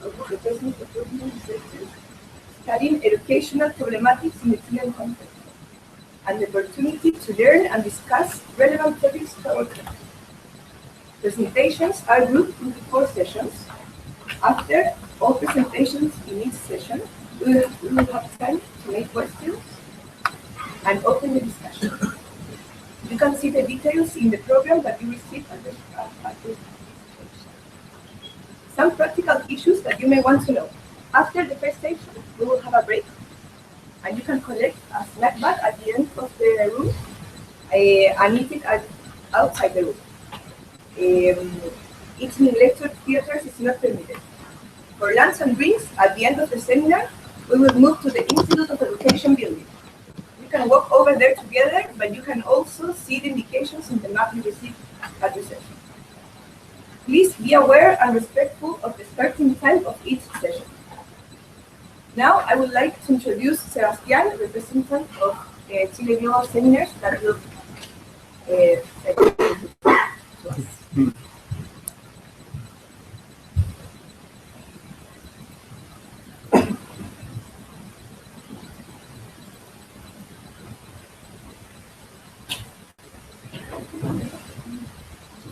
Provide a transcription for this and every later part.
of the business development sector, studying educational problematics in the Chilean context, and the opportunity to learn and discuss relevant topics to our country. Presentations are grouped into 4 sessions. After all presentations in each session, we will have time to make questions and open the discussion. You can see the details in the program that you received at this stage. Some practical issues that you may want to know. After the first session, we will have a break, and you can collect a snack bag at the end of the room and eat it outside the room. Eating in lecture theaters is not permitted. For lunch and drinks, at the end of the seminar, we will move to the Institute of Education building. You can walk over there together, but you can also see the indications in the map you received at reception. Please be aware and respectful of the starting time of each session. Now, I would like to introduce Sebastián, representative of ChileGlobal Seminars, that will say to us.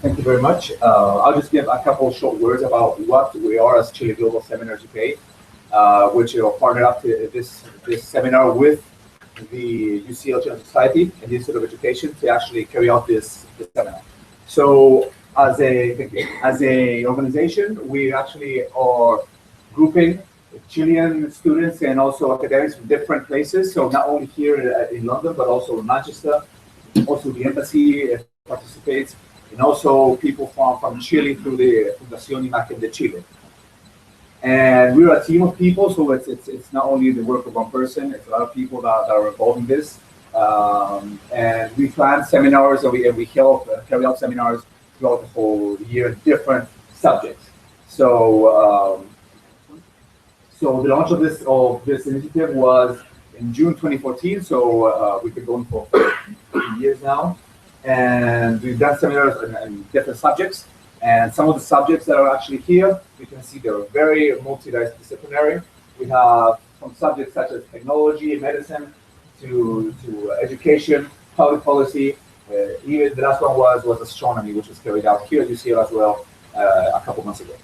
Thank you very much. I'll just give a couple short words about what we are as ChileGlobal Seminars UK, which are partnered up to this seminar with the UCLU Chilean Society and the Institute of Education to actually carry out this seminar. So as a organization, we actually are grouping Chilean students and also academics from different places. So not only here in London, but also in Manchester. Also the embassy participates, and also people from Chile through the Fundación Imagen de Chile. And we're a team of people, so it's not only the work of one person, it's a lot of people that are involved in this. And we plan seminars and we help carry out seminars throughout the whole year, different subjects. So so the launch of this initiative was in June 2014, so we've been going for 3 years now. And we've done seminars on different subjects. And some of the subjects that are actually here, you can see they're very multidisciplinary. We have some subjects such as technology, medicine, to education, public policy. Even the last one was astronomy, which was carried out here at UCL as well a couple months ago.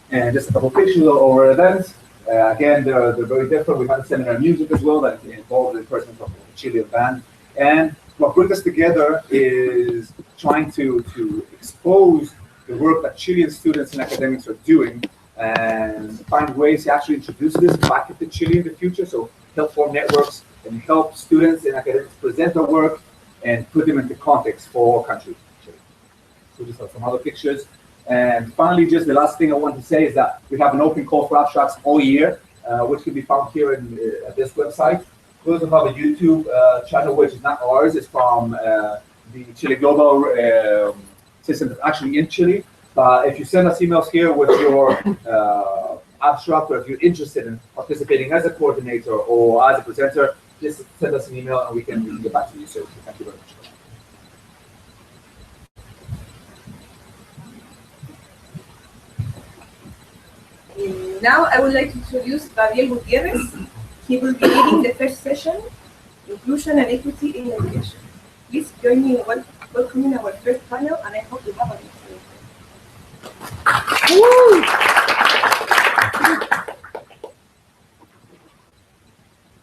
And just a couple pictures of our events. Again, they're very different. We had a seminar on music as well that involved the person from the Chilean band. And what brings us together is trying to expose the work that Chilean students and academics are doing and find ways to actually introduce this back into Chile in the future. So help form networks and help students and academics present their work and put them into context for our country, Chile. So just have some other pictures. And finally, just the last thing I want to say is that we have an open call for abstracts all year, which can be found here at this website. We also have a YouTube channel, which is not ours, it's from the ChileGlobal system that's actually in Chile. But if you send us emails here with your abstract, or if you're interested in participating as a coordinator or as a presenter, just send us an email and we can get back to you. So thank you very much. Now I would like to introduce Gabriel Gutierrez. He will be leading the first session, Inclusion and Equity in Education. Please join me in welcoming our first panel, and I hope you have a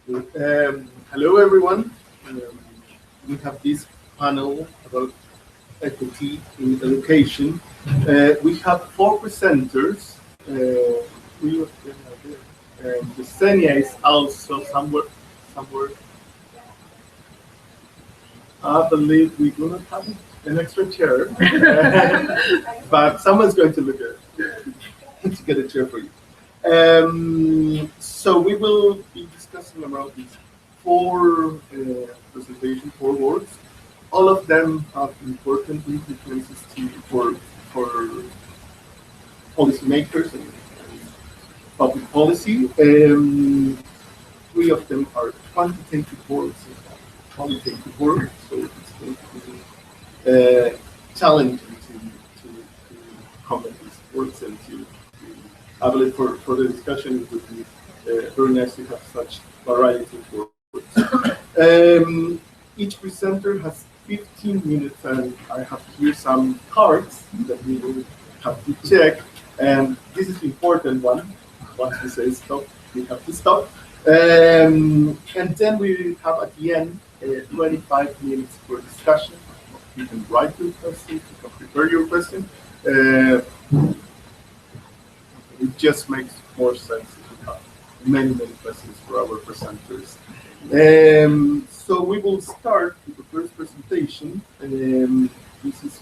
good day. Hello everyone. We have this panel about equity in education. We have 4 presenters. Three of them are there. Yesenia is also somewhere. I believe we do not have an extra chair, but someone's going to look at to get a chair for you. So we will be discussing about these 4 presentations, 4 words. All of them have important implications for policymakers and public policy. 3 of them are quantitative words and qualitative words, so it's going to be challenging to comment these words and to I believe for the discussion, it would be very nice to have such variety of words. Each presenter has 15 minutes, and I have here some cards that we will have to check. And this is the important one. Once we say stop, we have to stop. And then we have at the end 25 minutes for discussion. You can write your question, you can prepare your question. It just makes more sense if we have many questions for our presenters. So we will start with the first presentation. This is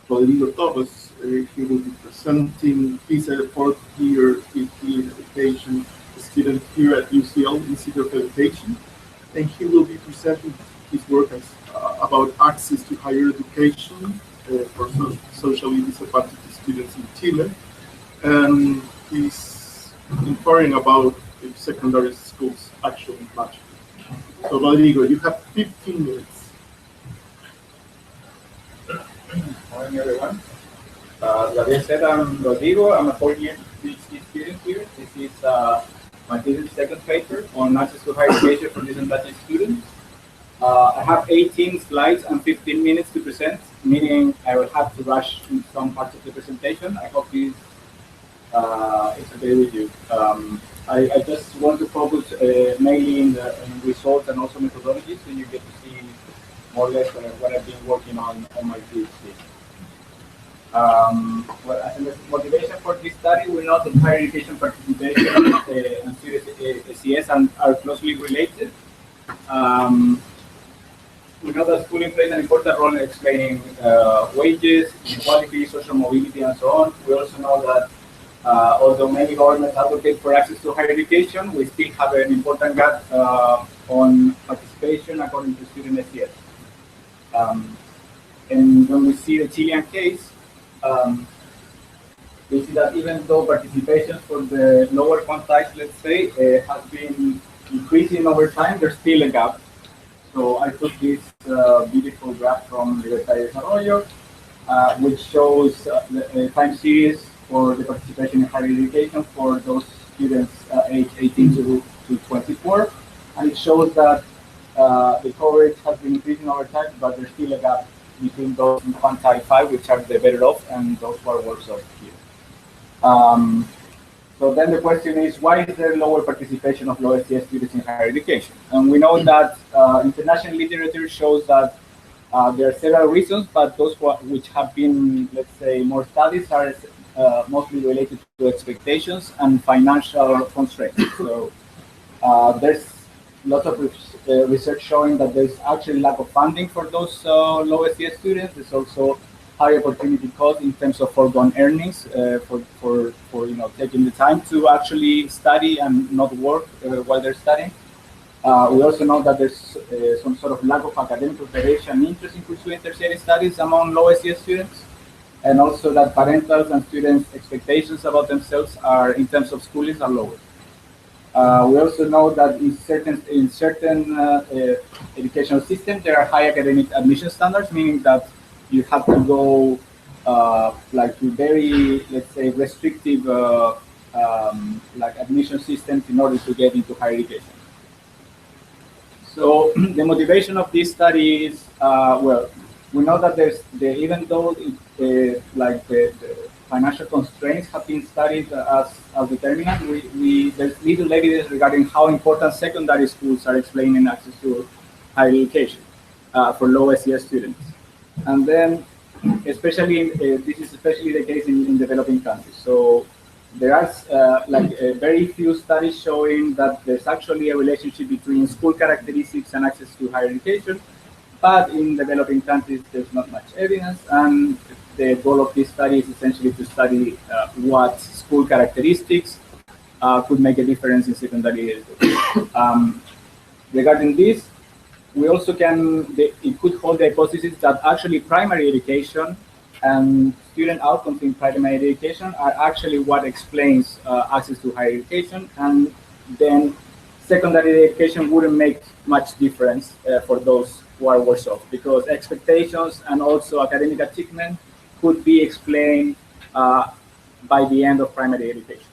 Rodrigo Torres. He will be presenting. He's a fourth year PhD education student here at UCL Institute of Education, and he will be presenting his work about access to higher education for socially disadvantaged students in Chile. And he's inquiring about if secondary schools actually matter. So Rodrigo, you have 15 minutes. Morning, everyone. Like I said, I'm Rodrigo. I'm a fourth-year PhD student here. This is my second paper on access to higher education for disadvantaged students. I have 18 slides and 15 minutes to present, meaning I will have to rush in some parts of the presentation. I hope this is okay with you. I just want to focus mainly in results and also methodology, so you get to see more or less what I've been working on my PhD. Well, as a motivation for this study, we know that higher education participation and student SES are closely related. We know that schooling plays an important role in explaining wages, inequality, social mobility, and so on. We also know that although many governments advocate for access to higher education, we still have an important gap on participation according to student SES. And when we see the Chilean case, we see that even though participation for the lower quantiles, let's say, has been increasing over time, there's still a gap. So I took this beautiful graph from Libertad Desarrollo, which shows the time series for the participation in higher education for those students aged 18 to 24. And it shows that the coverage has been increasing over time, but there's still a gap between those in quantile 5, which are the better off, and those who are worse off here. So then the question is, why is there lower participation of low SES students in higher education? And we know that international literature shows that there are several reasons, but those which have been, let's say, more studies are mostly related to expectations and financial constraints. So there's lots of research showing that there's actually lack of funding for those low SES students. There's also high opportunity cost in terms of foregone earnings for taking the time to actually study and not work while they're studying. We also know that there's some sort of lack of academic preparation and interest in pursuing tertiary studies among low SES students, and also that parental and students' expectations about themselves are, in terms of schooling, are lower. We also know that in certain educational systems there are high academic admission standards, meaning that you have to go like to very, let's say, restrictive like admission systems in order to get into higher education. So the motivation of this study is, well, we know that even though like the financial constraints have been studied as determinant, there's little evidence regarding how important secondary schools are explaining access to higher education for low SES students. And then, especially this is especially the case in developing countries. So there are very few studies showing that there's actually a relationship between school characteristics and access to higher education. But in developing countries, there's not much evidence, and the goal of this study is essentially to study what school characteristics could make a difference in secondary education. Regarding this, we also it could hold the hypothesis that actually primary education and student outcomes in primary education are actually what explains access to higher education, and then secondary education wouldn't make much difference for those who are worse off, because expectations and also academic achievement could be explained by the end of primary education.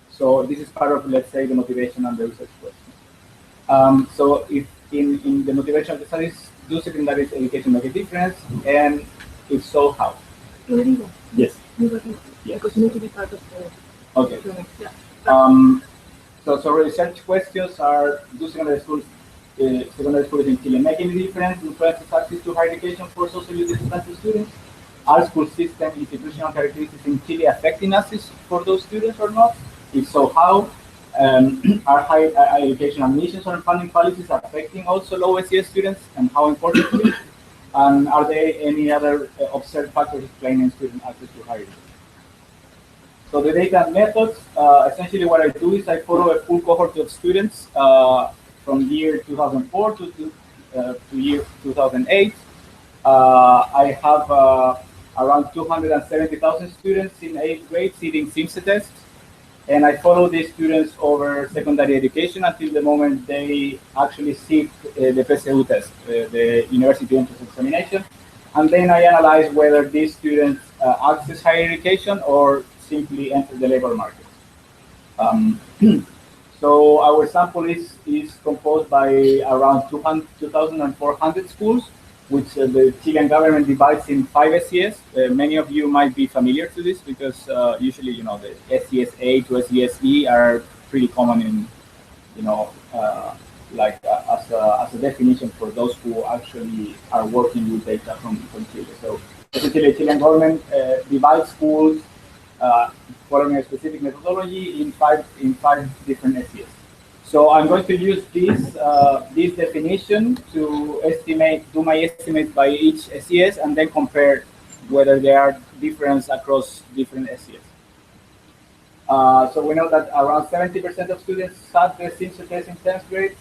So this is part of, let's say, the motivation and the research question. So if in the motivation of the studies, do secondary education make a difference? And if so, how? Rodrigo. Yes. Yes. Because you need to be part of the. Okay. Yeah. So research questions are: do secondary schools in Chile make any difference in influences access to higher education for socially disadvantaged students? Are school system institutional characteristics in Chile affecting access for those students or not? If so, how? Are higher education admissions or funding policies affecting also low SES students, and how importantly? And are there any other observed factors explaining student access to higher education? So the data and methods, essentially what I do is I follow a full cohort of students from year 2004 to year 2008. I have around 270,000 students in 8th grade sitting SIMSE tests, and I follow these students over secondary education until the moment they actually sit the PSU test, the University Entrance Examination, and then I analyze whether these students access higher education or simply enter the labor market. So our sample is composed by around 2,400 schools, which the Chilean government divides in 5 SES. Many of you might be familiar to this because usually, you know, the SES A to SES E are pretty common in, you know, as a definition for those who actually are working with data from Chile. So essentially, the Chilean government divides schools following a specific methodology in five different SES. So I'm going to use this definition to do my estimate by each SES, and then compare whether there are differences across different SES. So we know that around 70% of students sat the SIMSE test in 10th grade,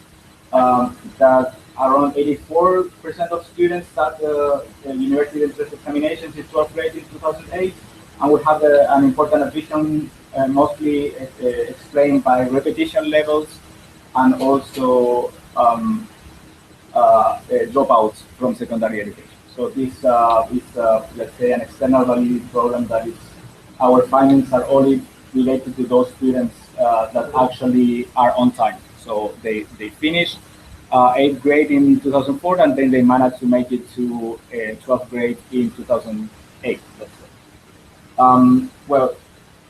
that around 84% of students sat the University Entrance Examinations in 12th grade in 2008, and we have an important addition mostly explained by repetition levels and also dropouts from secondary education. So this is, let's say, an external validity program that is, our findings are only related to those students that actually are on time. So they finished 8th grade in 2004, and then they managed to make it to 12th grade in 2008, let's say. Well,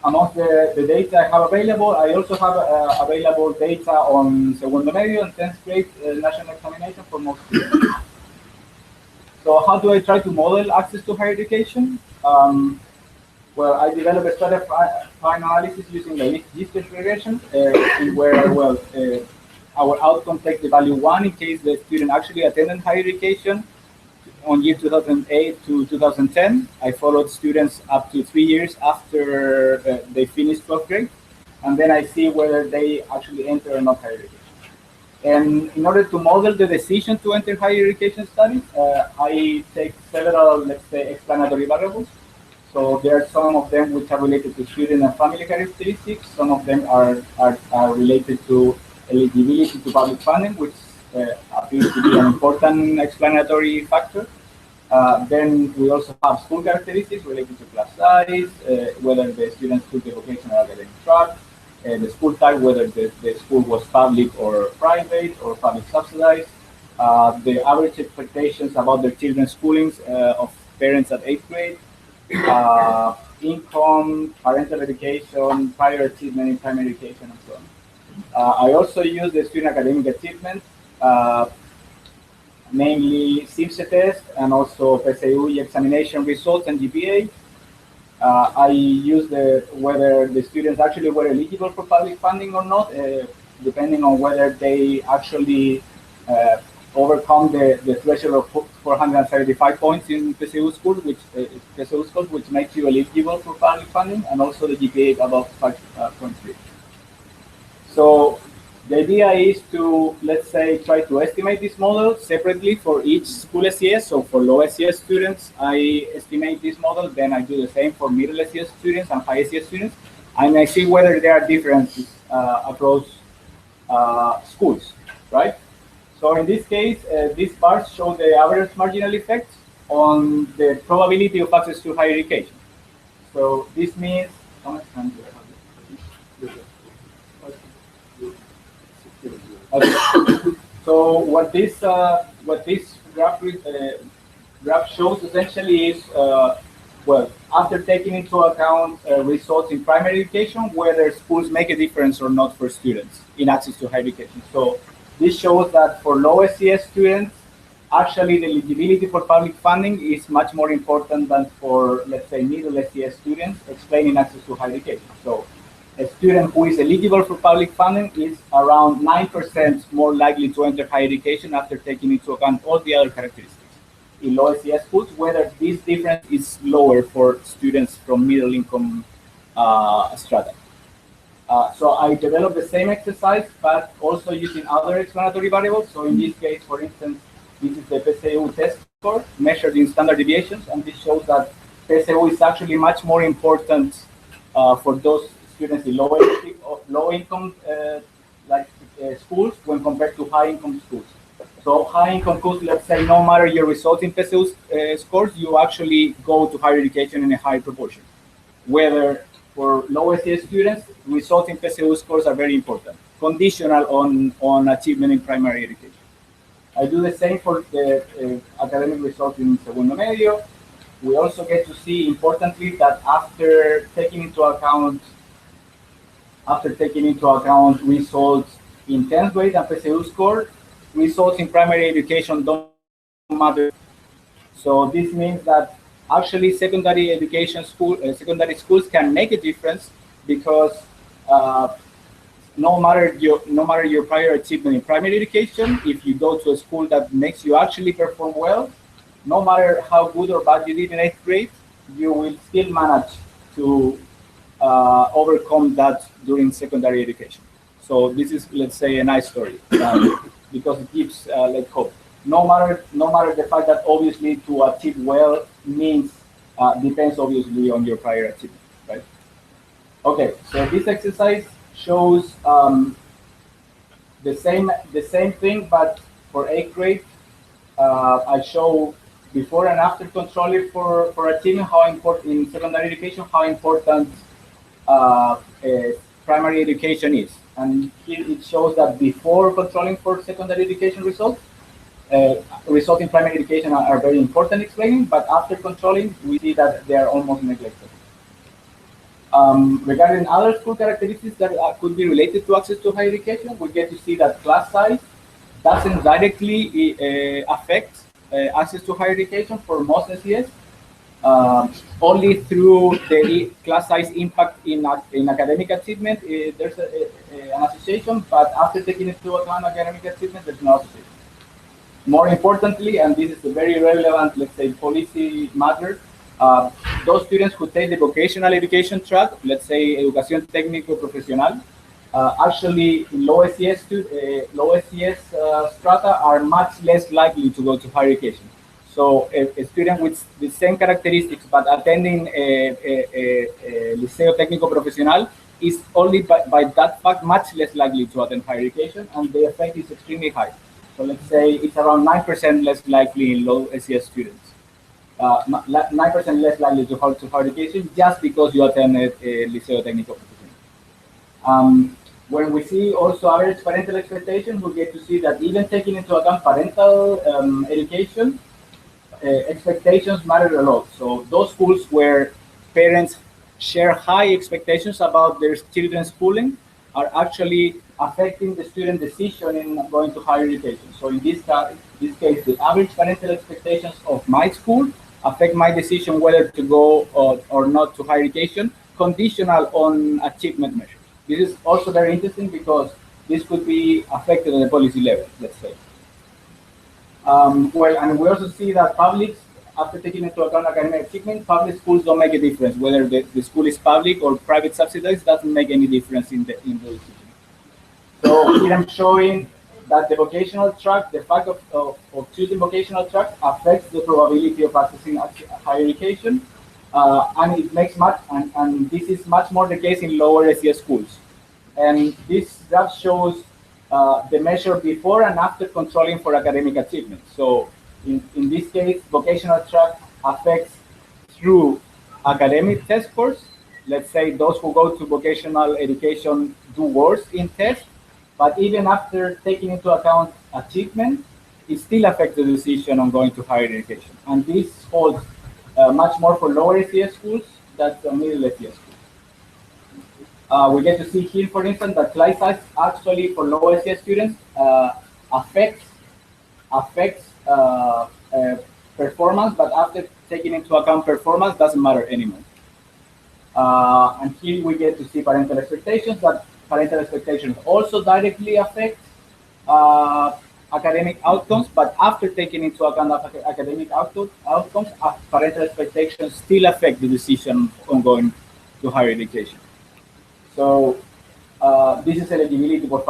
amongst the data I have available, I also have available data on Segundo Medio and 10th grade national examination for most students. So how do I try to model access to higher education? Well, I developed a stratifying analysis using the distance regression, where, well, our outcome takes the value 1 in case the student actually attended higher education on year 2008 to 2010. I followed students up to 3 years after they finished 12th grade, and then I see whether they actually enter or not higher education. And in order to model the decision to enter higher education studies, I take several, let's say, explanatory variables. So there are some of them which are related to student and family characteristics. Some of them are related to eligibility to public funding, which appears to be an important explanatory factor. Then we also have school characteristics related to class size, whether the students took the vocational academic track, the school type, whether the school was public or private or public subsidized, the average expectations about their children's schoolings of parents at 8th grade, income, parental education, prior achievement in primary education, and so on. I also use the student academic achievement, namely SIMSE test and also PSU examination results and GPA. I use whether the students actually were eligible for public funding or not, depending on whether they actually overcome the threshold of 475 points in PSU schools, which makes you eligible for public funding, and also the GPA above 5.3. So the idea is to, let's say, try to estimate this model separately for each school SES. So for low SES students, I estimate this model. Then I do the same for middle SES students and high SES students. And I see whether there are differences across schools, right? So in this case, these bars show the average marginal effect on the probability of access to higher education. So this means comments and okay. So what this graph shows essentially is well, after taking into account results in primary education, whether schools make a difference or not for students in access to higher education. So this shows that for low SES students, actually the eligibility for public funding is much more important than for, let's say, middle SES students explaining access to higher education. So a student who is eligible for public funding is around 9% more likely to enter higher education after taking into account all the other characteristics in low SES schools, whether this difference is lower for students from middle income strata. So I developed the same exercise, but also using other explanatory variables. So in this case, for instance, this is the PSEU test score measured in standard deviations, and this shows that PSEU is actually much more important for those students in low income schools when compared to high income schools. So high income schools, let's say, no matter your results in PSEU scores, you actually go to higher education in a high proportion. Whether for low SES students, results in PSEU scores are very important, conditional on achievement in primary education. I do the same for the academic results in segundo medio. We also get to see, importantly, that after taking into account results in 10th grade and PSEU score, results in primary education don't matter. So this means that actually secondary schools can make a difference, because no matter your prior achievement in primary education, if you go to a school that makes you actually perform well, no matter how good or bad you did in 8th grade, you will still manage to overcome that during secondary education. So this is, let's say, a nice story because it gives hope. No matter the fact that obviously to achieve well means depends obviously on your prior achievement, right? Okay, so this exercise shows the same thing, but for 8th grade. I show before and after controlling for achieving how important in secondary education, how important primary education is. And here it shows that before controlling for secondary education results, results in primary education are very important explaining, but after controlling, we see that they are almost neglected. Regarding other school characteristics that could be related to access to higher education, we get to see that class size doesn't directly affect access to higher education for most SES. Only through the class size impact in academic achievement, there's an association, but after taking into account academic achievement, there's no association. More importantly, and this is a very relevant, let's say, policy matter, those students who take the vocational education track, let's say Educación Técnico Profesional, actually low SES strata are much less likely to go to higher education. So a student with the same characteristics but attending a Liceo Técnico Profesional is only by that fact much less likely to attend higher education, and the effect is extremely high. So let's say it's around 9% less likely in low SES students. 9% less likely to go to higher education just because you attended a Liceo Técnico Profesional. When we see also average parental expectation, we get to see that even taking into account parental education, expectations matter a lot. So those schools where parents share high expectations about their children's schooling are actually affecting the student decision in going to higher education. So in this case, the average parental expectations of my school affect my decision whether to go or not to higher education, conditional on achievement measures. This is also very interesting because this could be affected at the policy level, let's say. Well, and we also see that publics, after taking into account academic achievement, public schools don't make a difference. Whether the school is public or private subsidized doesn't make any difference in the decision. So here I'm showing that the vocational track, the fact of choosing vocational track affects the probability of accessing higher education, and it makes and this is much more the case in lower SES schools. And this graph shows the measure before and after controlling for academic achievement. So in this case, vocational track affects through academic test scores, let's say those who go to vocational education do worse in tests, but even after taking into account achievement, it still affects the decision on going to higher education. And this holds much more for lower SES schools than the middle SES schools. We get to see here, for instance, that class size actually for lower SES students affects performance, but after taking into account performance, doesn't matter anymore. And here we get to see parental expectations, that parental expectations also directly affect academic outcomes, but after taking into account academic outcomes, parental expectations still affect the decision on going to higher education. So this is eligibility for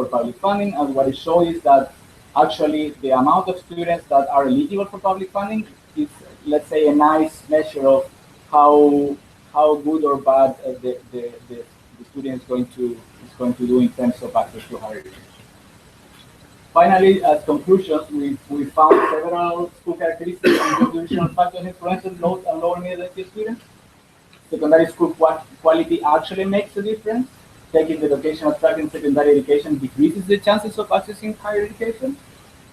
public funding, and what it shows is that actually the amount of students that are eligible for public funding is, let's say, a nice measure of how good or bad the student is going to do in terms of access to higher education. Finally, as conclusions, we found several school characteristics and contributional factors influencing low and lower middle SES students. Secondary school quality actually makes a difference. Taking the vocational track in secondary education decreases the chances of accessing higher education.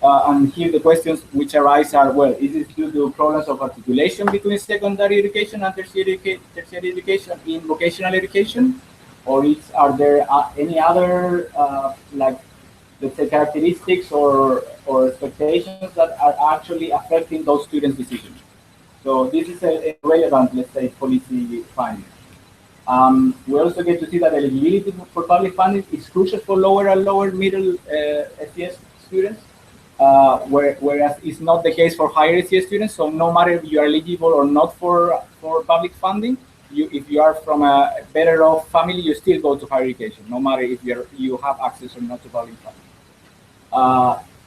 And here the questions which arise are, well, is it due to problems of articulation between secondary education and tertiary education in vocational education? Or are there any other, like, let's say, characteristics or expectations that are actually affecting those students' decisions? So this is a relevant, let's say, policy finding. We also get to see that eligibility for public funding is crucial for lower and lower middle SES students, whereas it's not the case for higher SES students. So no matter if you are eligible or not for public funding, if you are from a better off family, you still go to higher education, no matter if you have access or not to public funding.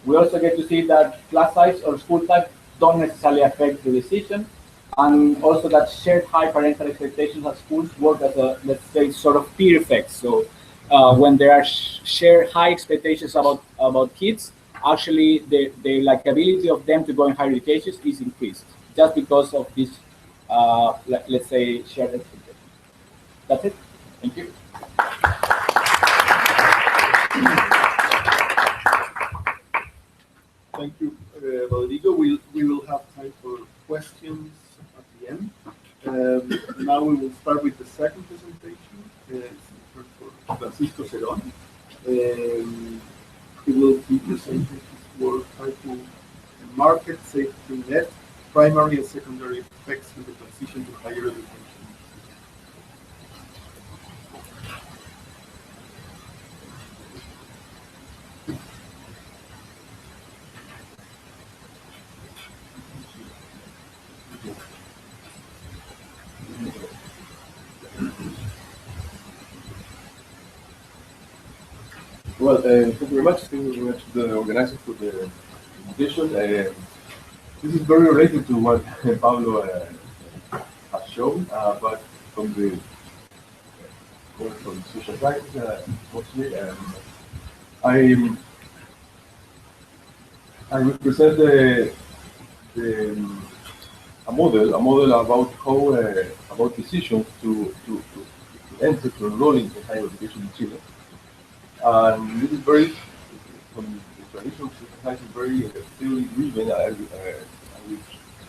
We also get to see that class size or school type don't necessarily affect the decision, and also that shared high parental expectations at schools work as a, let's say, sort of peer effect. So when there are shared high expectations about kids, actually the likability of them to go in higher education is increased just because of this, let's say, shared expectations. That's it. Thank you. Thank you, Rodrigo. We will have time for questions at the end. Now we will start with the second presentation. It's for Francisco Cerón. He will be presenting his work titled Market Safety Net, Primary and Secondary Effects in the Transition to Higher Education. Well, thank you very much. Thank you very much to the organizers for the invitation. This is very related to what Pablo has shown, but from the social sciences mostly. I represent a model about how about decisions to enter to enroll in higher education in Chile. And this is very, from the traditional society, very theory driven. I will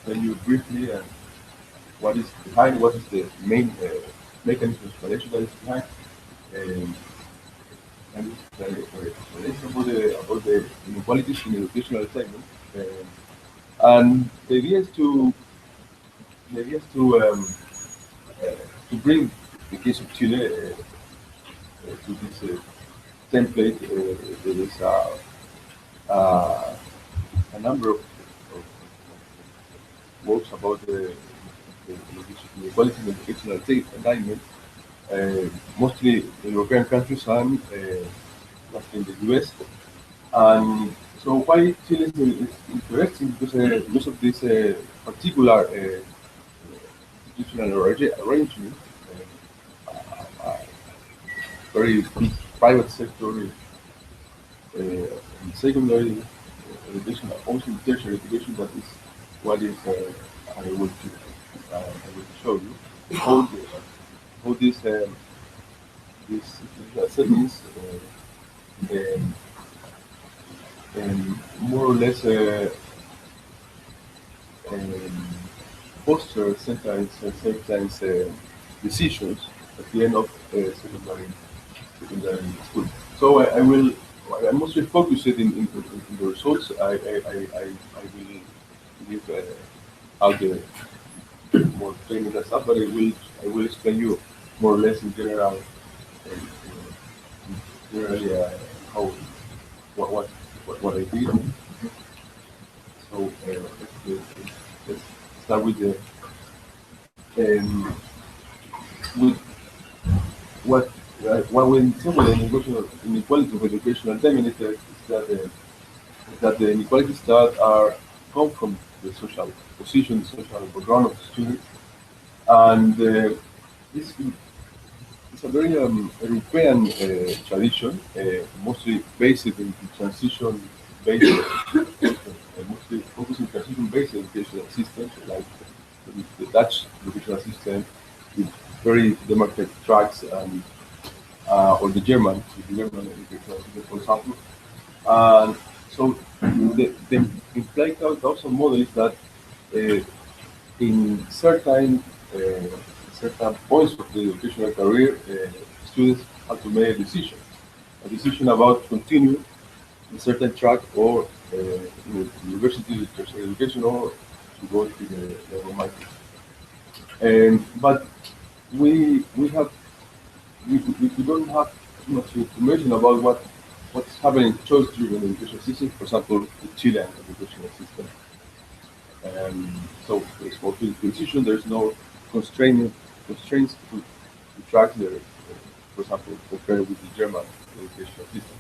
tell you briefly what is behind, what is the main mechanism of explanation that is behind, and this is about the inequalities in educational segment. And the idea is to bring the case of Chile to this template. There is a number of works about the inequality in educational attainment, mostly in European countries and mostly in the US. And so why Chile is interesting? Because of this particular institutional arrangement, very big private sector in secondary education, also in tertiary education. That is what is I will show you how how these settings um, more or less um, foster sometimes decisions at the end of secondary school. So I mostly focus it in the results. I will give out the more technical stuff, but I will explain you more or less in general, generally how what what I did. So let's start with the with what we say with the inequality of educational attainment is that the inequalities that are come from the social position, the social background of the students, and this it's a very European tradition, mostly based in transition-based, mostly focusing transition-based educational systems, like the Dutch educational system, with very democratic tracks, and or the German educational system, for example. And so the implied causal model is that in certain points of the educational career, students have to make a decision about continue in certain track or university tertiary education or to go to the romantic. But we have we don't have too much information about what's happening in choice-driven education system. For example, the Chilean educational system. So it's mostly decision. There's no constraints to track there. For example, compared with the German educational system.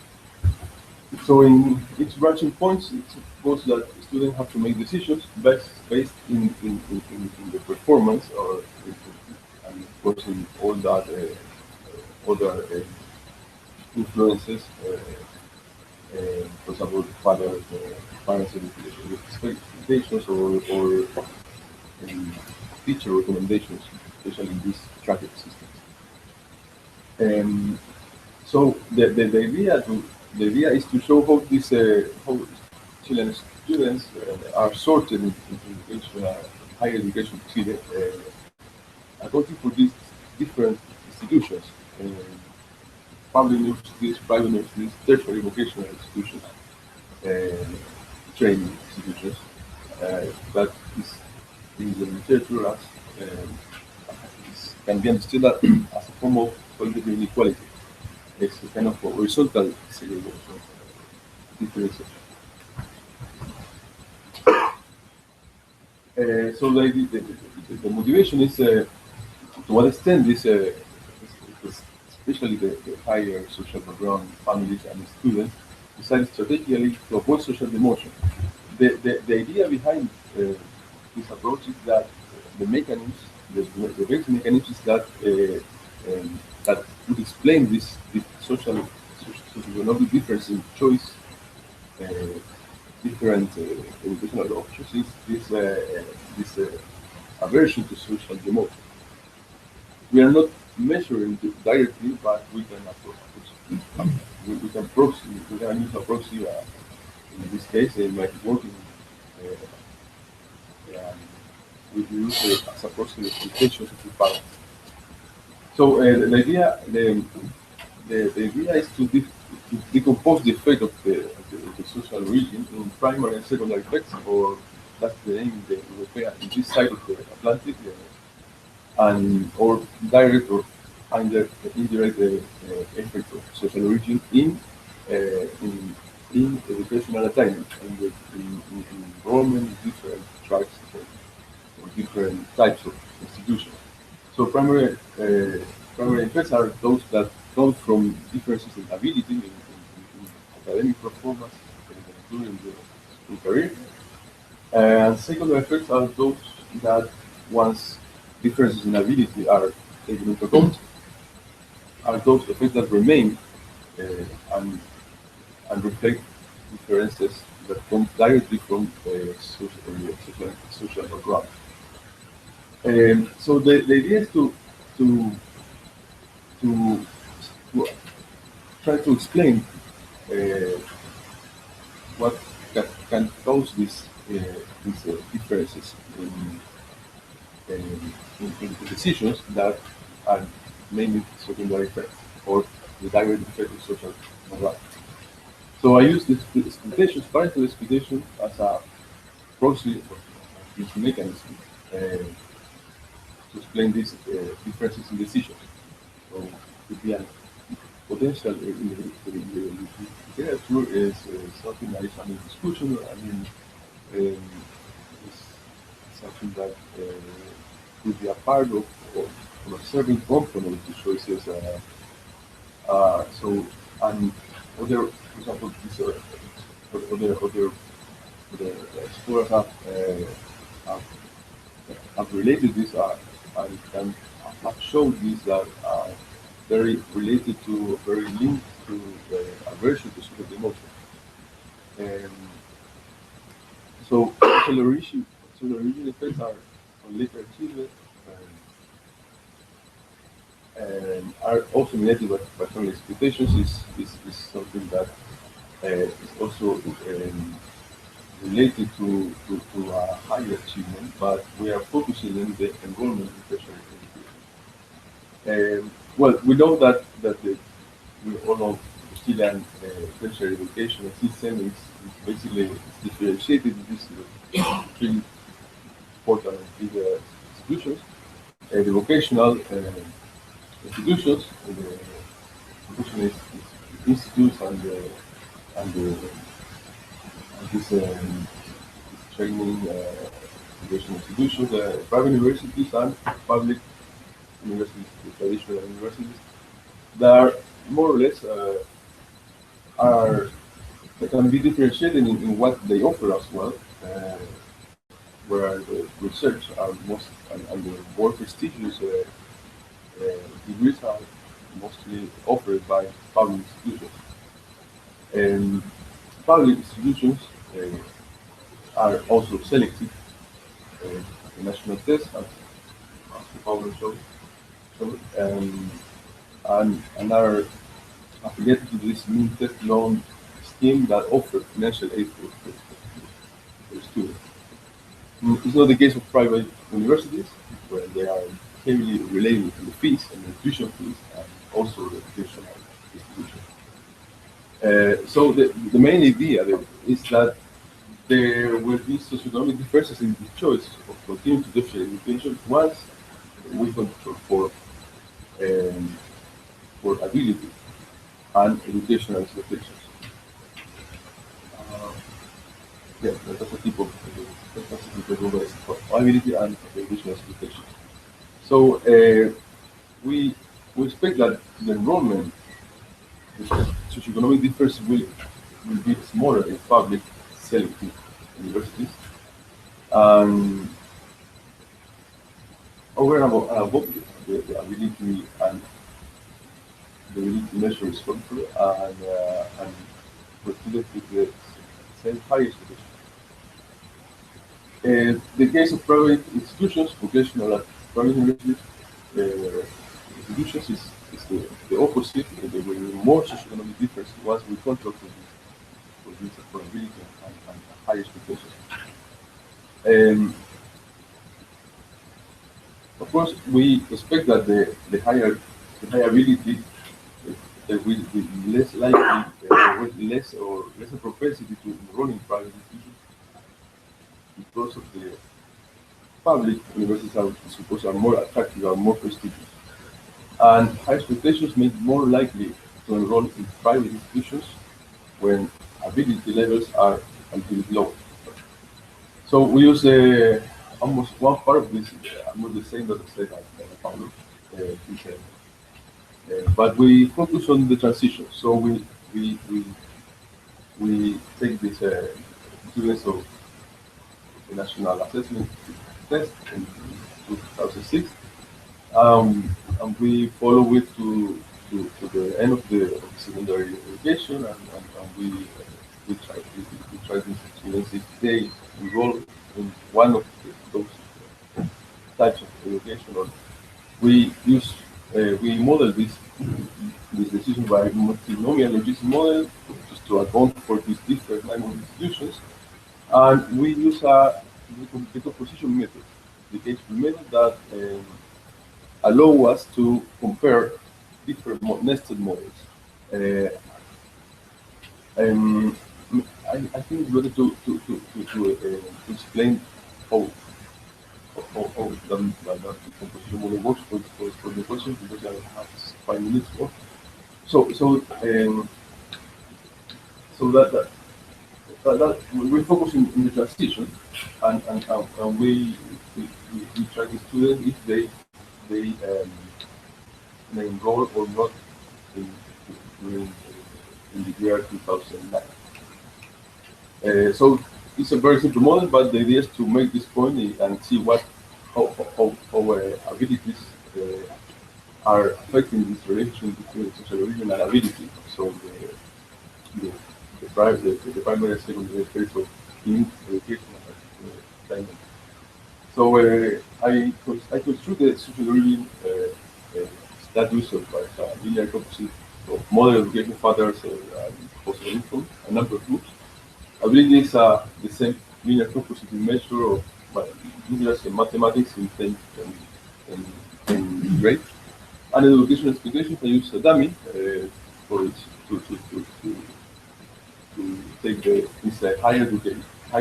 So in each branching points, it's supposed that students have to make decisions based in the performance or and of course in all that other influences. For example, parents' expectations or teacher recommendations, especially in this tracked system. So the idea is to show how this how Chilean students are sorted into higher education in Chile, according for these different institutions, public universities, private universities, tertiary vocational institutions, training institutions, that is in the literature can be understood as a form of qualitative inequality. It's a kind of horizontal segregation, differentiation. So the motivation is to what extent this, especially the higher social background families and students, decide strategically to avoid social demotion. The idea behind this approach is that the mechanisms, the basic mechanism is that that would explain this socioeconomic difference in choice, different educational options, is this aversion to social demotion. We are not measuring it directly, but we can approach. We can approach. We can use approach in this case. It might work in. We use it as approach to the expectations of the parents. So the idea is to decompose the effect of the social region in primary and secondary effects, or that's the name in the European, in this side of the Atlantic, and or direct or indirect effect of social region in educational attainment, in enrollment in different tracks or different types of institutions. So primary effects are those that come from differences in ability in academic performance during the school career. And secondary effects are those that once differences in ability are taken into account, are those effects that remain and reflect differences that come directly from social background. So the idea is to to, to try to explain what can cause these differences in the decisions that are mainly secondary effects or the direct effect of social morality. So I use this expectations, parental expectation, as a proxy of this mechanism to explain these differences in decisions. So it could be a potential in the literature is something that is under discussion. I mean, it's something that could be a part of an observing component of the choices. So, and other, for example, these other explorers have related this and have shown this that very related to, very linked to aversion to social emotion. So social origin effects are on later achievement and are also related with family expectations is something that is also related to a higher achievement, but we are focusing on the enrollment in tertiary education. Well, we know that we all know Chilean tertiary education system is basically differentiated in these three important and big institutions. The vocational institutions, the vocational institutes, and this training educational institutions, private universities and public universities, the traditional universities, that are more or less they can be differentiated in what they offer as well, where the research are most and the more prestigious degrees are mostly offered by public institutions. And public institutions are also selected. The national test, as the Paolo showed, and are affiliated to this mean test loan scheme that offers financial aid for students. It's not the case of private universities, where they are heavily related to the fees and the tuition fees, and also the educational institutions. So the main idea is that there will be socioeconomic differences in the choice of continuing to tertiary education once we control for ability and educational expectations. Yeah, that's a tip of ability and educational expectations. So we expect that the enrollment, the socioeconomic difference will be smaller in public selective universities, and over and above the ability and the ability measure is control and for students with the same high expectations. The case of private institutions, vocational and private universities, institutions is the opposite. There will be more socioeconomic difference once we control for this affordability and high expectations. Of course, we expect that the higher ability, there will be less likely, lesser propensity to enroll in private institutions because of the public universities are supposed are more attractive, are more prestigious, and high expectations make more likely to enroll in private institutions when ability levels are a little bit lower. So we use almost one part of this, almost the same that I said at Paulo, but we focus on the transition. So we take this students of the national assessment test in 2006, and we follow it to the end of the secondary education, and we try these students if they enroll in one of those types of education, or we use we model this decision by multinomial logistic model just to account for these different line of distributions. And we use a decomposition method, the HP method that allow us to compare different nested models. I think it's better to explain how that composition model works for the question, because I have 5 minutes more. That we focus in the transition, and we try the students if they enroll or not in the year 2009. So it's a very simple model, but the idea is to make this point and see how abilities are affecting this relation between social origin and ability. So the primary and secondary effects of education. So I construct the social origin status of a linear composite of model education patterns and possible influence, a number of groups. Ability is the same linear composite measure of linears in mathematics in 10 grade. And in education expectations, I use a dummy for it to take the higher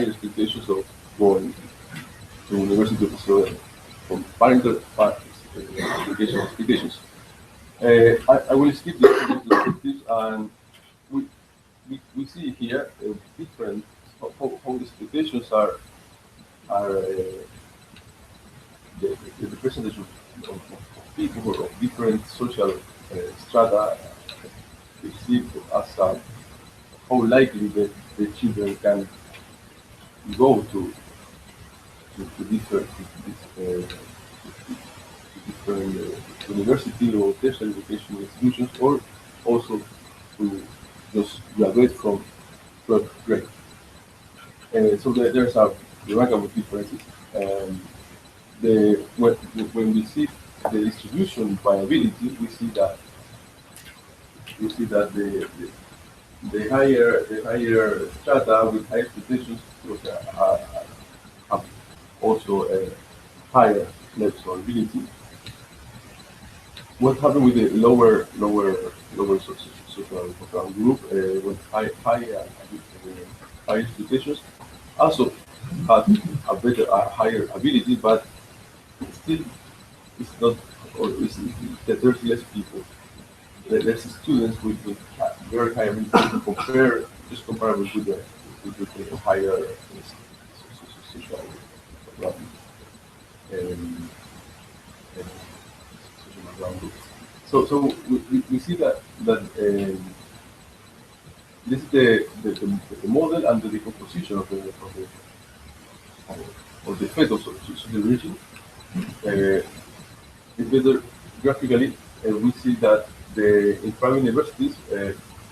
expectations of going to university of from parental education expectations. I will skip these perspectives, and we see here different how the expectations are the percentage of people of different social strata perceived as how likely the children can go to different university or tertiary education institutions, or also to just graduate from 12th grade. So there's a remarkable differences. When we see the distribution by ability, we see that the higher strata with higher expectations have also a higher level of ability. What happened with the lower social group with higher expectations also had a higher ability, but still it's not, or that there's less people. There's students with very high ability compare, just comparable with the higher social background. So we see that this is the model and the decomposition of the effect of social origin. Better graphically, we see that in private universities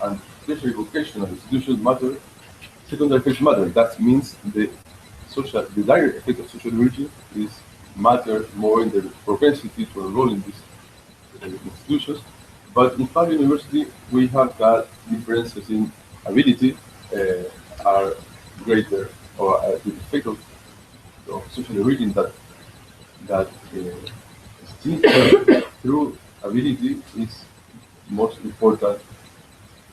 and tertiary vocational institutions matter, secondary effects matter. That means the direct effect of social origin matters more in the propensity to enroll in these institutions. But in private university, we have that differences in ability are greater, or the effect of social origin that through ability is most important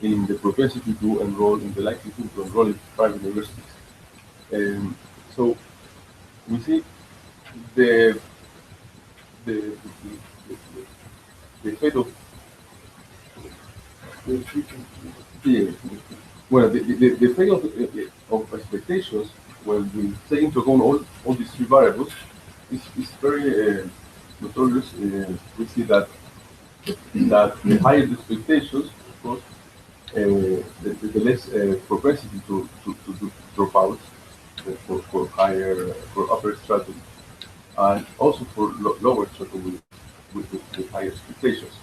in the propensity to enroll, in the likelihood to enroll in private universities. So we see the effect of the effect of expectations, when we take into account all these three variables, is very notorious. We see that the higher the expectations, of course, the less propensity to do dropouts for upper stratum, and also for lower stratum with higher expectations.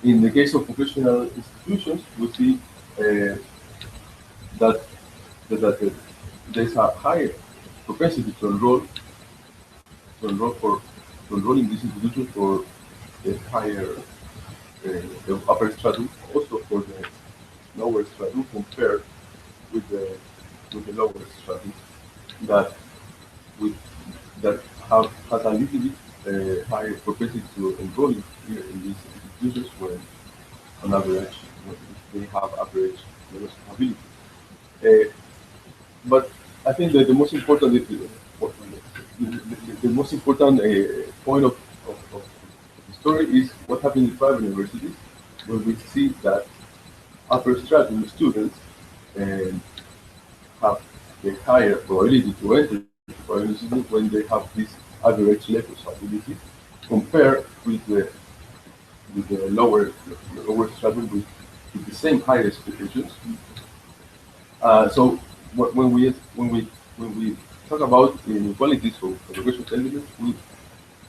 In the case of professional institutions, we see that there's a higher propensity to enroll in these institutions for the higher, the upper stratum, also for the lower stratum, compared with the lower stratum that with that has a little bit higher propensity to enrolling here in these institutions when on average when they have average levels of ability. But I think that the most important the most important point of the story is what happened in private universities, where we see that upper stratum students have a higher probability to enter private university when they have this average levels of ability compared with the lower stratum with the same higher expectations. So when we talk about inequalities of education intelligence,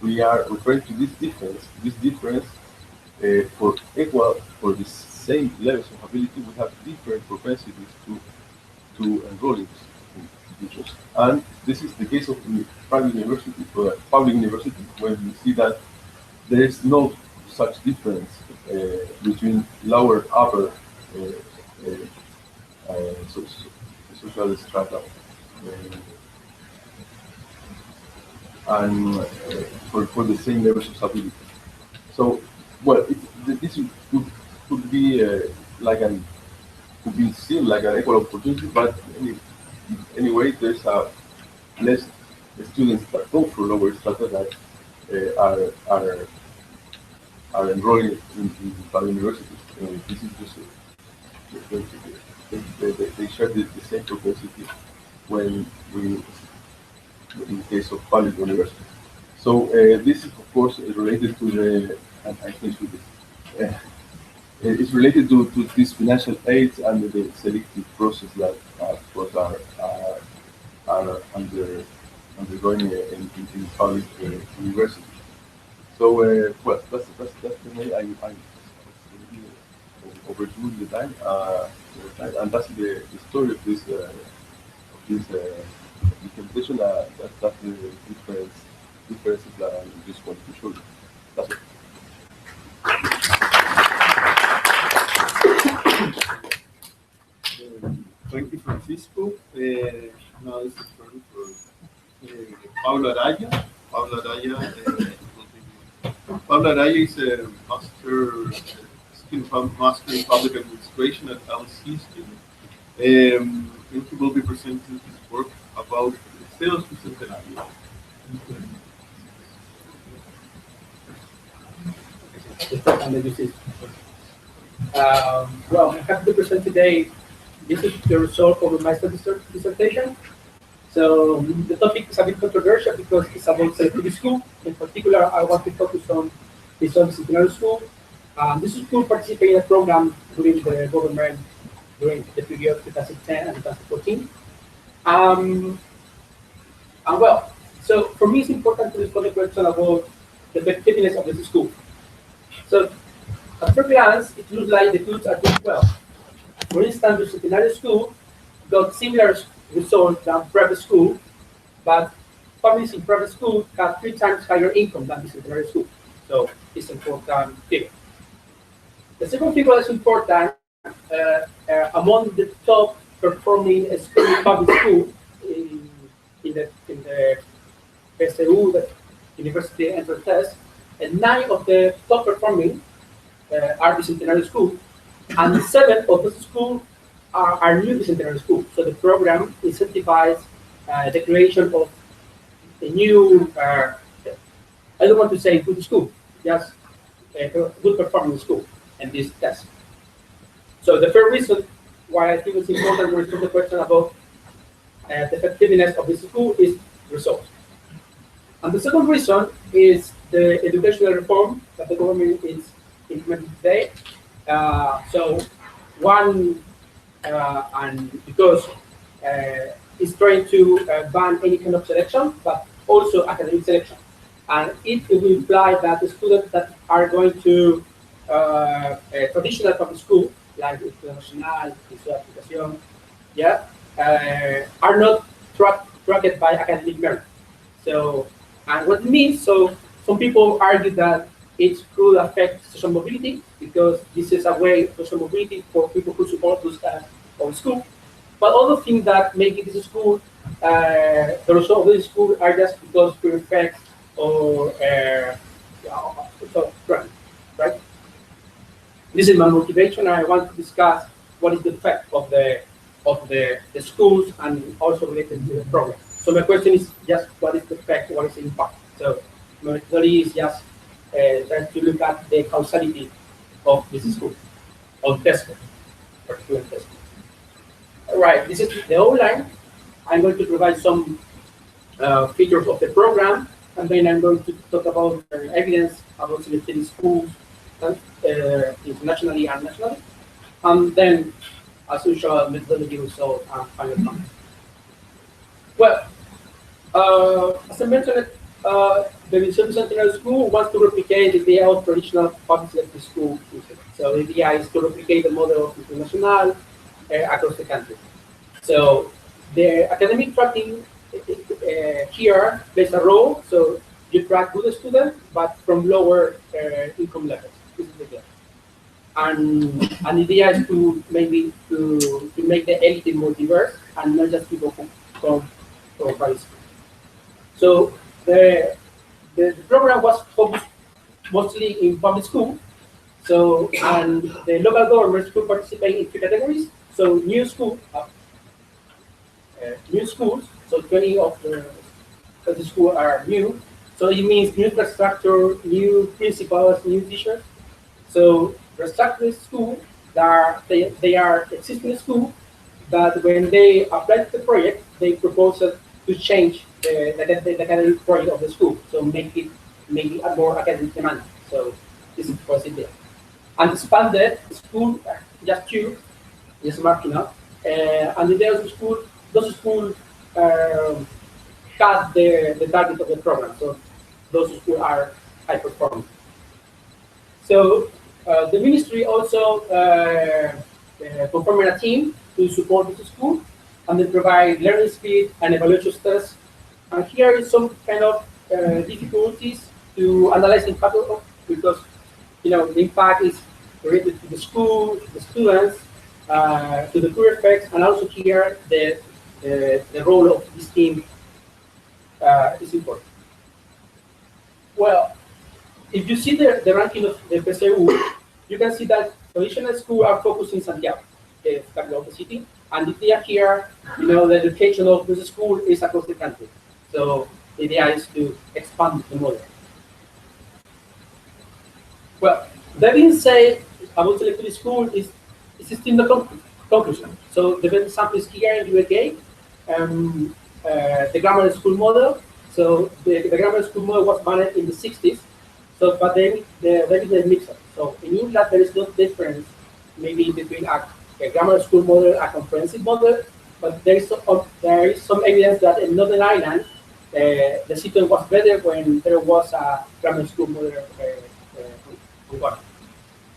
we are referring to this difference for the same levels of ability. We have different propensities to enroll in institutions, and this is the case of private universities or public universities, when we see that there is no such difference between lower upper social strata and for the same levels of ability. So, well, this could be could be seen like an equal opportunity, but anyway, there's less students that go for lower strata that are enrolling in private universities. This is just they share the same propensity when we in the case of public universities. So this is of course related to the I think with this. It's related to these financial aids and the selective process that of course are undergoing in public universities. So well, that's the way I overdoing the time, and that's the story of this presentation. That's the differences that I just wanted to show you. That's it. Thank you, Francisco. Now it's the turn for Paula Araya. Paula Araya is a master in public administration at LC student. And he will be presenting his work about sales bicentenario. Well, I'm happy to present today. This is the result of my dissertation. So the topic is a bit controversial because it's about selective school. In particular, I want to focus on the bicentenary school. This school participated in a program during the government during the period 2010 and 2014. And well, so for me, it's important to discuss the question about the effectiveness of this school. So at first glance, it looks like the tools are doing well. For instance, the bicentenary school got similar results than private school, but families in private school have 3 times higher income than the bicentenary school. So it's an important figure. The second figure that's important, among the top performing public school in the SEU, the University Entrance Test, and 9 of the top performing are bicentenary schools, and 7 of those schools are new bicentenary schools. So the program incentivizes the creation of a new, I don't want to say good school, just a good performing school in this test. So the first reason why I think it's important to respond to the question about the effectiveness of the school is results. And the second reason is the educational reform that the government is implementing today. So one, and because it's trying to ban any kind of selection, but also academic selection. And it will imply that the students that are going to traditional public school, like Escuela Nacional, Educación, yeah, are not tracked by academic merit. So, and what it means, so some people argue that it could affect social mobility because this is a way of social mobility for people who support those of school. But other things that make it this school, the result of this school are just because prefects or right? This is my motivation. I want to discuss what is the effect of the schools and also related to the program. So my question is just what is the effect, what is the impact? So my methodology is just trying to look at the causality of this school, of testing, particular testing. All right, this is the outline. I'm going to provide some features of the program, and then I'm going to talk about evidence about selected schools, internationally and nationally, and then, as usual, methodology result and final comments. Well, as I mentioned, the UCLU Centennial School wants to replicate the idea of traditional public selected school. So the idea is to replicate the model of international across the country. So the academic tracking here plays a role. So you track good students, but from lower income levels. This is the idea. And the idea is to maybe to make the elite more diverse and not just people who come from private school. So the program was focused mostly in public school. So and the local governments could participate in 3 categories. So new schools. So 20 of the schools are new. So it means new infrastructure, new principals, new teachers. So restructured schools, they are existing schools that when they apply to the project, they propose to change the academic project of the school. So make it maybe a more academic demand. So this is possible. And expanded school, just 2, is marginal. And those schools cut the target of the program. So those schools are high performing. So the ministry also performing a team to support the school, and they provide learning speed and evaluation tests. And here is some kind of difficulties to analyze the impact of, because the impact is related to the school, the students, to the career effects, and also here the role of this team is important. Well, if you see the ranking of the PSU, you can see that traditional schools are focused in Santiago, the capital of the city, and the idea here, the education of this school is across the country. So the idea is to expand the model. Well, that being said, about selected school is still the conclusion. So the best example is here in UK, the grammar school model. So the grammar school model was banned in the 60s. So, but then there is a mix-up. So in England, there is no difference maybe between a grammar school model, a comprehensive model, but there is some evidence that in Northern Ireland, the system was better when there was a grammar school model ongoing,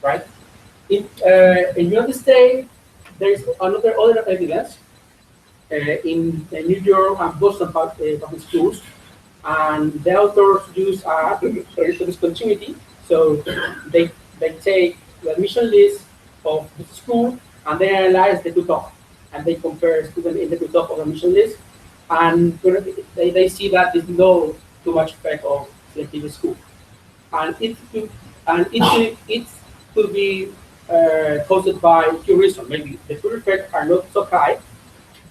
right? In United States, there is other evidence in New York and Boston public schools, and the authors use a discontinuity. So they take the admission list of the school and they analyze the cutoff, and they compare students in the cutoff of the admission list, and they see that there's no too much effect of selective school, and it could be caused by two reasons. Maybe the career effects are not so high,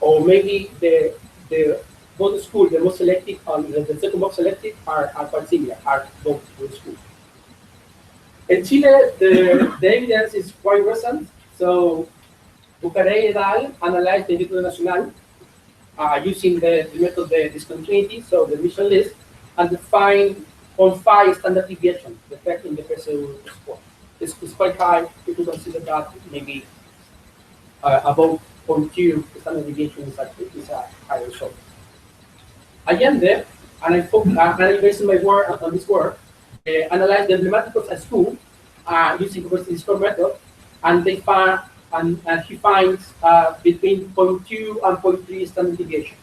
or maybe both schools, the most selective and the second most selective, are quite similar, are both schools. In Chile, the evidence is quite recent. So Bucaré et al. Analyzed the Instituto Nacional using the method of the discontinuity, so the admission list, and defined on 5 standard deviations, the effect in the PSU score. It's quite high. People consider that maybe above 0.2 standard deviation is a high result. Allende, and I based my work on this work, analyzed the emblematic of a school using the score method, and they find and he finds between 0.2 and 0.3 standard deviation.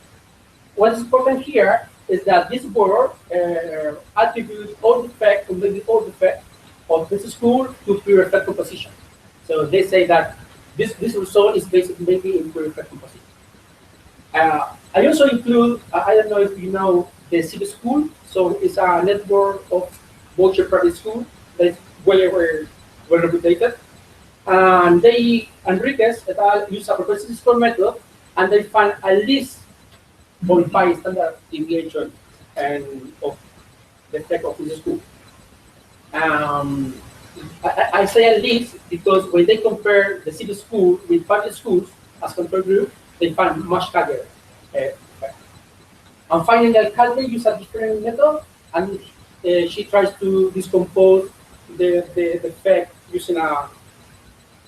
What's important here is that this board attributes all the effect, completely all the effect, of this school to pure effect composition. So they say that this result is based maybe in pure effect composition. I also include, I don't know if you know the city school, so it's a network of voucher private school that is well reputed. And they, Enriquez et al. Use a propensity score method, and they find at least 0.5 standard deviation of the effect of this school. I say at least because when they compare the city school with public schools as control group, they find much higher effect. And finally, Alcalde use a different method, and she tries to decompose the effect using a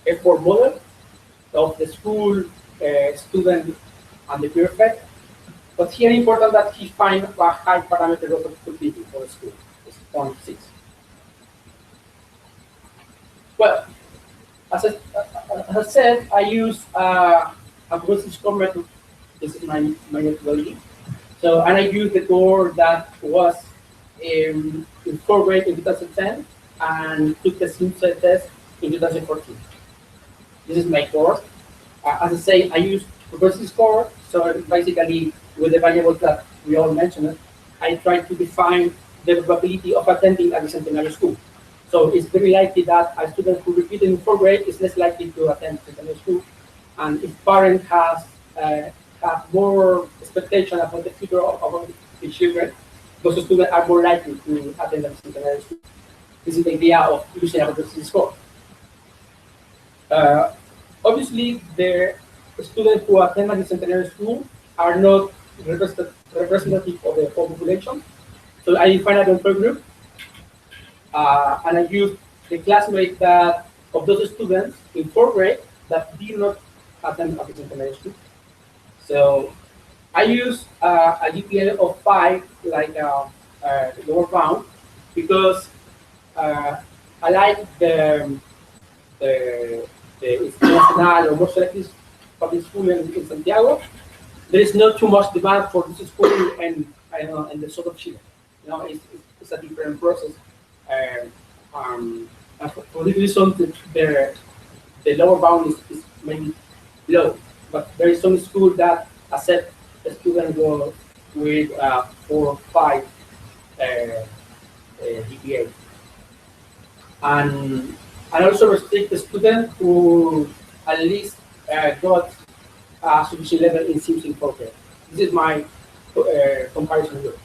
F4 model of the school, student, and the peer effect. But here important that he find a high parameter of stability for the school. It's 0.6. Well, as I said, I use a propensity score method. This is my methodology. So, and I used the core that was in 4th grade in 2010 and took the SimSet test in 2014. This is my core. As I say, I use propensity score. So basically, with the variables that we all mentioned, I try to define the probability of attending a bicentennial school. So it's very likely that a student who repeated in 4th grade is less likely to attend bicentennial school. And if parent has have more expectation about the future of the children, those students are more likely to attend a bicentennial school. This is the idea of using a propensity score. Obviously, the students who attend a bicentennial school are not representative of the whole population. So I define a control group, and I use the classmates that of those students in 4th grade that did not attend a bicentennial school. So I use a GPA of 5, like the lower bound, because I like the international or more selective public school in Santiago. There is not too much demand for this school in the south of Chile. You know, it's a different process. For this reason, the lower bound is maybe low, but there is some school that accept a student with 4 or 5 GPA, and also restrict the student who at least got a sufficient level in Sims in 4th grade. This is my comparison group,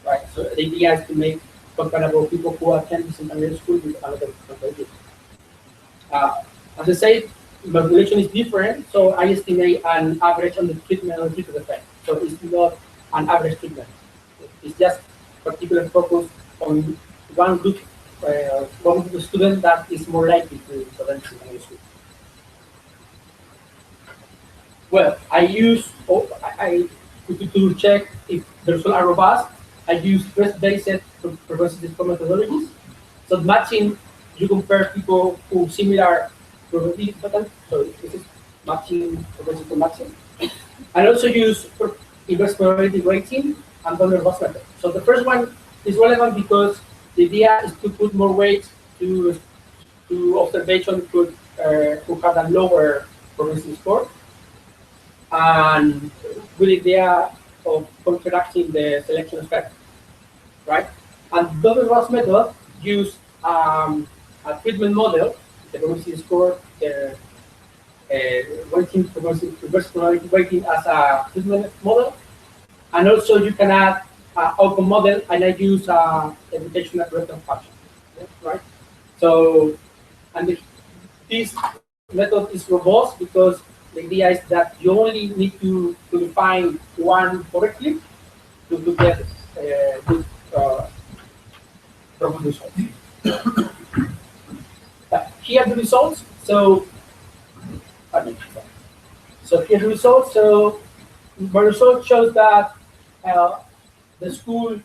right? So the idea is to make comparable people who attend bicentennial school with another group. As I said, my population is different, so I estimate an average on the treatment effect. So it's not an average treatment. It's just particular focus on one group of the student that is more likely to attend bicentennial school. Well, I use to check if the results are robust. I use stress-based propensity score methodologies. So matching, you compare people who similar probability patterns. So this is matching propensity to matching. I also use inverse probability weighting and Donner-Ross method. So the first one is relevant because the idea is to put more weight to observation who have a lower propensity score, and with the idea of counteracting the selection effect, right? And Donner-Ross method use a treatment model, the propensity score, weighting, reverse probability weighting as a treatment model, and also you can add an outcome model, and I use a computational correctness function, right? So, and this method is robust because the idea is that you only need to define one correctly to get good results. Here are the results. So, here are the results. So, my result shows that the school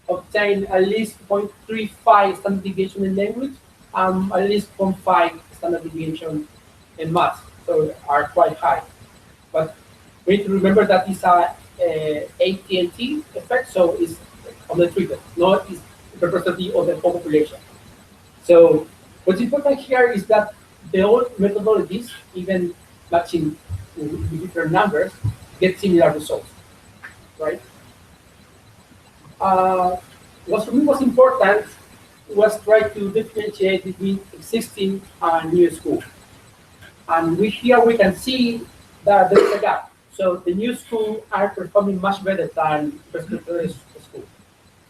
obtained at least 0.35 standard deviation in language, at least 0.5 standard deviation in math, so are quite high. But we need to remember that it's a AT&T effect, so it's on the treatment. representative of the whole population. So what's important here is that the old methodologies, even matching with different numbers, get similar results, right? What for me was important was try to differentiate between existing and new school. And here we can see that there is a gap. So the new schools are performing much better than preparatory school.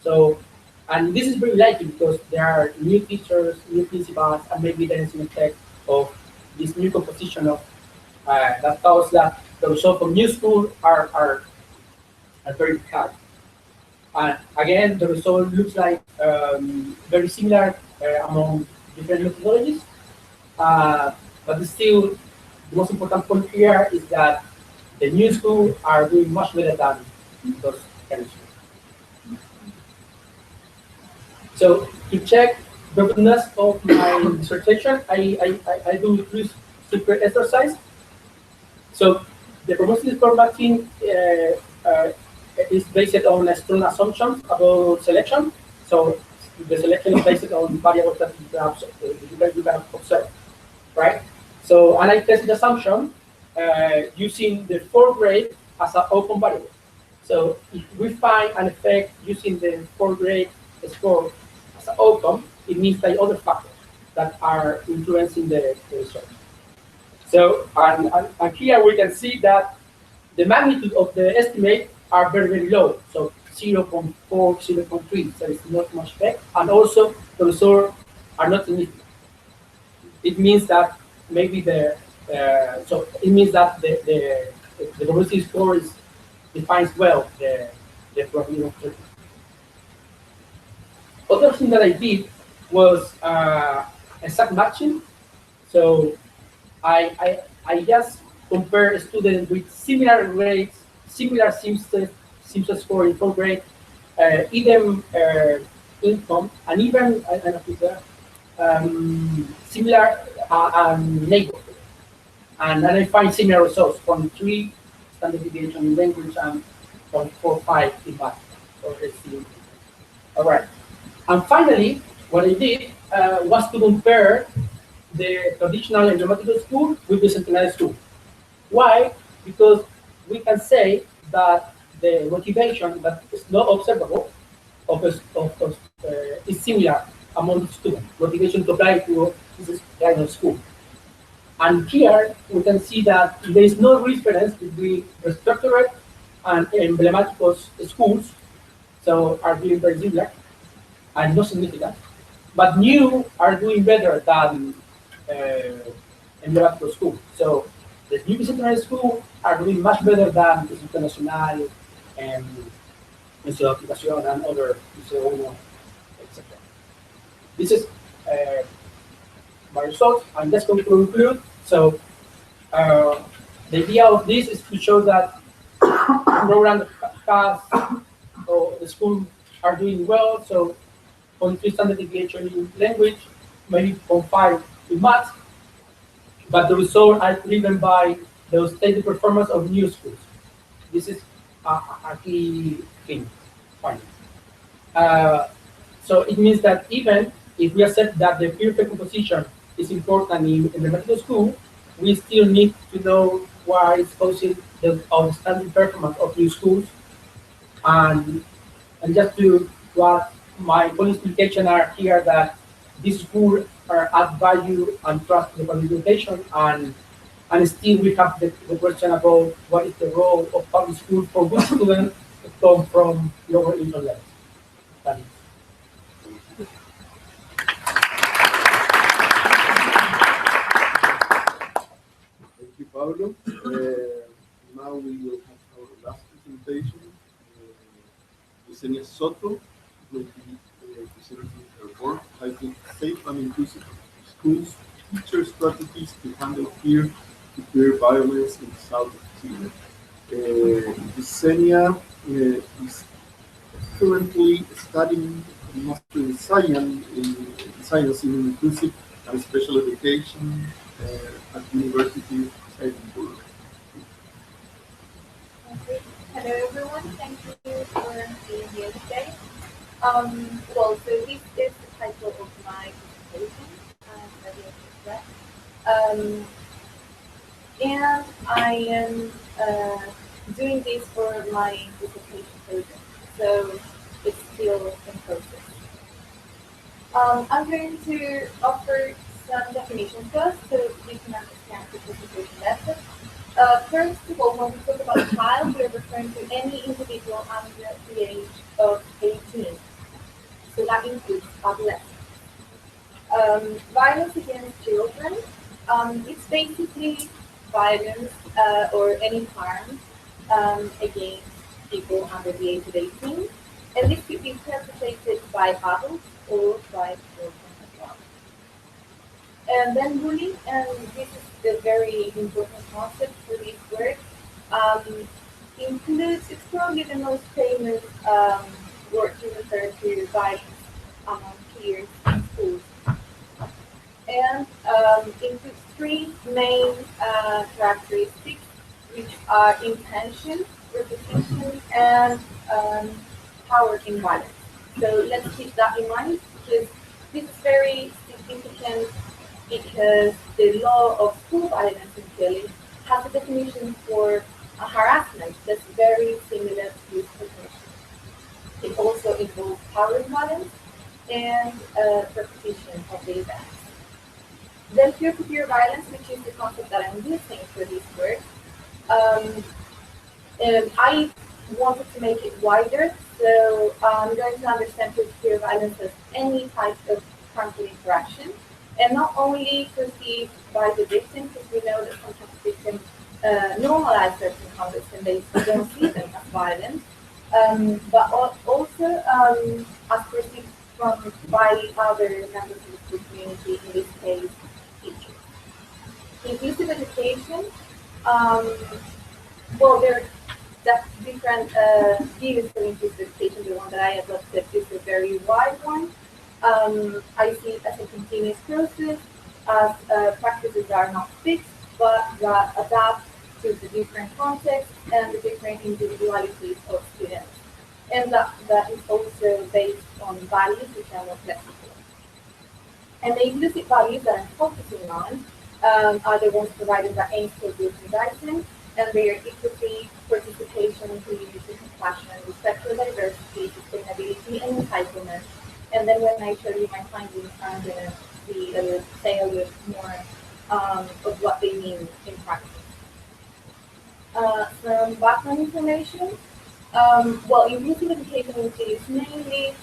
So, and this is very likely because there are new teachers, new principals, and maybe there is an effect of this new composition of that causes that the results from new school are very high. And again, the result looks like very similar among different methodologies. But still, the most important point here is that the new schools are doing much better than those kind of schools. So to check the goodness of my dissertation, I do this super exercise. So the probability score matching is based on strong assumptions about selection. So the selection is based on variables that you can observe, right? So, and I test the assumption using the fourth grade as an open variable. So if we find an effect using the fourth grade score as an outcome, it means there are other factors that are influencing the result. So, and here we can see that the magnitude of the estimate are very, very low. So 0.4, 0.3, so it's not much effect. And also the results are not significant. It means that maybe the probability score defines well the probability of certainty. Other thing that I did was exact matching. So I just compare students with similar grades, similar Simpson score in fourth grade, even income, and even similar neighborhood. And then I find similar results from 3 standard deviation in language and from 4, 5 in math. So let's see. All right. And finally, what I did was to compare the traditional emblematical school with the centenary school. Why? Because we can say that the motivation that is not observable is similar among the students. Motivation to apply to this kind of school. And here we can see that there is no difference between restructured and emblematical schools, so are doing very similar and not significant. But new are doing better than emblematical school. So the new centenary school are doing much better than the international and Instituto de Aplicación and other UCLU, etc. This is my results, and let's conclude. So the idea of this is to show that the program has, or the school are doing well. So 0.3 standard deviation in language, maybe 0.5 in math, but the results are driven by the steady performance of new schools. This is a key thing. Fine. So it means that even if we accept that the peer composition is important in the medical school, we still need to know why it's causing the outstanding performance of new schools. And just to what my full explication are here that these schools are add value and trust the public education, and still we have the question about what is the role of public school for good students who come from lower income levels. Thank you, Pablo. Now we will have our last presentation. Yesenia Soto will be presenting her work titled Safe and Inclusive Schools, Teacher Strategies to Handle Peer-to-Peer Violence in the South of Chile. Yesenia is currently studying Master in Science in Inclusive and Special Education at the University of Edinburgh. Okay. Hello everyone, thank you for being here today. Well, so this is the title of my presentation, and I am doing this for my dissertation project, so it's still in process. I'm going to offer some definitions first so you can understand the presentation better. First of all, when we talk about child, we're referring to any individual under the age of 18. So that includes adolescents. Violence against children, it's basically violence or any harm against people under the age of 18. And this could be perpetrated by adults or by children as well. And then bullying, and this is a very important concept for this work, includes, it's probably the most famous word to refer to violence among peers in schools. And includes three main characteristics, which are intention, repetition, and power in violence. So let's keep that in mind, because this is very significant, because the law of school violence in Chile has a definition for a harassment that's very similar to this definition. It also involves power in violence and repetition of the events. Then peer-to-peer violence, which is the concept that I'm using for this work. I wanted to make it wider, so I'm going to understand peer-to-peer violence as any type of harmful interaction, and not only perceived by the victim, because we know that sometimes victims normalize certain conduct and they don't see them as violent, but also as perceived by other members of the community, in this case, teachers. Inclusive education, well, there are different views for inclusive education. The one that I adopted is a very wide one. I see it as a continuous process, as practices are not fixed, but that adapt to the different contexts and the different individualities of students. And that is also based on values which are more flexible. And the implicit values that I'm focusing on are the ones provided by Ainscope Group and Dyson, and they are equity, participation, community, compassion, respect for diversity, sustainability, and entitlement. And then when I show you my findings, I'm going to say a little more of what they mean in practice. Some background information. Well, inclusive education is mainly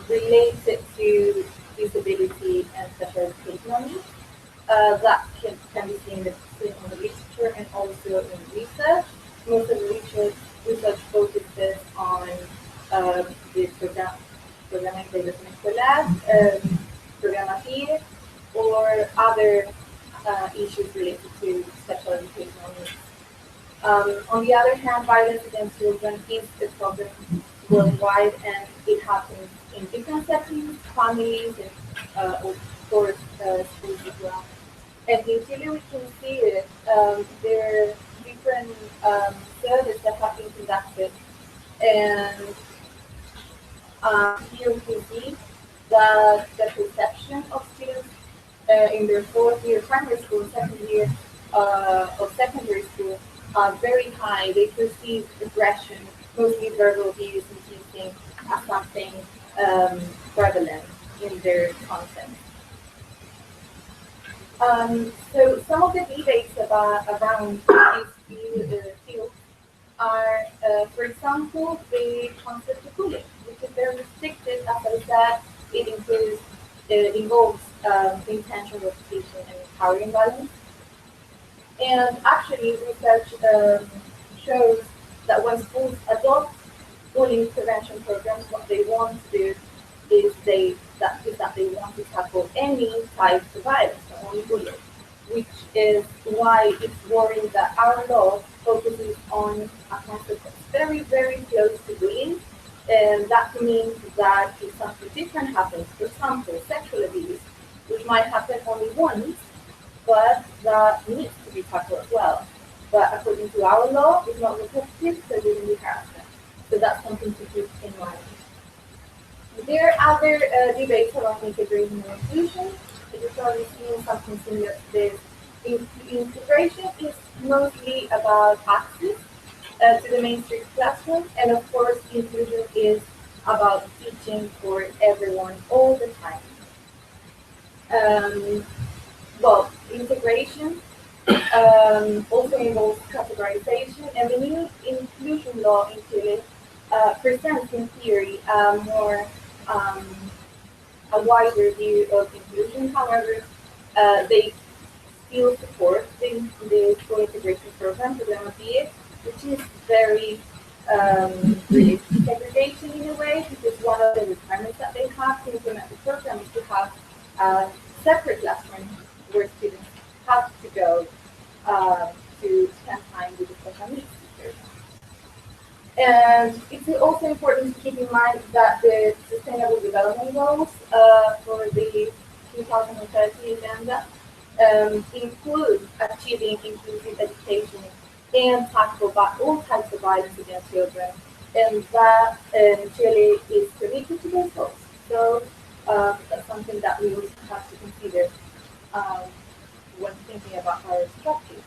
related to disability and special educational needs. That can be seen in the literature and also in research. Most of the research focuses on the programa de integración escolar, programa TIE, or other issues related to special educational needs. On the other hand, violence against children is a problem worldwide, and it happens in different settings, families, and of course schools as well. And in Chile, we can see it. There are different surveys that have been conducted, and here we can see that the perception of students in their fourth year primary school, second year of secondary school are very high. They perceive aggression, mostly verbal abuse and teasing, as something prevalent in their content. So some of the debates around these fields are, for example, the concept of bullying, which is very restricted. As I said, it involves intentional repetition and empowering violence. And actually, research shows that when schools adopt bullying prevention programs, what they want to do is that they want to tackle any type of violence, not only bullying, which is why it's worrying that our law focuses on a concept that's very, very close to bullying. And that means that if something different happens, for example, sexual abuse, which might happen only once, but that needs to be tackled as well. But according to our law, it's not repetitive, so it wouldn't be harassment. So that's something to keep in mind. There are other debates around integration and inclusion. You're probably seeing something similar to this. Integration is mostly about access to the mainstream classroom, and of course, inclusion is about teaching for everyone all the time. Well, integration also involves categorization, and the new inclusion law in Chile presents in theory a wider view of inclusion. However, they still support the school integration program, the MBA, which is very related to segregation in a way, because one of the requirements that they have to implement the program is to have a separate classroom where students have to go to spend time with the special needs teachers. And it's also important to keep in mind that the Sustainable Development Goals for the 2030 agenda include achieving inclusive education and tackle all types of violence against children, and that Chile is committed to those goals. So that's something that we also have to consider when thinking about our strategies.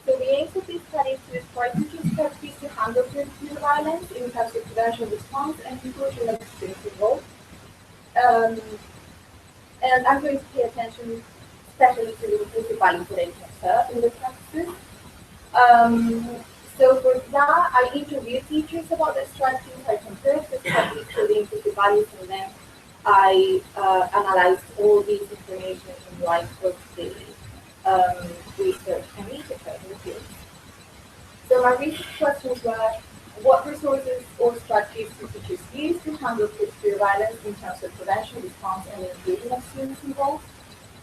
So the aims of this study is to describe teaching strategies to handle peer-to-peer violence in terms of prevention, response, and inclusion of students involved. And I'm going to pay attention especially to the inclusive violence that I observed in the practices. So for that, I interviewed teachers about their strategies. I compared the strategies to the inclusive values, and then I analyzed all these information in light of the research and research in the field. So my research questions were: what resources or strategies do teachers use to handle peer-to-peer violence in terms of prevention, response, and inclusion of students involved?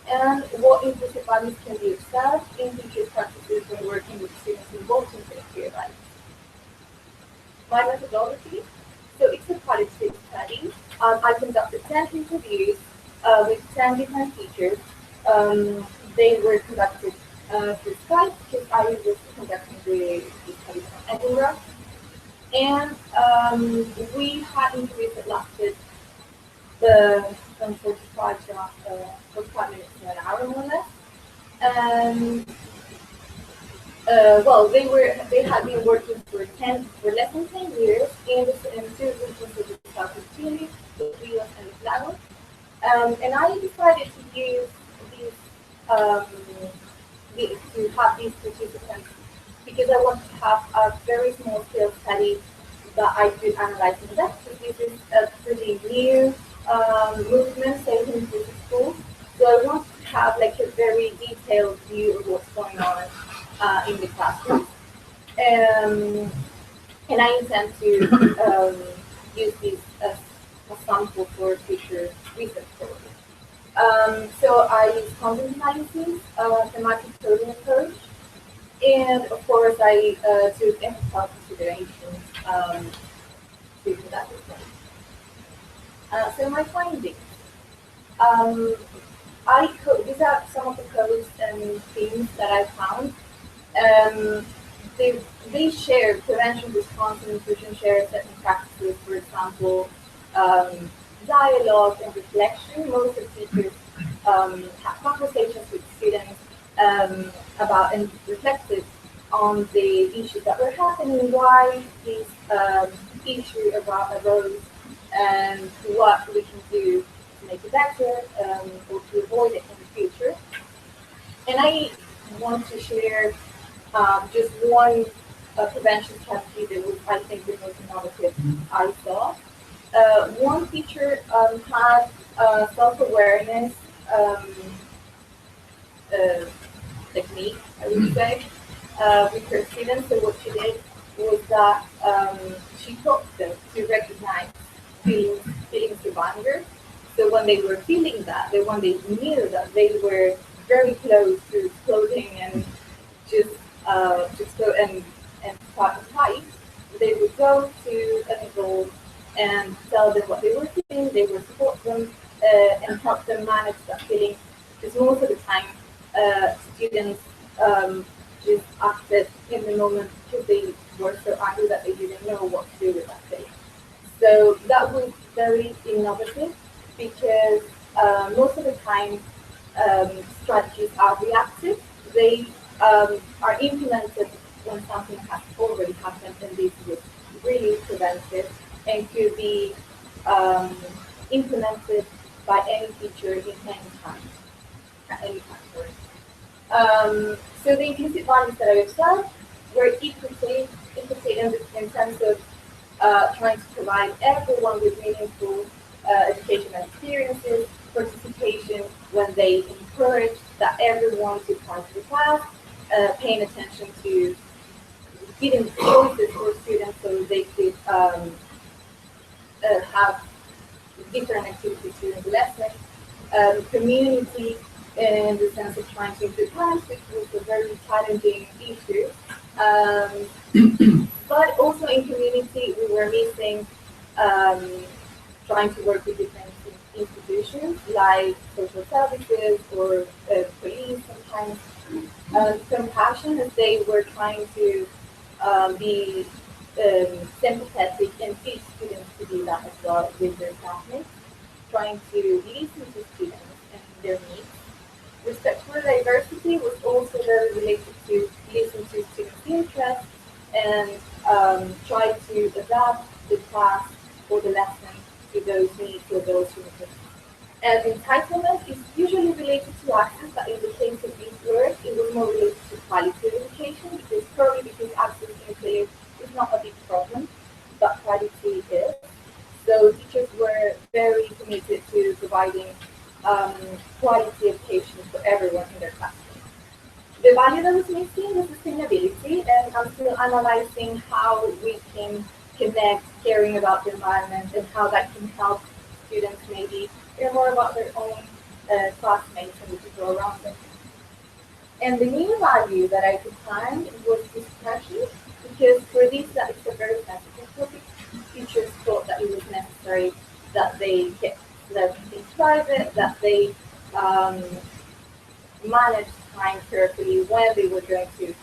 And what inclusive values can be observed in teachers' practices when working with students involved in peer-to-peer violence? My methodology, so it's a qualitative study. I conducted 10 interviews with 10 different teachers. They were conducted through Skype because I was conducting the study from Edinburgh. And we had interviews that lasted from 45 minutes to an hour more or less. And well, they had been working for less than 10 years in two regions of the south of Chile, the Rios and the Lagos. And I decided to use to have these participants because I wanted to have a very small scale study that I could analyze in depth. So this is a pretty new movement, saving inclusive schools. So I wanted to have like a very detailed view of what's going on in the classroom. And I intend to use this as a sample for future research projects. So I use content analysis, thematic coding approach, and of course I took ethical considerations to conduct this one. So my findings. These are some of the codes and themes that I found. They share prevention, response, and inclusion share certain practices, for example, dialogue and reflection. Most of the teachers have conversations with students about and reflected on the issues that were happening, why this issue arose, and what we can do to make it better or to avoid it in the future. And I want to share just one prevention strategy that was, I think, the most innovative I saw. One teacher had self-awareness technique, I would say, with her students. So what she did was that she taught them to recognize feelings of anger. So when they were feeling that, when they knew that they were very close to exploding and just go and start a fight, they would go to an adult and tell them what they were feeling. They would support them and help them manage that feeling. Because most of the time, students just acted in the moment because they were so angry that they didn't know what to do with that thing. So that was very innovative because most of the time strategies are reactive. They are implemented when something has already happened, and this was really preventive and could be implemented by any teacher in any time, at any time. So the implicit values that I observed were implicit in terms of trying to provide everyone with meaningful educational experiences, participation when they encourage that everyone took part in the class, paying attention to giving choices for students so they could have different activities during the lesson, community in the sense of trying to include parents, which was a very challenging issue. But also in community, we were missing trying to work with different institutions like social services or police sometimes. Compassion, as they were trying to be sympathetic and teach students to do that as well with their classmates, trying to listen to students and their needs. Respect for diversity was also very related to listen to students' interests and try to adapt the class or the lesson to those needs or those interests. And entitlement is usually related to access, but in the case of this work, it was more related to quality of education, because access in Chile is not a big problem, but quality is. So teachers were very committed to providing quality education for everyone in their classroom. The value that was missing was sustainability, and I'm still analyzing how we can connect caring about the environment and how that can help students maybe learn more about their own classmates and the people around them. And the new value that I could find was discretion, because for this, that is a very sensitive topic. Teachers thought that it was necessary that they kept things private, that they managed time carefully when they were going to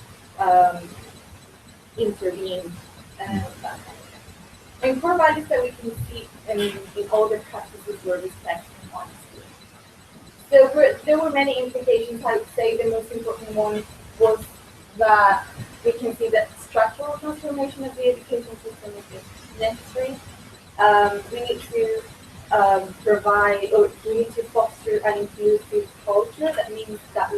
intervene and that kind of thing. And core values that we can see in all the practices were respect and honesty. So there were many implications. I would say the most important one was that we can see that structural transformation of the education system is necessary. We need to provide, or we need to foster an inclusive culture. That means that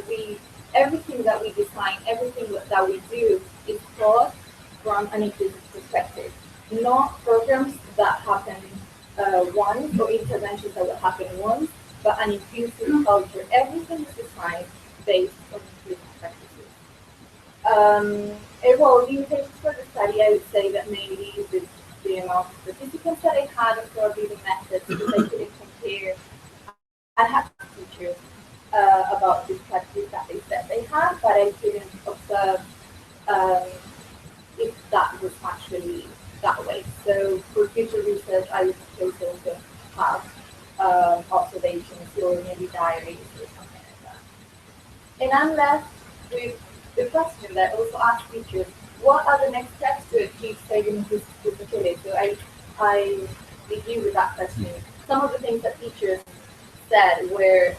everything that we design, everything that we do is taught from an inclusive perspective. Not programs that happen once or interventions that will happen once, but an inclusive culture. Everything is designed based on inclusive practices. Well, limitations for the study, I would say that mainly is the amount of participants that I had and probably the methods, because I couldn't compare. I had teachers about this practice that they said they had, but I couldn't observe if that was actually that way. So for future research, I would suppose also have observations or maybe diaries or something like that. And I'm left with the question that I also asked teachers, what are the next steps to achieve saving this Chile? So I begin with that question. Some of the things that teachers said were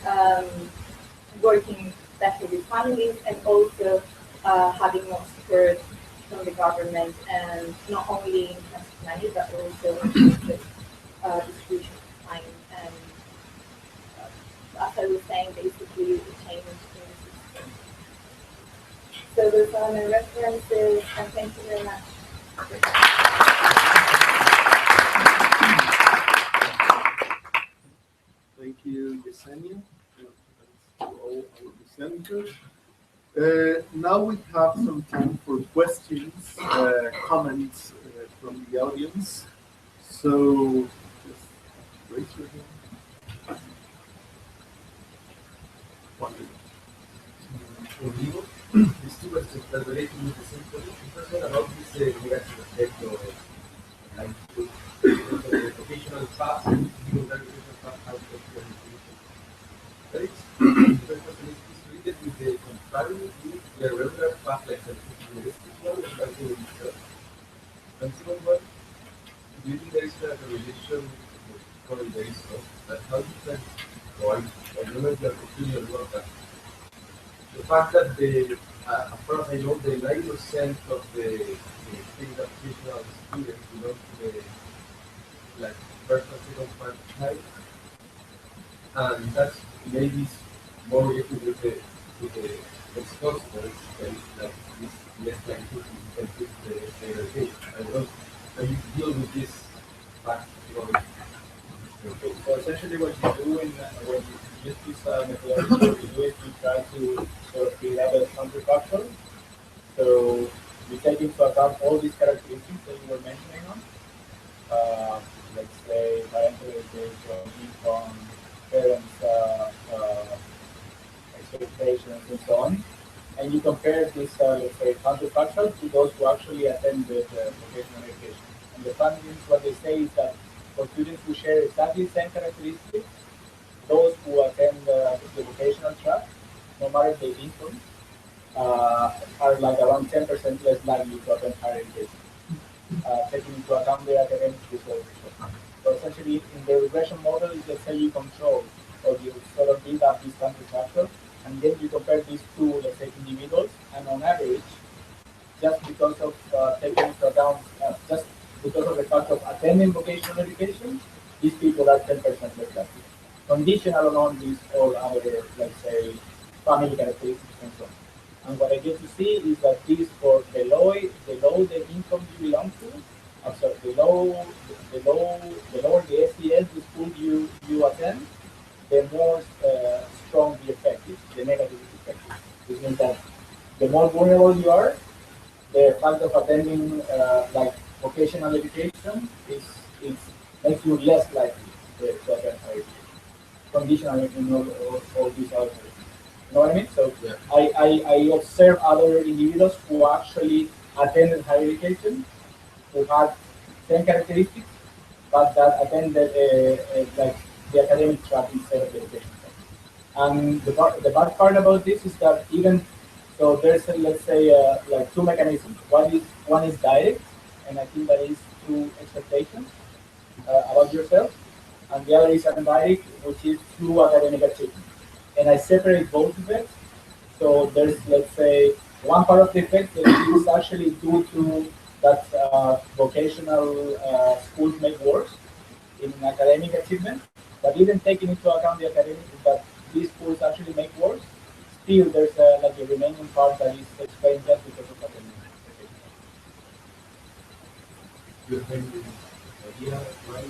working better with families and also having more support from the government, and not only in terms of money, but also in terms of distribution of time. And as I was saying, basically the change in the system. So those are my references, and thank you very much. Thank you, Yesenia, to all our presenters. Now we have some time for questions, comments from the audience. So just raise your hand. Rodrigo, these two questions that relate to the same topic. The first one about this negative effect of like the vocational path, how that is the first question is related with the comparing with the regular path like scientific university one and something in itself. And second one, do you think there is a relation, probably there is no, but how you can, or I don't know if your opinion about that. The fact that as far as I know, the 90% of the state educational students belong to the like first and second part type, and that's maybe more related with the ex-hostels than like this less than 50% with the education. I don't know how you deal with this fact. Okay, so essentially what you do when you use this methodology, what you do is you try to sort of create a counterfactual. So you take into account all these characteristics that you were mentioning on. Let's say parental education, income, parents' expectations, and so on. And you compare this, let's say, counterfactual to those who actually attend the vocational education. And the findings, what they say is that for students who share exactly the same characteristics, those who attend the vocational track, no matter the income, are like around 10% less likely to attend higher education, taking into account their academic results. So essentially, in the regression model, let's say you control or you sort of build up this counterfactual, and then you compare these two, let's say, individuals, and on average, just because of taking into account, just because of the fact of attending vocational education, these people are 10% less likely. Conditional on these all other, let's say, family characteristics and so on. And what I get to see is that this for below the income you belong to, so below the lower the SES, the school you attend, the more strong the effect is, the negative effect is. This means that the more vulnerable you are, the fact of attending like vocational education is makes you less likely to attend higher education. Conditional in all these other things. You know what I mean? So Yeah. I observe other individuals who actually attended higher education, who had same characteristics, but that attended like the academic track instead of the education track. And the bad part about this is that even so, there's let's say like two mechanisms. One is direct, and I think that is through expectations about yourself, and the other is indirect, which is through academic achievement. And I separate both effects. So there's, let's say, one part of the effect that is actually due to that vocational schools make worse in academic achievement. But even taking into account the academic that these schools actually make worse, still there's like a remaining part that is explained just because of academic achievement. You have any idea why?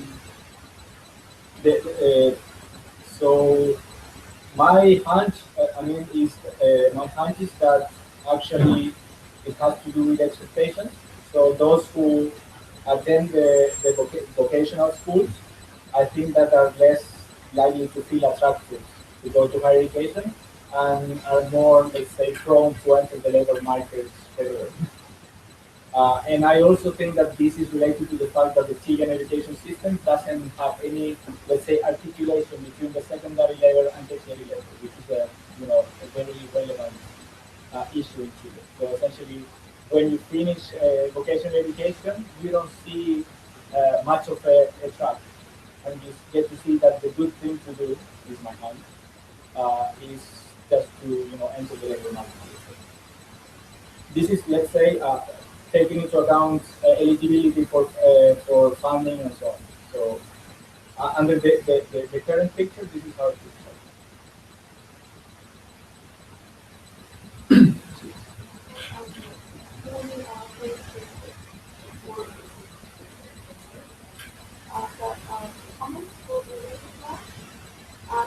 So my hunch, my hunch is that actually it has to do with expectations. So those who attend the vocational schools, I think that are less likely to feel attracted to go to higher education and are more, let's say, prone to enter the labor market further. And I also think that this is related to the fact that the Chilean education system doesn't have any, let's say, articulation between the secondary level and tertiary level, which is a very relevant issue in Chile. So essentially, when you finish vocational education, you don't see much of a track, and you get to see that the good thing to do, is my hand, is just to enter the labor market. This is, let's say, taking into account eligibility for funding and so on. So under the current picture, this is how it looks like.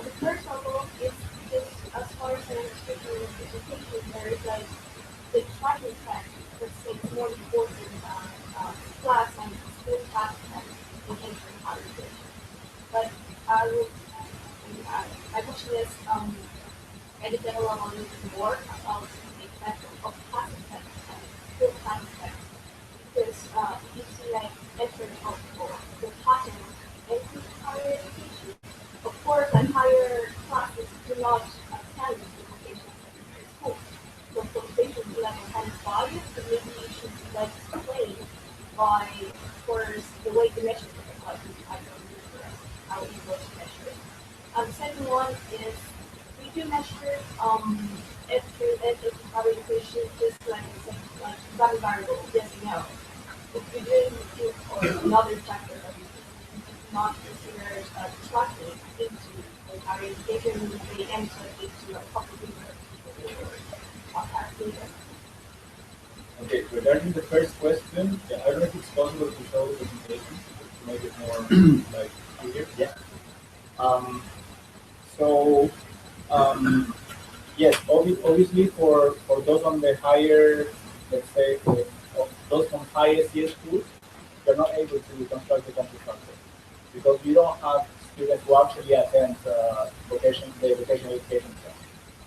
The first of all is just as far as an educational representation, there is like the tracking fact, let's say, it's more important class and school class than in entering higher education. But my question is, I did a lot of more about the effect of class effects and school class effects. Because you see like entering of the pattern into higher education. Of course, and higher classes do not attend the education. by, of course, the way to measure it, like I don't remember how it was measured. The second one is we do measure if higher education just like one variable, yes or no. If we do or another factor that we not consider tracking into higher education, they enter into a public university or academia. Okay, regarding the first question, yeah, I don't know if it's possible to show the presentation to make it more like clear. Yeah. So yes, obviously for those on the higher, let's say, those from high SES schools, they're not able to construct the campus structure because we don't have students who actually attend the vocational education class.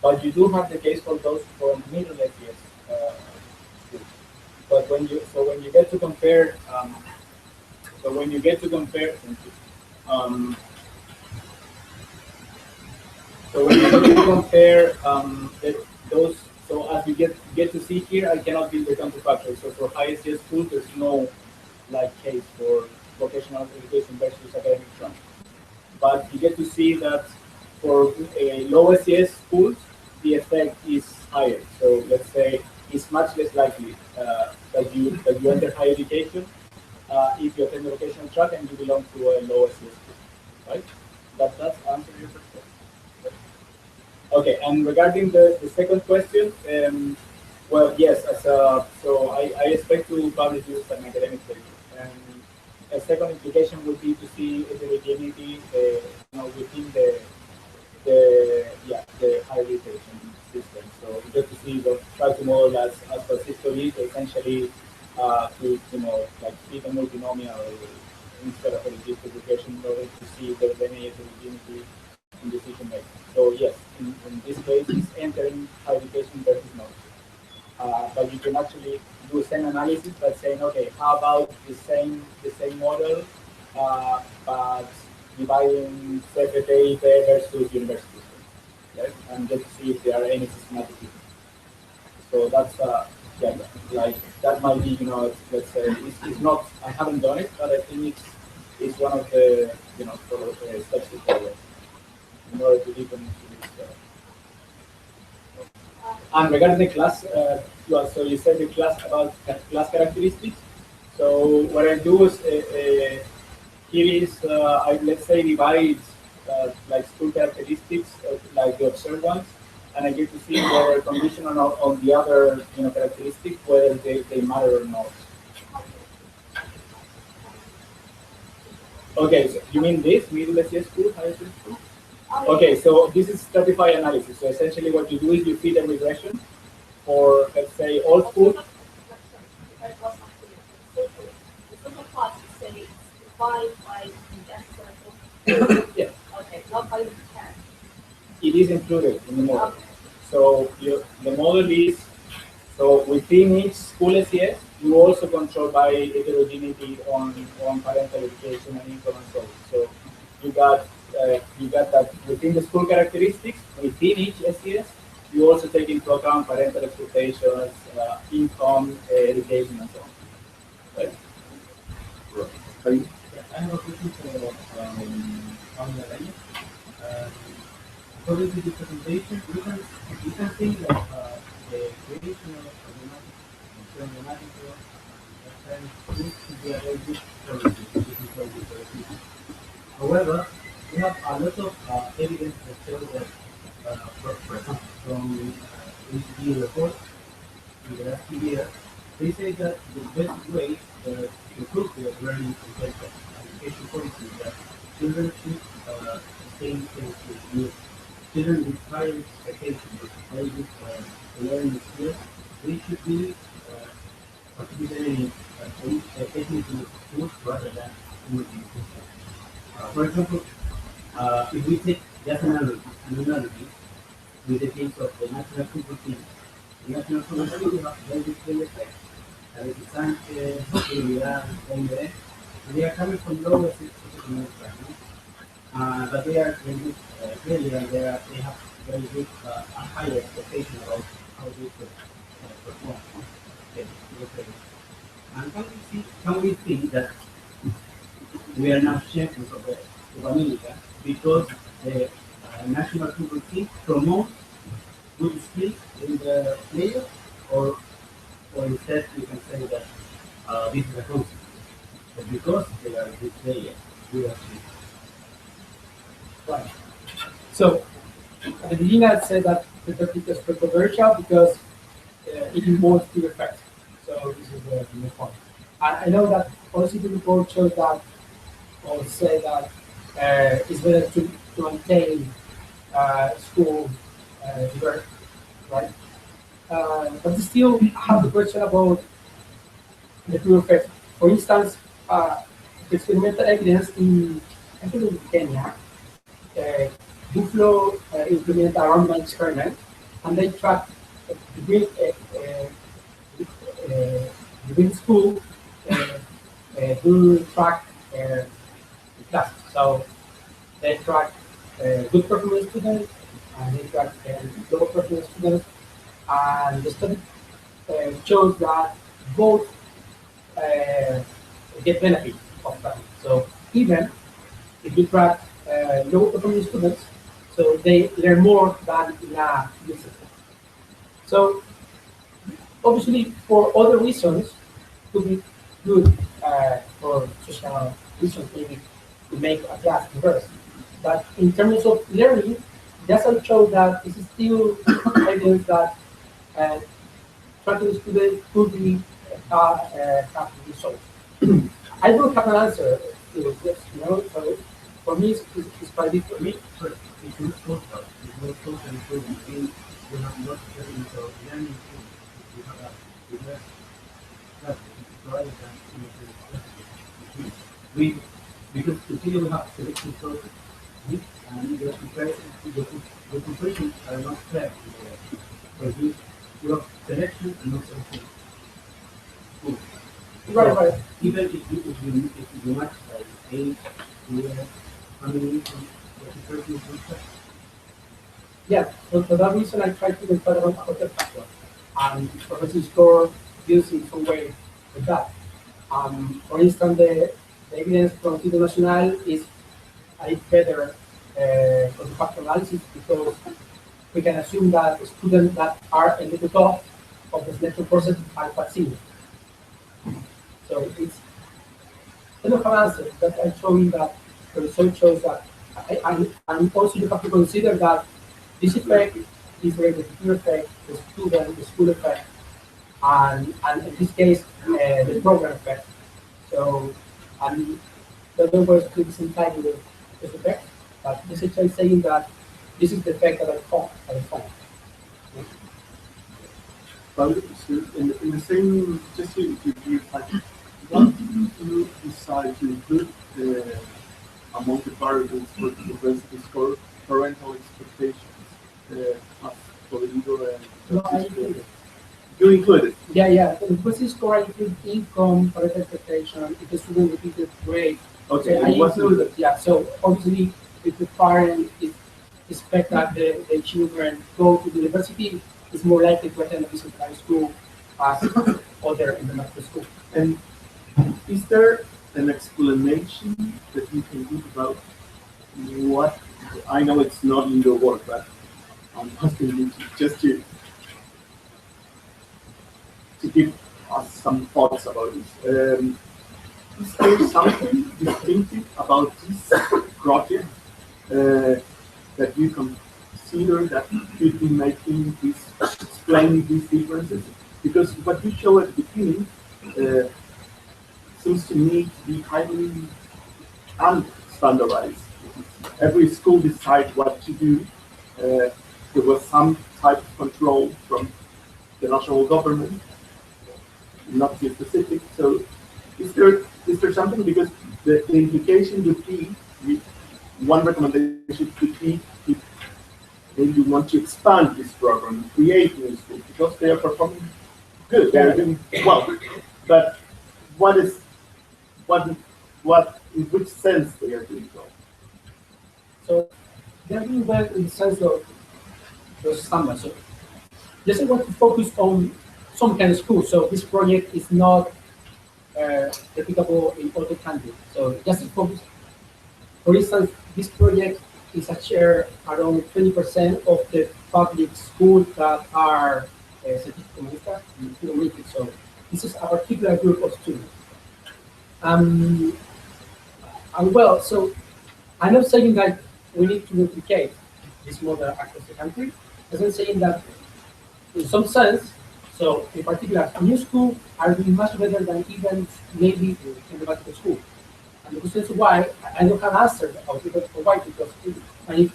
But you do have the case for those from middle SES schools. But when you get to compare, so when you compare those, so as you get to see here, I cannot build the counterfactual. So for high SES schools, there's no like case for vocational education versus academic trunk. But you get to see that for low SES schools, the effect is higher. So let's say it's much less likely that you enter higher education if you attend the vocational track and you belong to a low SES school, right? That's answer your first question. Okay, and regarding the second question, well, yes, so I expect to publish this as an academic paper. And a second implication would be to see heterogeneity, within the higher education system. So just to see try to model as consistently, essentially, to like fit a multinomial instead of a distribution in order to see if there's any heterogeneity in decision making. So yes, in this case, it's entering higher education versus not. But you can actually do the same analysis by saying, okay, how about the same model, but dividing CFA versus university, right? And just to see if there are any systematic differences. So that's yeah, like that might be, let's say it's not. I haven't done it, but I think it's one of the sort of steps to follow in order to deepen into this. And regarding the class, well, so you said the class about class characteristics. So what I do is here is I let's say divide like school characteristics like the observed ones, and I get to see whether conditional on the other characteristics whether they matter or not. Okay, so you mean this middle SES school, higher SES school? Okay, so this is stratified analysis. So essentially what you do is you feed a regression for, let's say, all schools. Yes. Okay, not by the It is included in the model. So the model is, so within each school SES, you also control by heterogeneity on parental education and income and so on. So you got that within the school characteristics, within each SES, you also take into account parental expectations, income, education, and so on. Right? Right. I have a question for according to the presentation, you can see that the creation of mathematical seems to be a very good policy. However, we have a lot of evidence that shows that, for example, from ECD report in the last few years, they say that the best way to improve the learning and education policy is that children should stay in with children with higher expectations, with very good learning skills. They should be participating in taking to schools rather than moving. For example, if we take just an analogy with the case of the national football team, the national football team will have very good players like Sanchez, Chilean, and they are coming from lower socioeconomic backgrounds, but they are very good players and they have very good higher expectation about how they could perform. Okay, And can we think that we are now champions of America because the national football team promotes good skills in the players, or instead we can say that this is a consequence. But because they are good players, we are good. Right. So, at the beginning, I said that the topic is controversial because it involves two effects. So, this is the main point. And I know that OECD report shows that, or say that it's better to maintain school diversity, right? But still have the question about the true effect. For instance, the experimental evidence in, I think in Kenya, Buffalo implemented a random experiment, and they tracked between school do track the class. So they track good performing students, and they track low performing students, and the study shows that both get benefit of that. So even if you track low performing students, so they learn more than in a good system. So obviously, for other reasons, could be good for social reasons, maybe to make a class diverse. But in terms of learning, it doesn't show that this is still evidence that tracking students could be have results. I don't have an answer to this, so for me, it's quite different. So it's not total. It's not total improvement. We have not getting the learning tools. We have a diverse class rather than we because today we have selection process. And the comparisons are not fair. So you have selection and not selection. Right, right. Even if you match like age, year, family, the person is not fair. Yeah, so for that reason, I try to infer about the factor and professor score used in some way with that. For instance, the evidence from Tito Nacional is a better for the factor analysis because we can assume that students that are in the top of the selection process are quite similar. So it's I don't have an answer, but I'm showing that the research shows that, and also you have to consider that this effect is related to the effect, the student, the school effect, and in this case, the program effect. So, and the other words to this entirely this effect, but this is saying that this is the effect that I found. But in the same, just to clarify, what did you decide to include among the variables for the propensity score parental expectations as Rodrigo and you included? Yeah. The propensity score I include income, parental expectation, if the student repeated grade. Okay, I included, yeah. So obviously, if the parent expect that the children go to the university, it's more likely to attend a decentralized school as other international school. And is there an explanation that you can give about what, I know it's not in your work, but I'm asking you just to give us some thoughts about this. Is there something distinctive about this project that you consider that could be making this, explaining these differences? Because what you show at the beginning seems to me to be highly unstandardized. Every school decides what to do. There was some type of control from the national government, not too specific. So is there something, because the implication would be, one recommendation could be if maybe you want to expand this program, create new schools, because they are performing good, they are doing well. But in which sense they are doing well? So they're doing well in the sense of the standards. So just I want to focus on some kind of school. So this project is not replicable in other countries. So just to focus, for instance, this project is a share around 20% of the public schools that are certificate. So this is a particular group of students. And well, so I'm not saying that we need to replicate this model across the country. I'm saying that in some sense, so in particular, new schools are doing much better than even maybe in the medical school. And the question is why, I don't have answer about it, why, because I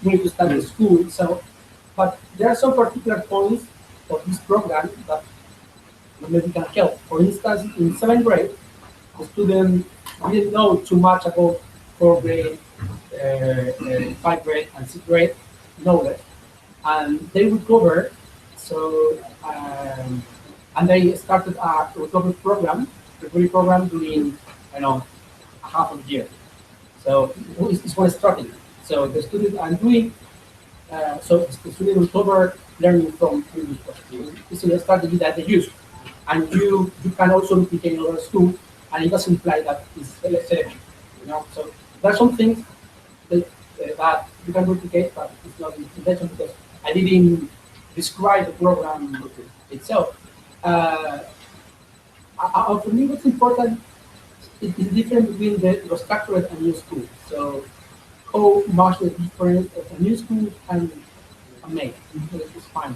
need to start the school itself. But there are some particular points of this program that maybe can help. For instance, in 7th grade, the student didn't know too much about 4th grade, 5th grade, and 6th grade knowledge. And they recovered, so, and they started a recovery program during, I know, a half of a year. So it's one strategy. So the students are doing, so the students recover learning from previous projects. It's a strategy that they use. And you can also replicate in other schools, and it doesn't imply that it's selection, you know. So there are some things that you can replicate, but it's not intention because I didn't describe the program itself. For me, what's important is the difference between the structured and new school. So how much the difference of a new school can make. It's fine.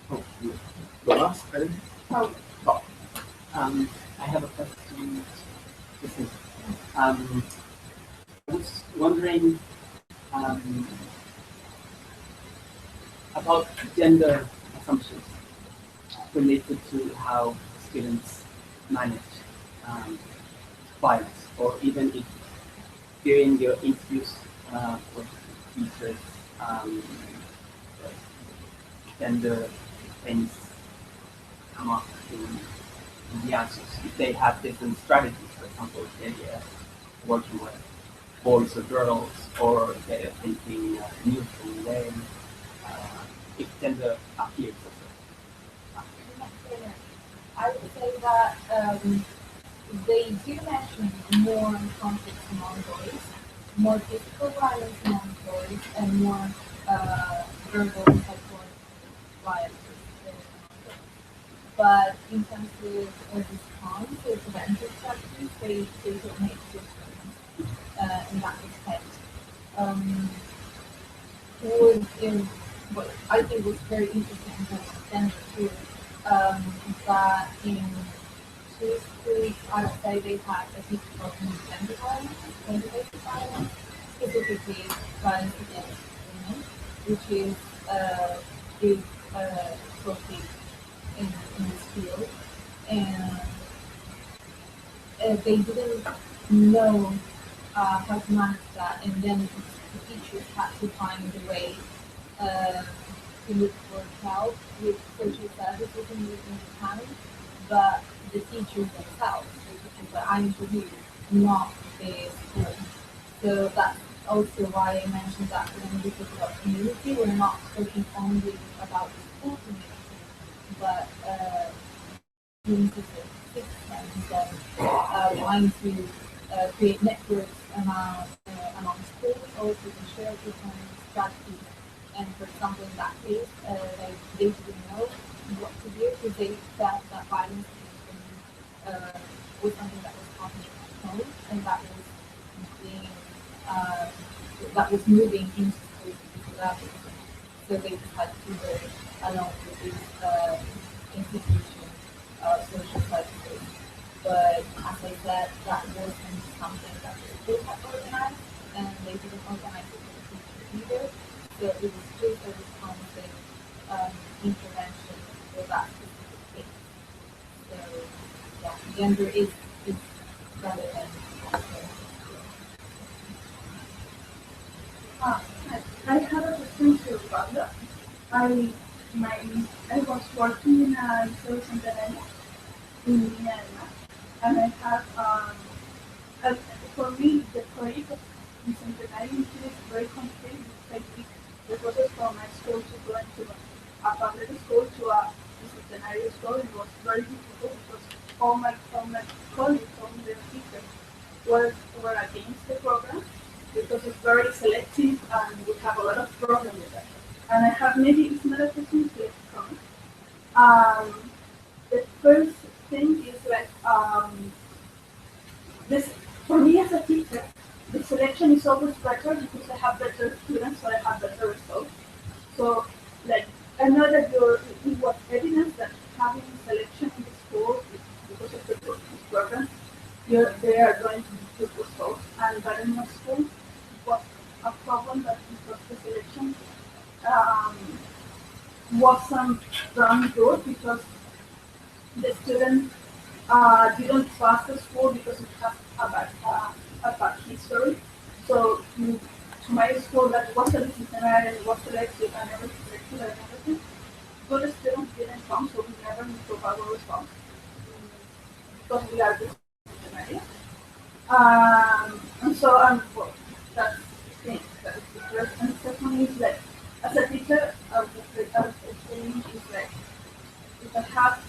The last item. I have a question. I was wondering about gender assumptions related to how students manage violence, or even if during your interviews with teachers, gender things come up in the answers. If they have different strategies, for example, if they're working with boys or girls, or they're thinking neutral way, if gender appears as I would say that they do mention more conflicts among boys, more physical violence among boys, and more verbal and psychological violence. But in terms of response or preventive strategies, they don't make difference in that respect. What I think was very interesting in terms of gender too, that in 2 schools, I would say they had a teacher of gender violence, gender-based violence, specifically violence against women, which is a big topic in this field. And they didn't know how to manage that, and then the teachers had to find a way to look for help with social services in the town, but the teachers themselves, the teachers that I interviewed, not the school. So that's also why I mentioned that when we talk about community, we're not talking only about the school community, but community systems and trying to create networks among schools, also to share different strategies. And for example, in that case, they didn't know what to do because they felt that violence was something that was happening at home, and that was being moving into schools because of that. So they just had to work along with these institutions, social services. But as I said, that wasn't something that the school had organized, and they didn't organize it for the teachers either. So it was just a responsive intervention for that specific case. So yeah, gender is relevant. I have a question to Wanda. I was working in a Centenario in Myanmar, and I have for me the project of Centenario is very complicated. I think the process from my school to going to a public school to a Centenario School, it was very difficult because all my colleagues, all their teachers were against the program because it's very selective and we have a lot of problems with that. And I have maybe it's not a question to comment. The first thing is like this for me as a teacher, the selection is always better because I have better students, so I have better results. So like I know that it was evidence that having selection in the school because of the program, they are going to good results. And but in my school was a problem that because the selection wasn't done good because the students didn't pass the school because it has a bad history. So to my school that was a disciplinary, was selective and everything, good students didn't come, so we never improve our results because we are disciplinary. And so well, that's the thing. That's the first. And the second is like, as a teacher, the thing is like, if I have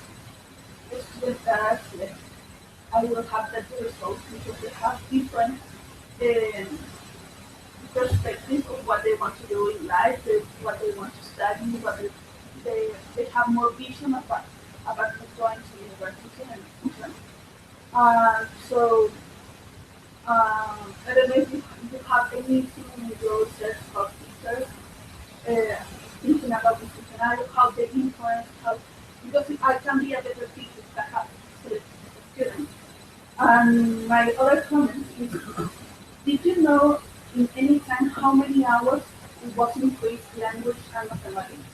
students that are select, I will have better results because they have different perspectives of what they want to do in life, what they want to study, what they have more vision about going to university and different. So I don't know if you have anything in your research about teachers thinking about this scenario, how they influence, how because I can be a better teacher if I have students. And my other comment is, did you know in any time how many hours it was increased language and mathematics?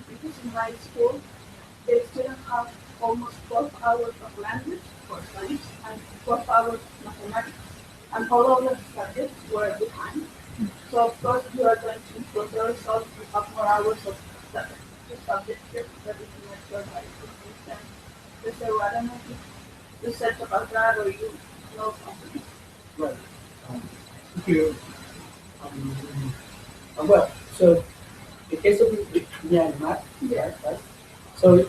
Because in my school, the students have almost 12 hours of language for studies and 12 hours of mathematics. And all of the subjects were behind. So of course you are going to improve the results, you have more hours of the subject here that is lectured by the so I don't know if you said about that or you know something. Right. Thank you. Well, so the case of Myanmar, right? So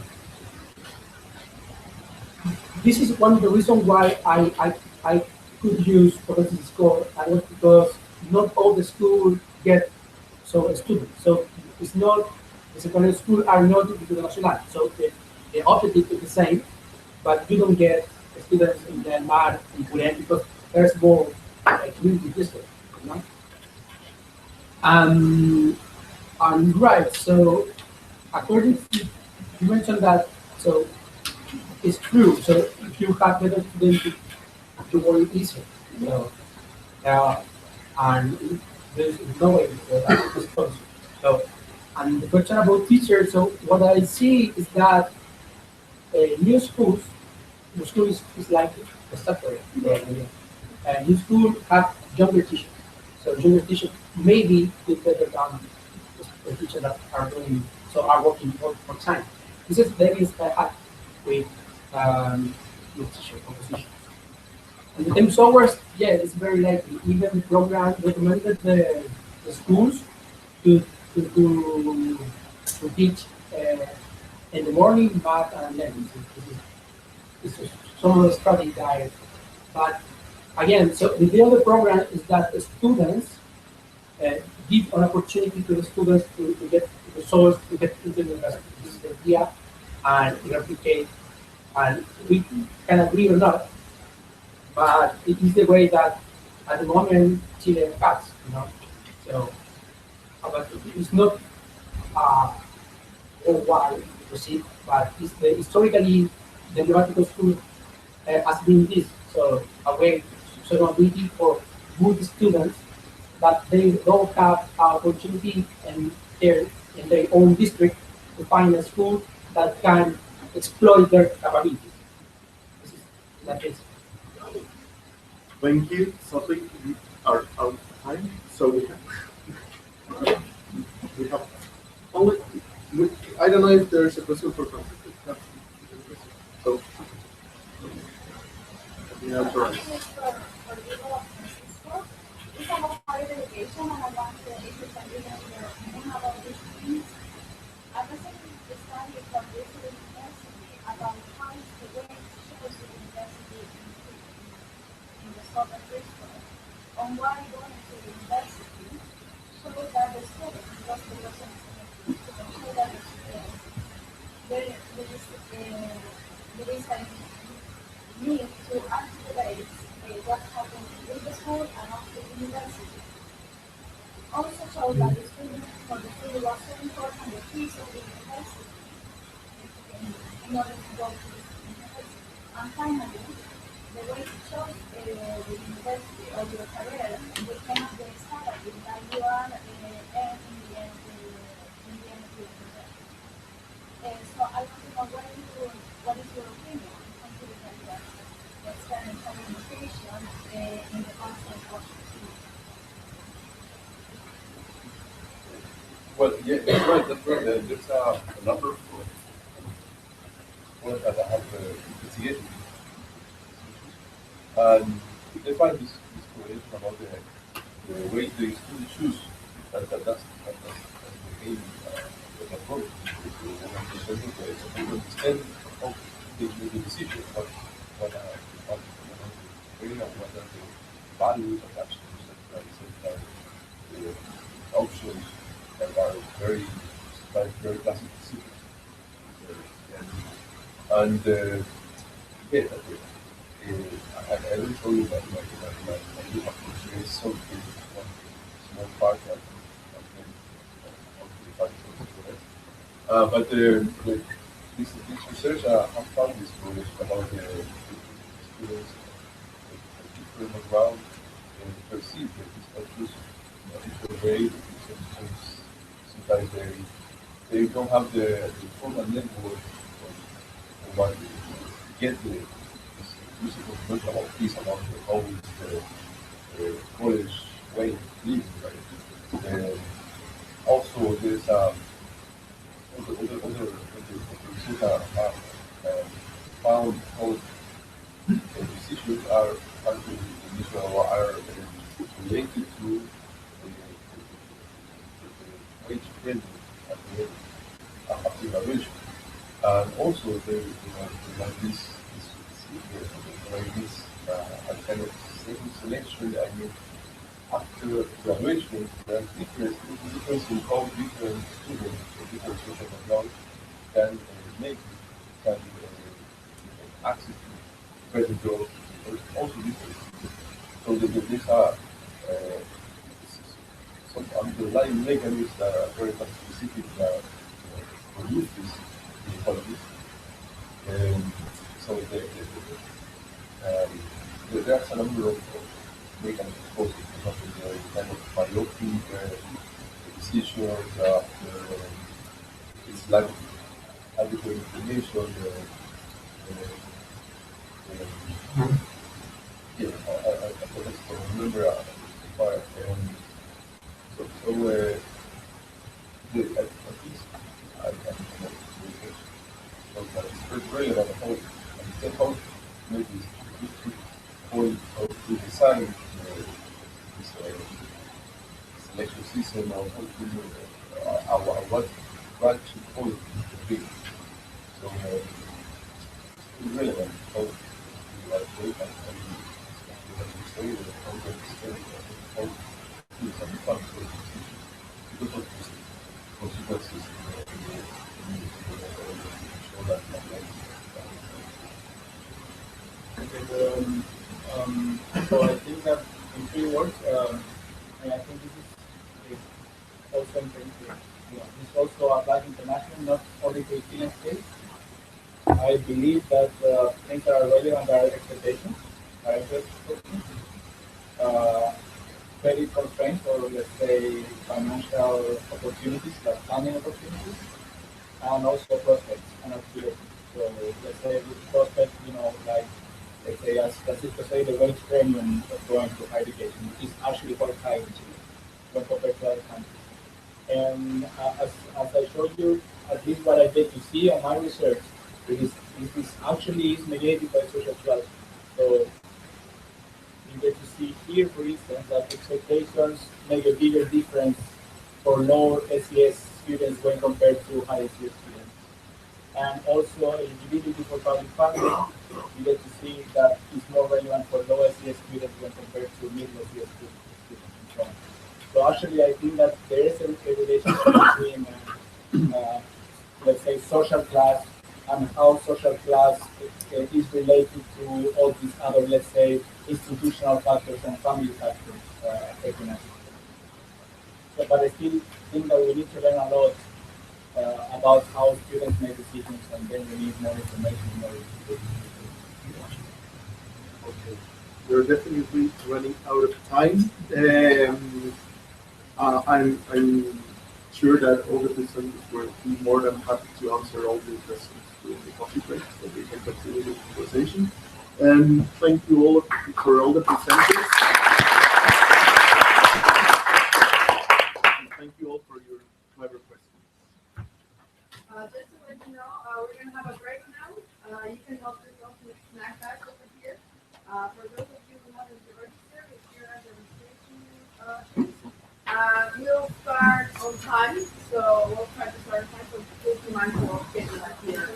this is one of the reasons why I could use propensity score, and was because not all the schools get so students. So it's not the secondary school are not international. So the objective is the same, but you don't get students in Myanmar and Chilean because there's more community district, you know. And right, so according to you mentioned that, so it's true. So if you have better students, to work easier, you know, and there's no way for that response. So, and the question about teachers. So what I see is that new schools, the school is like a separate. New school have younger teachers. So younger teachers maybe do better than the teachers that are doing are working for time. This is maybe I had with teacher composition. And the time software, yeah, it's very likely. Even the program recommended the schools to teach in the morning, math and learning. This is some of the study guide. But again, so the other program is that the students give an opportunity to the students to get results, to get into the university. This is the idea, and replicate. And we can agree or not, but it is the way that at the moment Chile has, you know. So, but it's not worldwide received, but it's historically the grammatical school has been this. So a way, so an ability for good students that they don't have opportunity in their own district to find a school that can exploit their capabilities. This is that is. Thank you. Sadly, we are out of time, so we have only. I don't know if there's a question for Francisco. So, yeah, that's right. It's about higher education and I want to if you can give us your opinion about these things. I recently studied from this university the fees of the university in order to go to this university. And finally, the way to choose the university or your career depends on the salary that you are earning in the end of your career. So I want to know what is your opinion on considering that spending some education in the concept of Well, yeah, that's right. That's right. There's a number of points that I have investigated, and they find this correlation about the way the students choose. That's the main approach. To understand how they make the decision, what what are the values attached to the options that are very classic decisions. And yeah, I will show you that my new approach is something one small part of the part but this research have found this knowledge about the students different background and perceive that these cultures in a different way. Sometimes they don't have the formal network of what get the music of about peace about the always the college way of living, right? Also there's other research have found how these issues are related to the wage trend at the end of the evaluation. And also like this kind of selection, I mean, after graduation, there are difference in how different students or different social backgrounds can access to better jobs. There's also different. So these are some underlying mechanisms that are very specific that produce these inequalities. So there's a number of mechanisms, for example, the kind of myopic decisions, it's like adequate information. Yeah, I remember part. At least I it's very relevant how understand how to make this point how to design this selection system or how to what branch point to be. So it's relevant how to evaluate and say how to understand how to use and function because of these consequences show that so I think that in 3 words, and I think this is also important. This also applies internationally, not only to the Chilean case. I believe that things that are relevant are expectations, credit constraints, or let's say financial opportunities, like funding opportunities, and also prospects and activities. So let's say with prospects, like let's say as Francisco said, the wage premium of going to higher education, which is actually quite high in Chile when compared to other countries. And as I showed you, at least what I get to see on my research, this actually is negated by social class. So you get to see here, for instance, that expectations make a bigger difference for low SES students when compared to high SES students. And also eligibility for public funding, you get to see that it's more relevant for low SES students when compared to middle SES students and so on. So actually, I think that there is a relationship between, let's say, social class and how social class is related to all these other, let's say, institutional factors and family factors affecting us. So, but I still think that we need to learn a lot about how students make decisions, and then we need more information in order to do. Okay. We're definitely running out of time. I'm sure that all the presenters will be more than happy to answer all the questions during the coffee break, so we can continue the conversation. And thank you all for all the presenters. And thank you all for your clever questions. Just to let you know, we're going to have a break now. You can also go to the snack bag over here. For those of you who wanted to register, if you're at the registration, we'll start on time. So we'll try to start on time. So please be mindful of getting back here.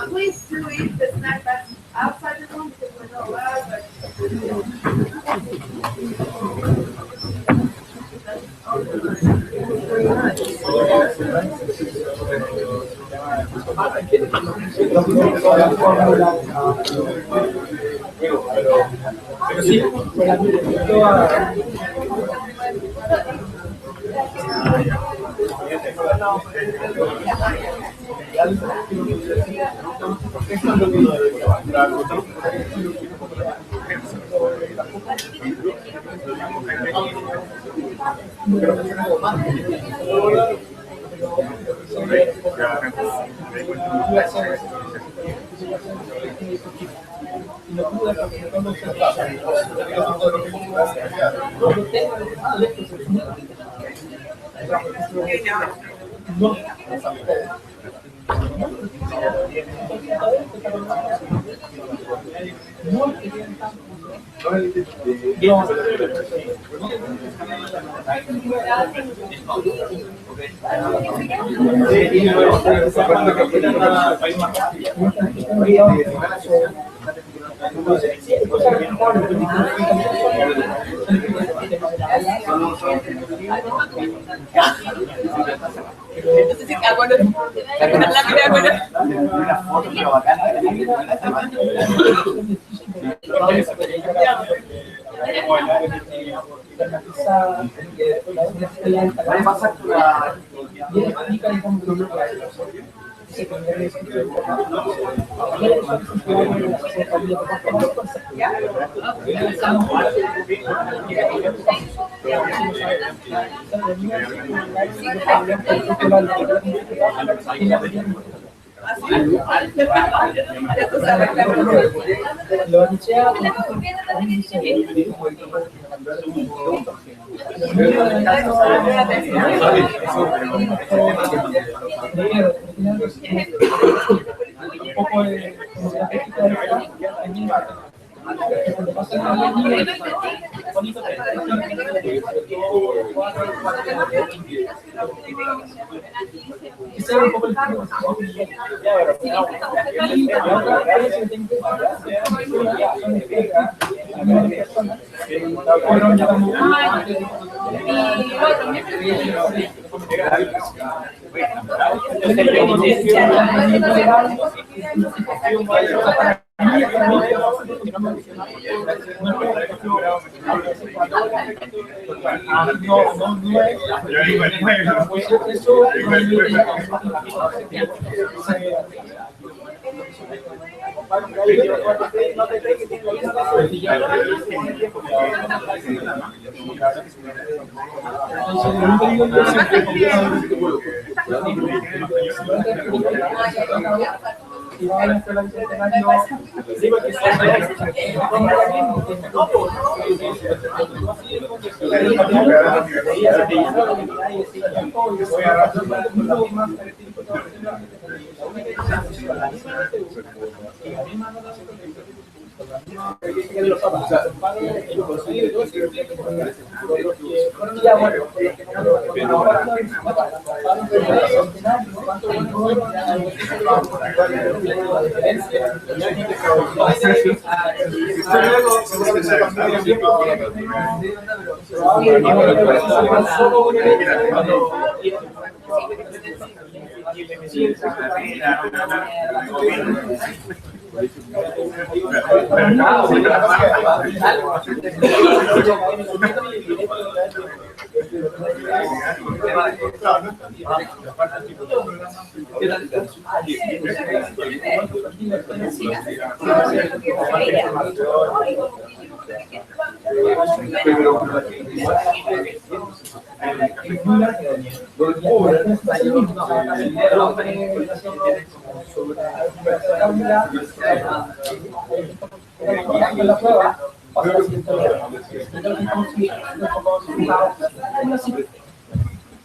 Please do leave the snack bags outside the room because we're not allowed.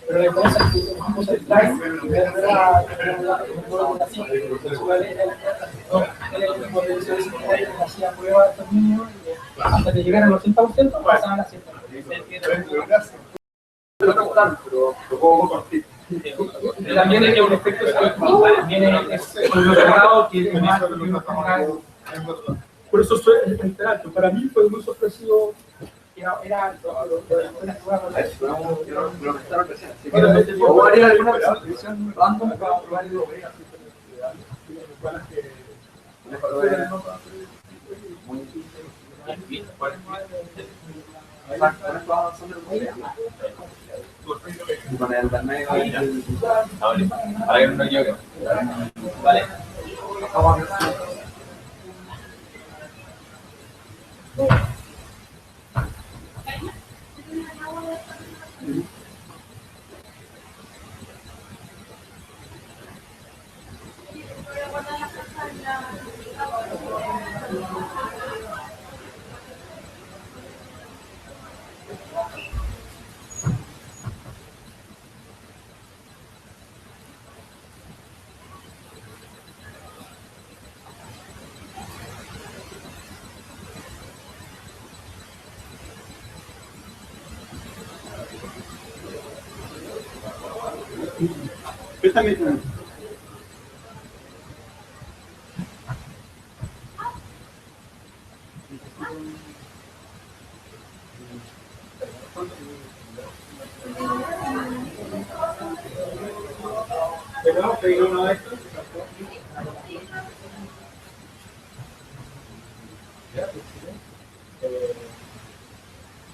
Pero la cosa es que somos el slide, hacía pruebas a estos niños hasta que llegaran al 80% pasaban a 100%. También hay un efecto viene demostrado que más por eso soy el alto. Para mí fue muy sorpresivo. Era alto. ¿O haría alguna presentación random para probar el con el Danae ahora no llego. Vale.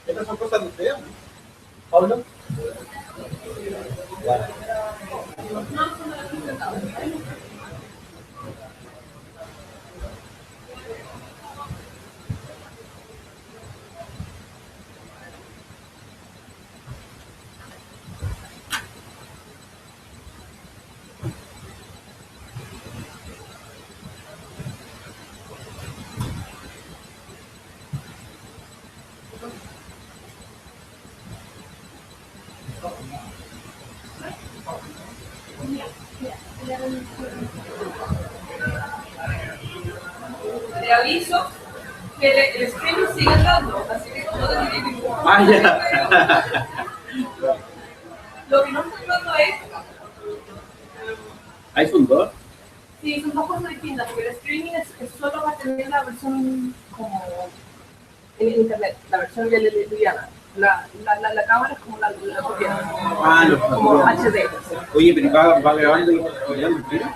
Estas son cosas de ustedes, ¿no? Pablo. Te aviso que el streaming sigue andando, así que no tendría ningún Ah, ya. Lo que no estoy viendo es. ¿iPhone 2? Sí, son dos cosas distintas, porque el streaming es solo va a tener la versión como en internet, la versión liviana. La cámara es como la copiada. Ah, los como HD. Oye, pero va grabando y tira.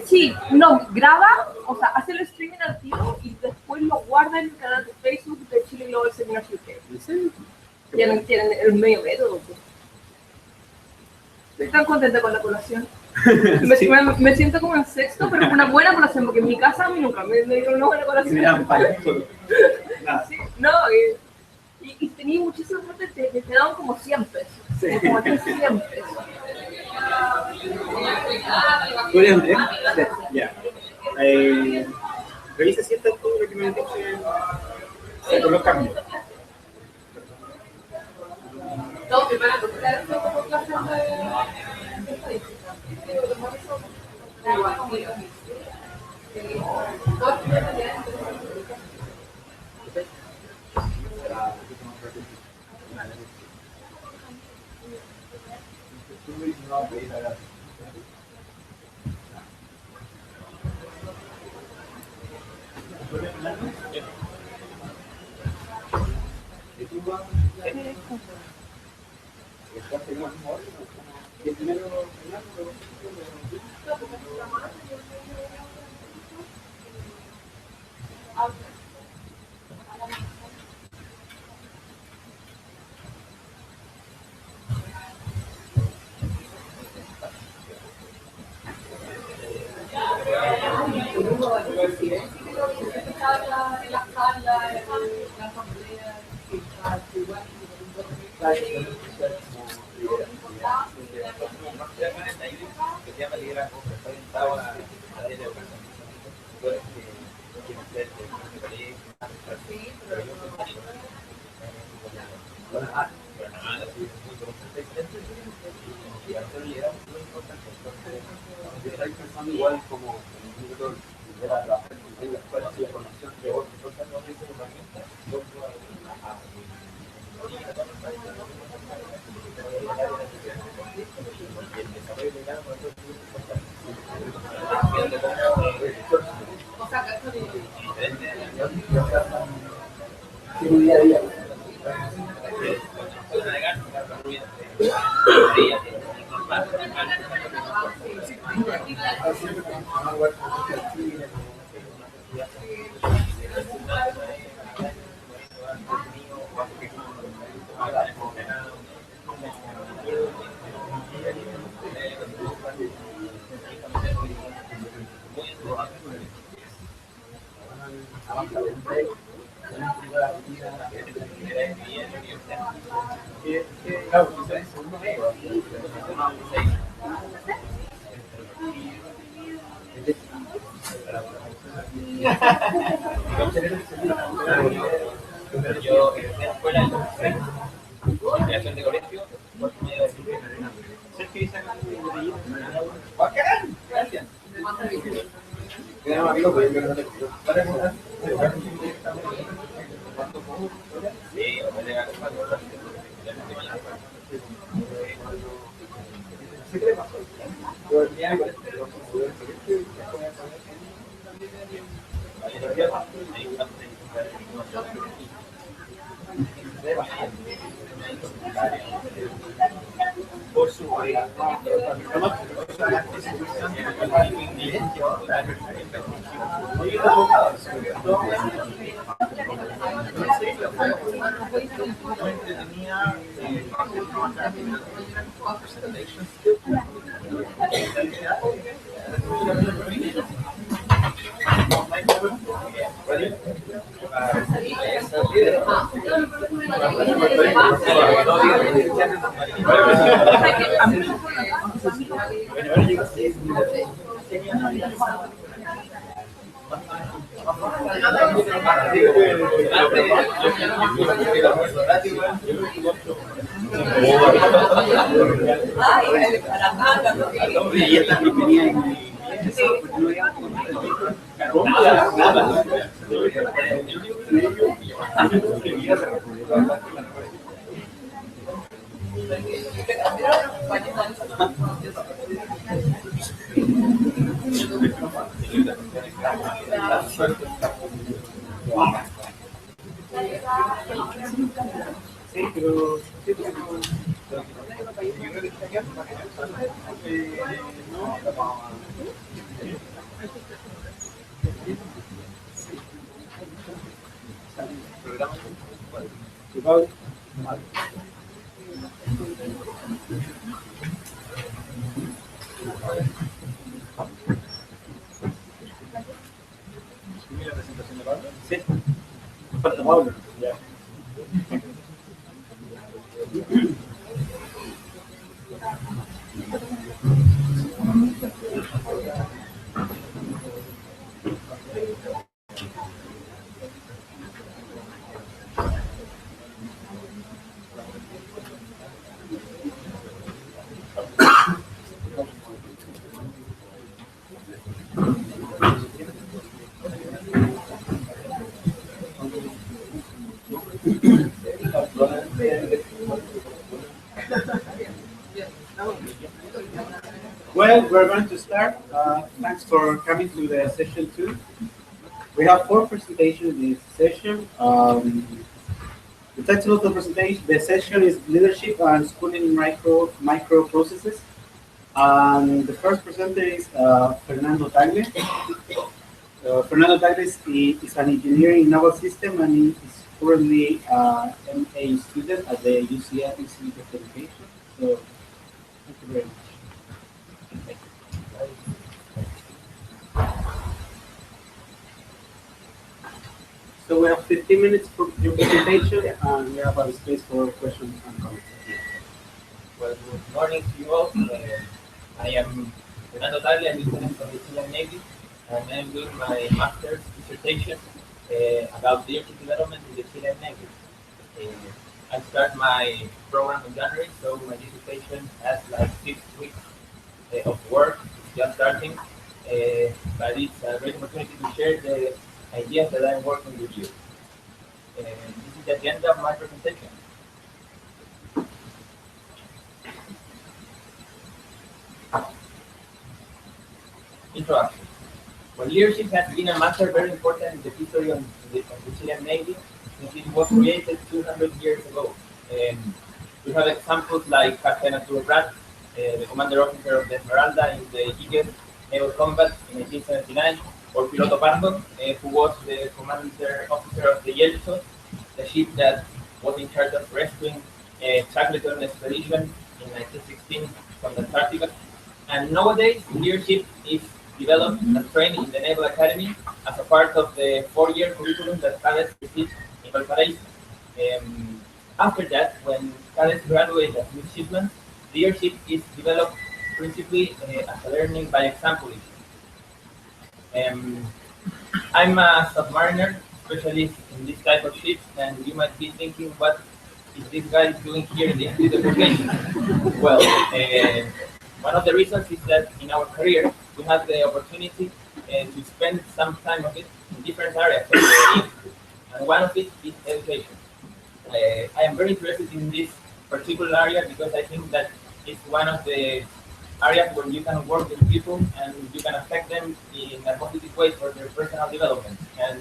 Sí, no, graba, o sea, hace el streaming activo y después lo guarda en el canal de Facebook de ChileGlobal Seminar UK. ¿En serio? Tienen el medio método. Pues. Estoy tan contenta con la colación. Sí. Me siento como en sexto, pero con una buena colación, porque en mi casa a mí nunca me dieron una buena colación. Sí, no, y tenía muchísima suerte, te daban como 100 pesos. Sí. Como 100 pesos. ¿Tú eres Andrés? Sí. Ya. Revisa si está todo lo que me dice con los cambios. No, primero, como clases de Igual como de la en la escuela de formación de otros herramientas, día a día. Yo en la escuela, creación de colegio, gracias. Por su Well, we're going to start. Thanks for coming to the session 2. We have 4 presentations in this session. The title of the presentation, the session is Leadership and Schooling in Micro Processes. And the first presenter is Fernando Tagle. Fernando Tagle is an engineer in naval system and he is currently an MA student at the UCLU Civil Education. So, thank you very much. So we have 15 minutes for your presentation, and we have a space for questions and comments. Well, good morning to you all. I am Fernando Tagle, I'm lieutenant from the Chilean Navy, and I'm doing my master's dissertation about leadership development in the Chilean Navy. I start my program in January, so my dissertation has like 6 weeks of work. It's just starting, but it's a great opportunity to share the ideas that I'm working with you. This is the agenda of my presentation. Introduction. Well, leadership has been a matter very important in the history of the Chilean Navy since it was created 200 years ago. We have examples like Captain Arturo Prat, the commander officer of the Esmeralda in the Iquique naval combat in 1879, or Piloto Pardo, who was the commander officer of the Yeltsin, the ship that was in charge of rescuing Shackleton expedition in 1916 from the Antarctica. And nowadays, leadership is developed and trained in the Naval Academy as a part of the 4-year curriculum that cadets receive in Valparaiso. After that, when cadets graduate as midshipmen, leadership is developed principally as a learning by example issue. I'm a submariner specialist in this type of ships, and you might be thinking, what is this guy doing here in the Institute of Education? Well, one of the reasons is that in our career, we have the opportunity to spend some time of it in different areas of the institute, and one of it is education. I am very interested in this particular area because I think that it's one of the areas where you can work with people and you can affect them in a positive way for their personal development. And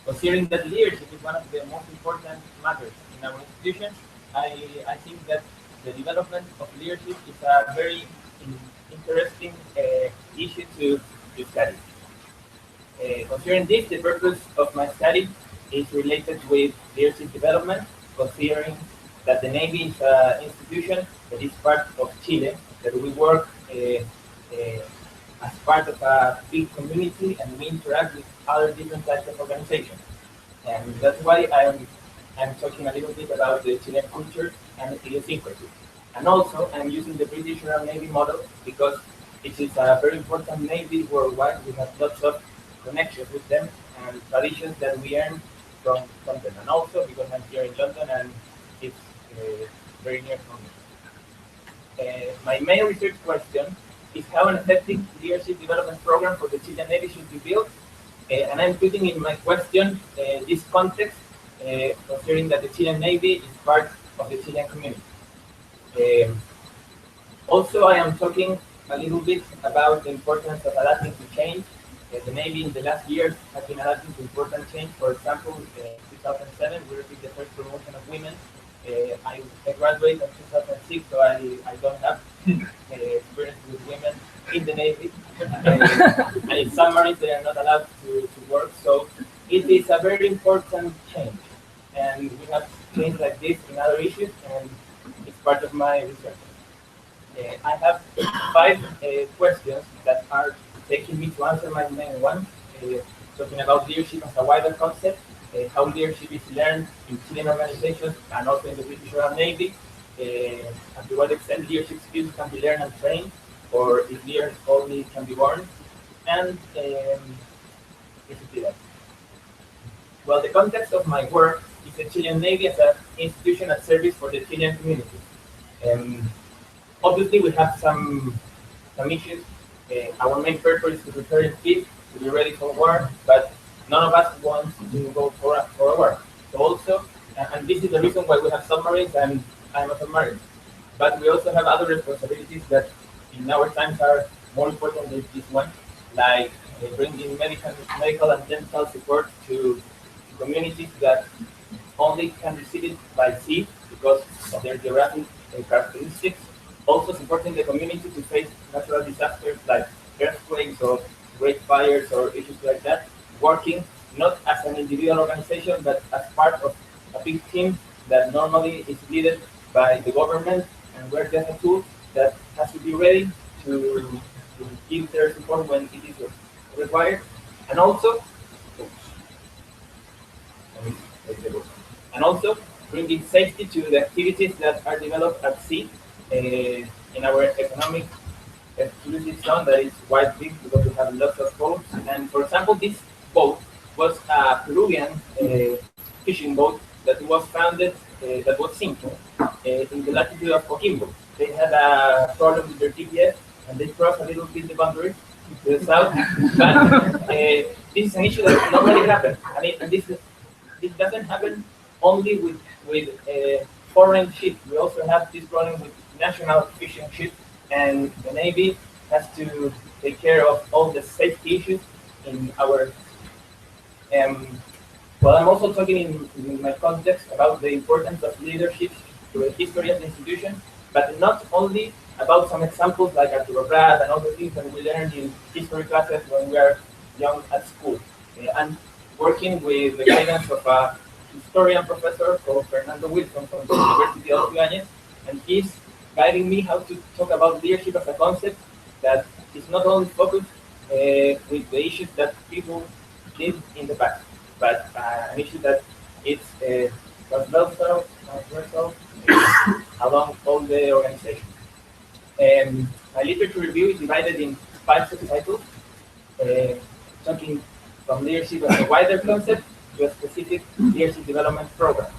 considering that leadership is one of the most important matters in our institution, I think that the development of leadership is a very interesting issue to study. Considering this, the purpose of my study is related with leadership development, considering that the Navy is an institution that is part of Chile, that we work as part of a big community and we interact with other different types of organizations. And that's why I'm talking a little bit about the Chilean culture and idiosyncrasy. And also, I'm using the British Royal Navy model because it is a very important Navy worldwide. We have lots of connections with them and traditions that we earn from them. And also because I'm here in London and it's very near from me. My main research question is how an effective leadership development program for the Chilean Navy should be built. And I'm putting in my question this context, considering that the Chilean Navy is part of the Chilean community. Also, I am talking a little bit about the importance of adapting to change. The Navy in the last years has been adapting to important change. For example, in 2007, we received the first promotion of women. I graduated in 2006, so I don't have experience with women in the Navy. And in submarines, they are not allowed to work. So it is a very important change. And we have change like this in other issues, and it's part of my research. I have 5 questions that are taking me to answer my main one, talking about leadership as a wider concept, how leadership is learned in Chilean organizations and also in the British Royal Navy, and to what extent leadership skills can be learned and trained, or if leaders only can be born, and basically that. Well, the context of my work is the Chilean Navy as an institution at service for the Chilean community. Obviously, we have some issues. Our main purpose is to prepare in peace, to be ready for war, but none of us wants to go for a war. So also, and this is the reason why we have submarines, and I'm a submarine. But we also have other responsibilities that in our times are more important than this one, like bringing medical and dental support to communities that only can receive it by sea because of their geographic characteristics. Also supporting the community to face natural disasters like earthquakes or great fires or issues like that. Working not as an individual organization, but as part of a big team that normally is led by the government, and we're just a tool that has to be ready to give their support when it is required. And also, is the book. And also bringing safety to the activities that are developed at sea in our economic exclusive zone that is quite big because we have lots of boats. And for example, this boat was a Peruvian fishing boat that was founded, that was sinking in the latitude of Coquimbo. They had a problem with their GPS and they crossed a little bit the boundary to the south. But this is an issue that normally happens. And this doesn't happen only with foreign ships. We also have this problem with national fishing ships, and the Navy has to take care of all the safety issues in our. Well, I'm also talking in my context about the importance of leadership to the history of the institution, but not only about some examples like Arturo Prat and all the things that we learned in history classes when we are young at school. I'm working with the guidance of a historian professor called Fernando Wilson from the University of Chilean, and he's guiding me how to talk about leadership as a concept that is not only focused with the issues that people did in the past, but an issue that is transversal along all the organization. My literature review is divided in 5 subtitles, talking from leadership as a wider concept to a specific leadership development program.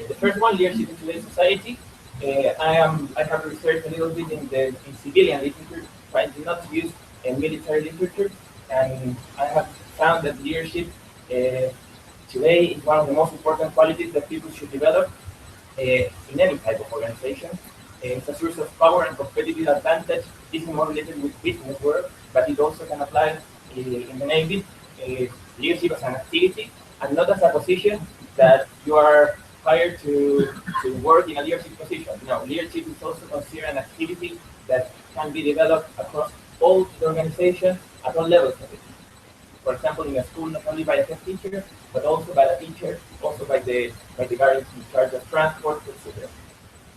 The first one, leadership in today's society. I have researched a little bit in civilian literature, trying to not use military literature, and I have found that leadership today is one of the most important qualities that people should develop in any type of organization. It's a source of power and competitive advantage. This is more related with business work, but it also can apply in the Navy. Leadership as an activity and not as a position that you are hired to work in a leadership position. No, leadership is also considered an activity that can be developed across all the organization at all levels of it. For example, in a school, not only by a head teacher, but also by a teacher, also by the guardians in charge of transport, etc.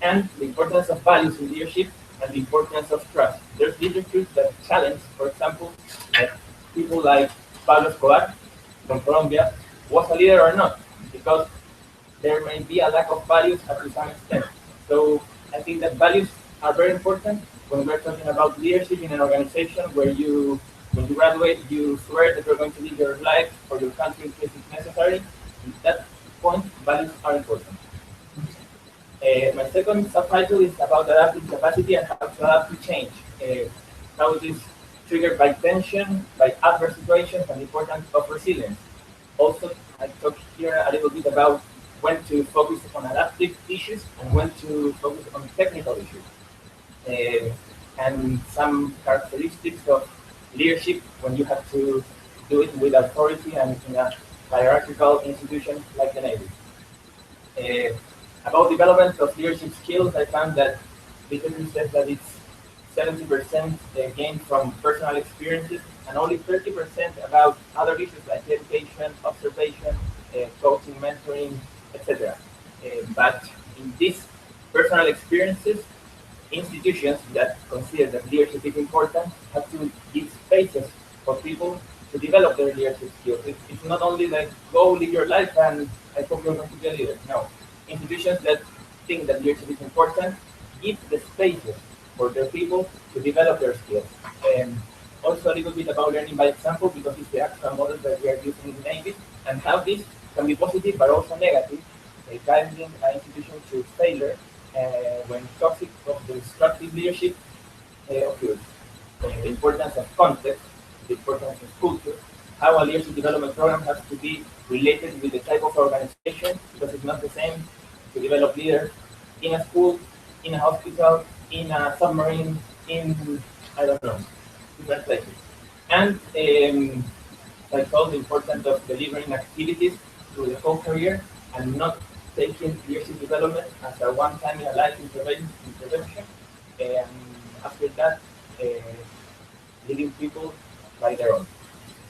And the importance of values in leadership and the importance of trust. There's literature that challenge, for example, that people like Pablo Escobar from Colombia was a leader or not, because there may be a lack of values to some extent. So I think that values are very important when we're talking about leadership in an organization where when you graduate, you swear that you're going to live your life for your country in case it's necessary. At that point, values are important. My second subtitle is about adaptive capacity and how to adapt to change. How it is triggered by tension, by adverse situations, and the importance of resilience. Also, I talk here a little bit about when to focus on adaptive issues and when to focus on technical issues. And some characteristics of leadership when you have to do it with authority and in a hierarchical institution like the Navy. About development of leadership skills, I found that literature says that it's 70% gained from personal experiences and only 30% about other issues like education, observation, coaching, mentoring, etc. But in these personal experiences, institutions that consider that leadership is important have to give spaces for people to develop their leadership skills. It's not only like, go live your life and I hope you're going to be a leader. No. Institutions that think that leadership is important give the spaces for their people to develop their skills. Also a little bit about learning by example, because it's the actual model that we are using in the Navy, and how this can be positive but also negative, guiding an institution to failure when toxic or destructive leadership occurs. The importance of context, the importance of culture, how a leadership development program has to be related with the type of organization, because it's not the same to develop leaders in a school, in a hospital, in a submarine, in, I don't know, different places. And I told the importance of delivering activities through the whole career and not taking leadership development as a one-time in a life intervention, and after that, leading people by their own.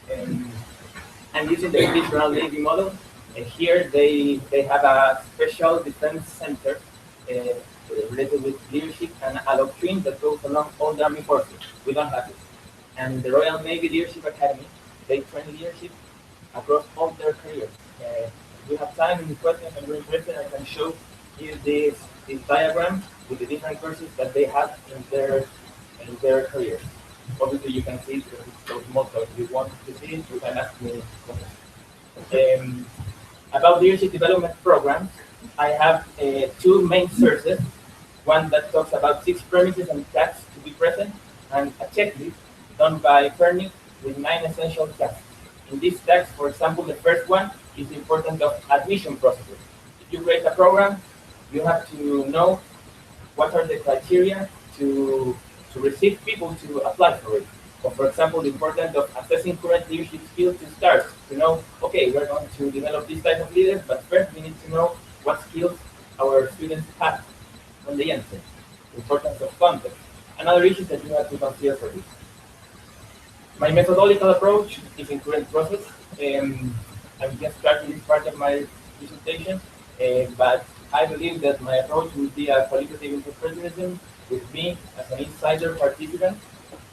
And using the traditional Navy model, here they have a special defense center related with leadership and a doctrine that goes along all the Army forces. We don't have it. And the Royal Navy Leadership Academy, they train leadership across all their careers. we have time in the questions and we're interested, I can show you this diagram with the different courses that they have in their careers. Obviously, you can see it because it's so small, so if you want to see it, you can ask me questions. About leadership development programs, I have two main sources. One that talks about 6 premises and tasks to be present, and a checklist done by Fernie with 9 essential tasks. In these tasks, for example, the first one is the importance of admission processes. If you create a program, you have to know what are the criteria to receive people to apply for it. So, for example, the importance of assessing current leadership skills to start. To know, okay, we're going to develop this type of leaders, but first we need to know what skills our students have when they enter. The importance of context. Another issue that you have to consider for this. My methodological approach is in current process. I'm just starting this part of my presentation, but I believe that my approach will be a qualitative interpretism with me as an insider participant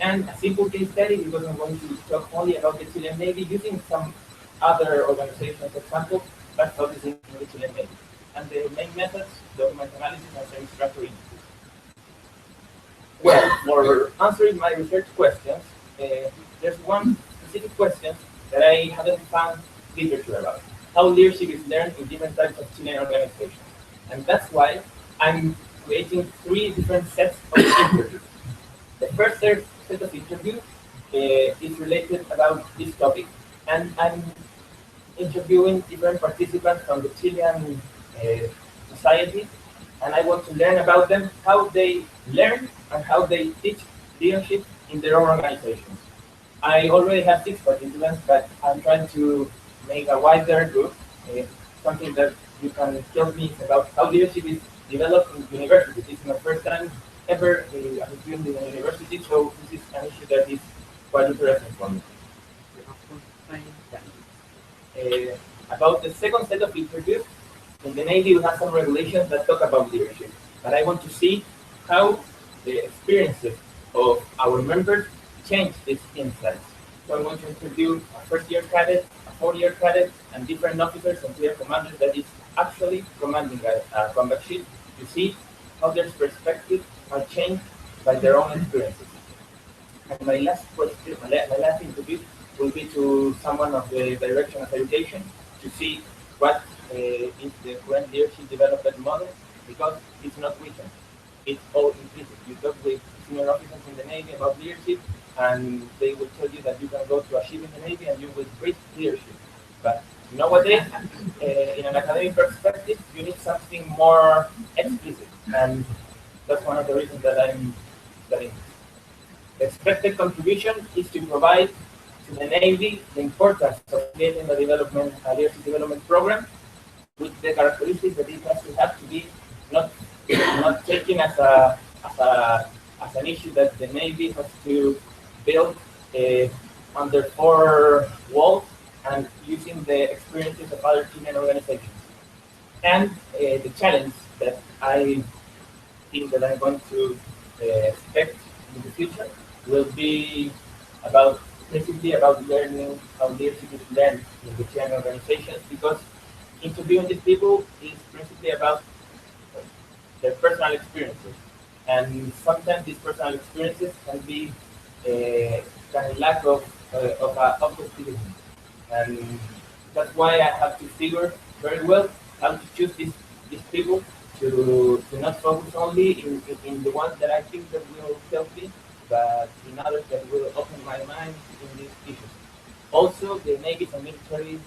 and a simple case study because I'm going to talk only about the Chilean Navy using some other organizations examples, but focusing on the Chilean Navy. And the main methods, document analysis and semi-structured interviews. Well, for answering my research questions, there's one specific question that I haven't found literature about. How leadership is learned in different types of Chilean organizations. And that's why I'm creating 3 different sets of interviews. The first set of interviews is related about this topic, and I'm interviewing different participants from the Chilean society, and I want to learn about them, how they learn and how they teach leadership in their own organizations. I already have 6 participants, but I'm trying to make a wider group, something that you can tell me about how leadership is developed in universities. This is my first time ever in the university, so this is an issue that is quite interesting for me. About the second set of interviews, in the Navy we have some regulations that talk about leadership, but I want to see how the experiences of our members change these insights. So I want to interview a first-year cadet, a 4-year cadet, and different officers and clear commanders that is actually commanding a combat ship to see how their perspectives are changed by their own experiences. And my last question, my last interview will be to someone of the direction of education to see what is the current leadership development model, because it's not written. It's all implicit. You talk with senior officers in the Navy about leadership, and they will tell you that you can go to a ship in the Navy and you will breathe leadership. But nowadays, in an academic perspective, you need something more explicit, and that's one of the reasons that I'm studying. The expected contribution is to provide to the Navy the importance of creating a leadership development program with the characteristics that it has to have to be not taken as an issue that the Navy has to build under 4 walls and using the experiences of other Chilean organizations. And the challenge that I think that I'm going to expect in the future will be principally about learning how leadership is learned in the Chilean organizations, because interviewing these people is principally about their personal experiences. And sometimes these personal experiences can be kind of lack of objectivity. And that's why I have to figure very well how to choose these people to not focus only in the ones that I think that will help me, but in others that will open my mind in these issues. Also, the Navy is a military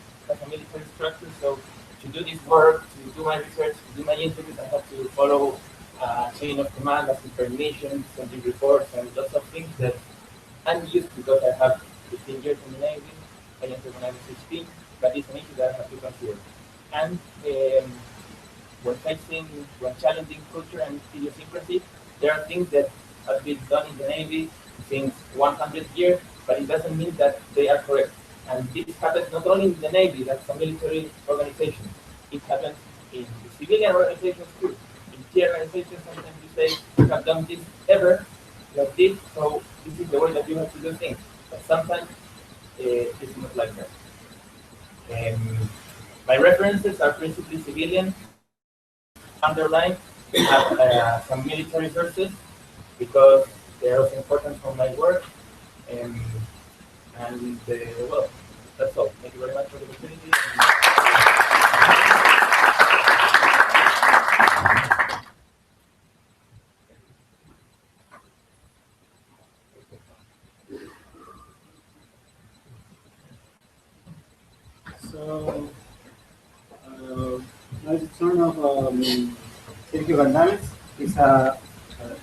structure, so to do this work, to do my research, to do my interviews, I have to follow a chain of command, asking permissions, sending reports, and lots of things that I'm used to because I have 15 years in the Navy. I entered when I was 16, but it's an issue that I have to consider. And when challenging culture and idiosyncrasy, there are things that have been done in the Navy since 100 years, but it doesn't mean that they are correct. And this happens not only in the Navy, that's a military organization. It happens in the civilian organizations too. In tier organizations, sometimes you say, you have done this ever, like this, so this is the way that you have to do things. But sometimes it's not like that. My references are principally civilian, underline, have some military sources because they're also important for my work. Well, that's all. Thank you very much for the opportunity. So, now it's the turn of Sergio Galdames. He's a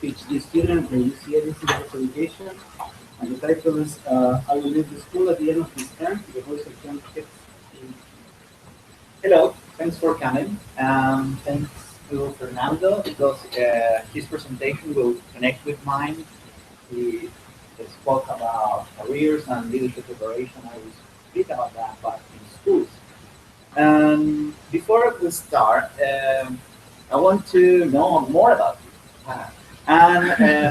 PhD student at the UCLU Education. And the title is I Will Leave the School at the End of This Term. The voice of John Pitts. Hello, thanks for coming. Thanks to Fernando because his presentation will connect with mine. He spoke about careers and leadership preparation. I will speak about that, but in schools. Before we start, I want to know more about you.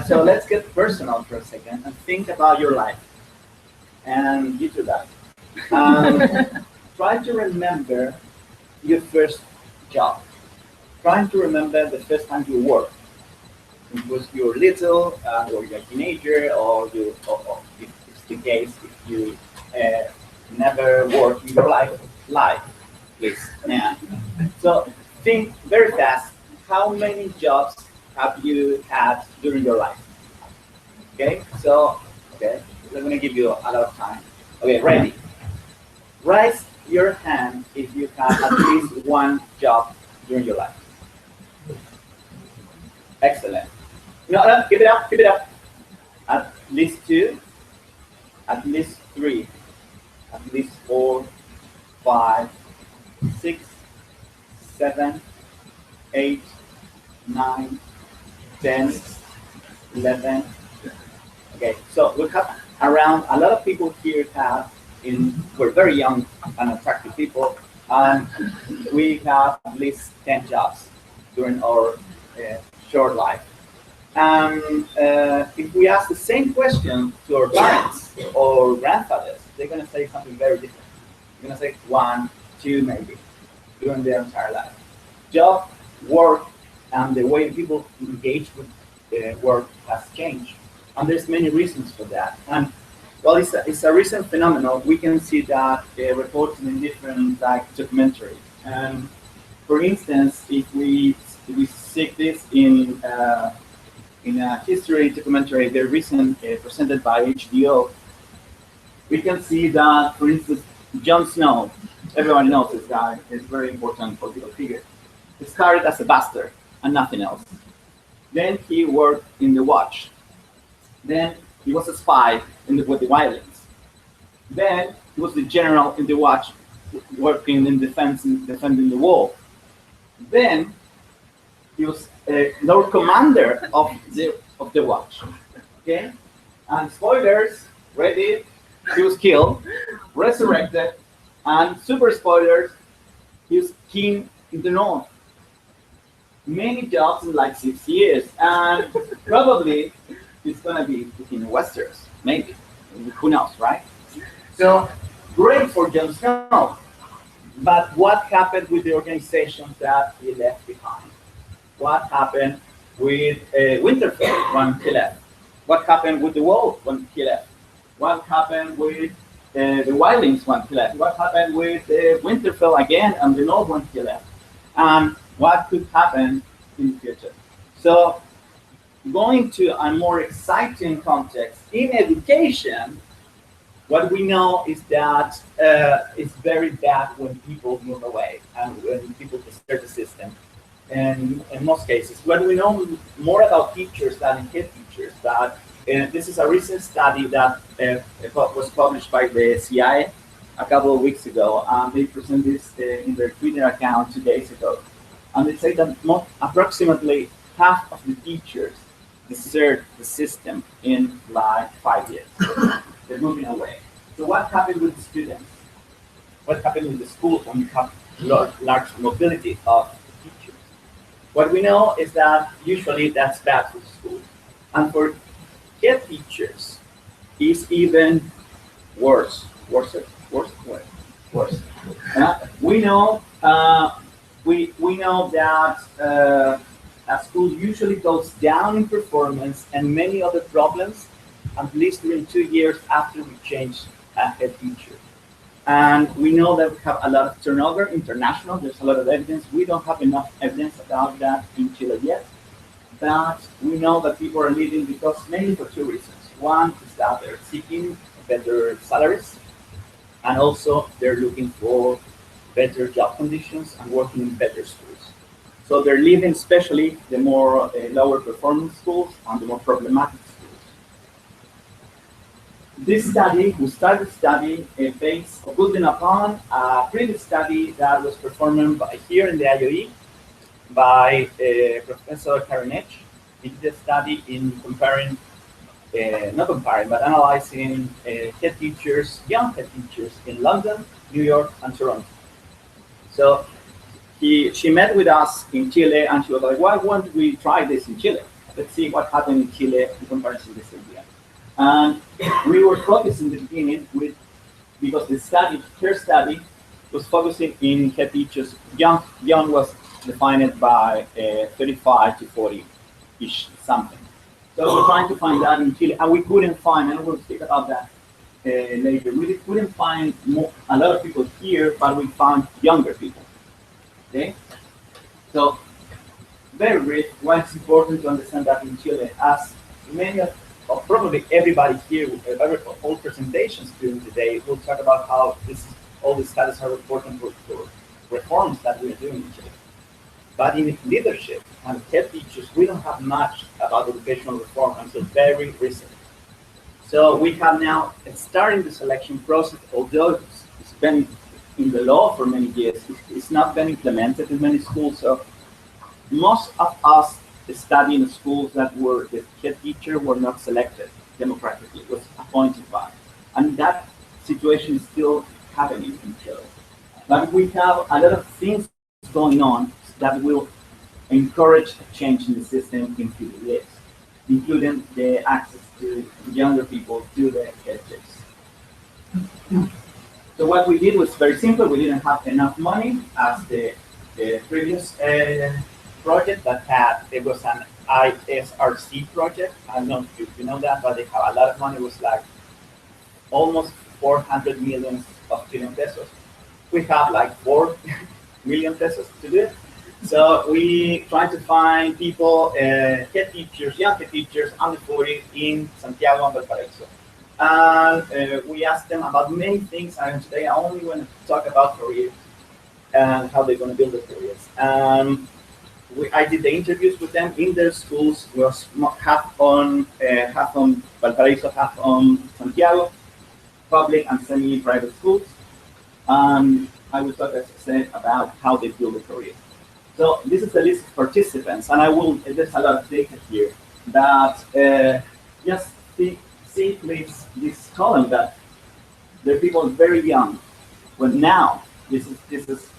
So let's get personal for a second and think about your life. And you do that. Try to remember your first job. Trying to remember the first time you worked. It was you were little, or you're a teenager, or if it's the case, if you never worked in your life, please. Yeah. So think very fast. How many jobs have you had during your life? Okay. So I'm going to give you a lot of time. Okay, ready? Raise your hand if you have at least one job during your life. Excellent. No, keep it up, keep it up. At least 2, at least 3, at least 4, 5, 6, 7, 8, 9, 10, 11. Okay, so we have around a lot of people here we're very young and attractive people, and we have at least 10 jobs during our short life. If we ask the same question to our parents or grandfathers, they're going to say something very different. They're going to say 1, 2, maybe, during their entire life. Job, work, and the way people engage with work has changed. And there's many reasons for that. And well, it's a recent phenomenon. We can see that reported in different documentaries. And for instance, if we seek this in a history documentary, the recent presented by HBO, we can see that, for instance, Jon Snow, everyone knows this guy, is a very important political figure. He started as a bastard and nothing else. Then he worked in the Watch. Then he was a spy with the Wildlings. Then he was the general in the Watch, working in defense and defending the wall. Then he was Lord Commander of the Watch. Okay, and spoilers, ready? He was killed, resurrected, and super spoilers, he was king in the north. Many jobs in like 6 years, and probably it's gonna be in Westeros, maybe. Who knows, right? So great for Jon Snow. But what happened with the organizations that he left behind? What happened with Winterfell when he left? What happened with the Wall when he left? What happened with the Wildlings when he left? What happened with Winterfell again and the North when he left? And what could happen in the future? So going to a more exciting context, in education, what we know is that it's very bad when people move away and when people desert the system. And in most cases, when we know more about teachers than head teachers, that this is a recent study that was published by the CIA a couple of weeks ago. They presented this in their Twitter account 2 days ago. And they say that approximately half of the teachers desert the system in like 5 years. They're moving away. So what happened with the students? What happened with the schools when you have large mobility of teachers? What we know is that usually that's bad for the school. And for head teachers, it's even worse. course. We know we know that a school usually goes down in performance and many other problems at least within 2 years after we change a head teacher. And we know that we have a lot of turnover international. There's a lot of evidence. We don't have enough evidence about that in Chile yet. But we know that people are leaving because mainly for two reasons. One is that they're seeking better salaries, and also they're looking for better job conditions and working in better schools. So they're leaving especially the more lower performing schools and the more problematic schools. This study, we started study based building upon a previous study that was performed here in the IOE by Professor Karinech. He did a study in comparing, not comparing, but analyzing head teachers, young head teachers in London, New York, and Toronto. So she met with us in Chile, and she was like, why won't we try this in Chile? Let's see what happened in Chile in comparison to this idea. And we were focused in the beginning because the study, her study, was focusing in head teachers. Young was defined by 35 to 40-ish something. So we're trying to find that in Chile, and we couldn't find, and we'll speak about that later. We couldn't find a lot of people here, but we found younger people. Okay? So, very brief, why it's important to understand that in Chile, as many of probably everybody here, all presentations during the day, will talk about how all these studies are important for reforms that we're doing in Chile. But in leadership and head teachers, we don't have much about educational reform until very recently. So we have now starting the selection process, although it's been in the law for many years, it's not been implemented in many schools. So most of us study in schools that were the head teacher were not selected democratically, was appointed by. And that situation is still happening in Chile. But we have a lot of things going on that will encourage a change in the system in few years, including the access to younger people to the headships. So what we did was very simple. We didn't have enough money as the previous project that had, it was an ISRC project. I don't know if you know that, but they have a lot of money. It was like almost 400 million of Chilean pesos. We have like 4 million pesos to do it. So we try to find people, head teachers, young head teachers, under 40 in Santiago and Valparaiso. And we asked them about many things, and today I only want to talk about careers and how they're going to build their careers. I did the interviews with them in their schools. It was half on Valparaiso, half on Santiago, public and semi-private schools. I will talk, as I said, about how they build a career. So this is the list of participants, and there's a lot of data here that just see please this column that there are people very young. Well, now this is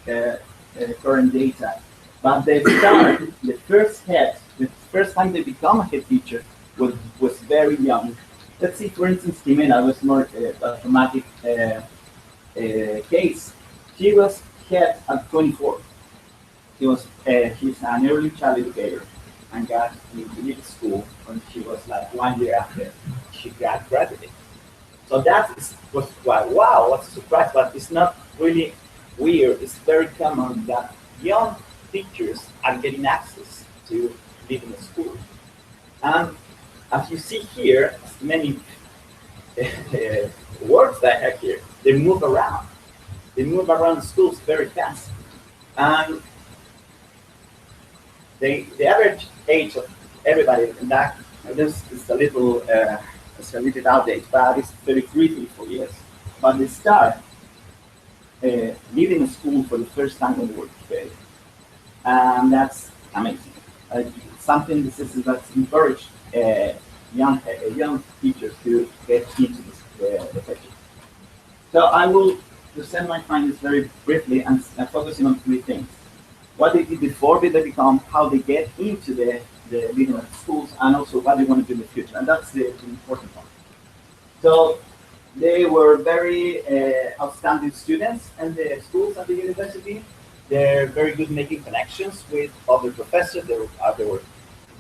current data, but they start the first time they become a head teacher was very young. Let's see, for instance, Jimena was more a dramatic case. She was head at 24. She's an early child educator and got into middle school when she was like 1 year after she got graduated. So that was like, wow, what's a surprise, but it's not really weird. It's very common that young teachers are getting access to live in a school. And as you see here, many words that I have here, they move around. They move around schools very fast. And the average age of everybody in that, this is a little outdated, but it's 33, 34 years. But they start leaving a school for the first time when they were 12. And that's amazing. Something that's encouraged young teachers to get into the profession. So I will present my findings very briefly and focusing on 3 things. What they did before they become, how they get into the leading schools, and also what they want to do in the future. And that's the important one. So They were very outstanding students in the schools at the university. They're very good making connections with other professors. They were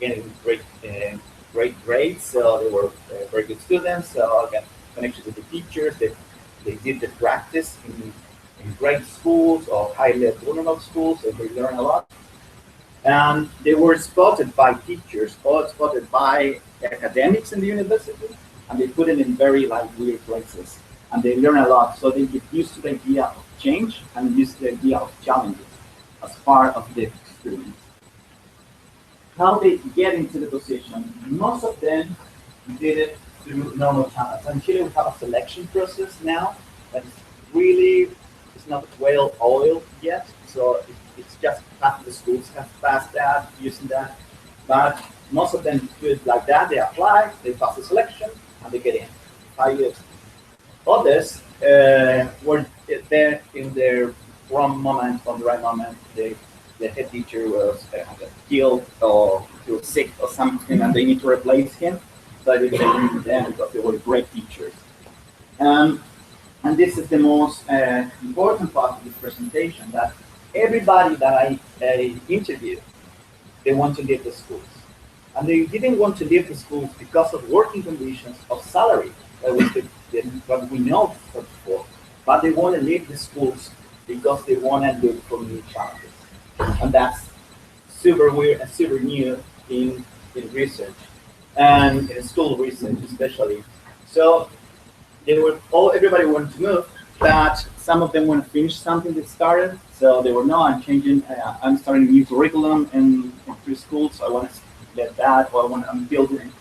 getting great grades, so they were very good students. So I got connections with the teachers. They did the practice in great schools or highly autonomous schools, so they learned a lot. And they were spotted by teachers or spotted by academics in the university, and they put it in very weird places. And they learn a lot, so they get used to the idea of change and used to the idea of challenges as part of the experience. How they get into the position, most of them did it through normal channels. And Chile, we have a selection process now that is really, it's not well oiled yet, so it's just half of the schools have passed that, using that. But most of them do it like that. They apply, they pass the selection, and they get in 5 years. Others were there in their wrong moment, on the right moment. The head teacher was killed or he was sick or something, and they need to replace him. So they bring them because they were great teachers. And this is the most important part of this presentation, that everybody that I interviewed, they want to leave the schools. And they didn't want to leave the schools because of working conditions, of salary. That was what we know before. But they want to leave the schools because they want to look for new challenges. And that's super weird and super new in research, and in school research especially. So everybody wanted to move, but some of them want to finish something they started. So they were, no, I'm starting a new curriculum in preschool, so I want to get that, or I'm building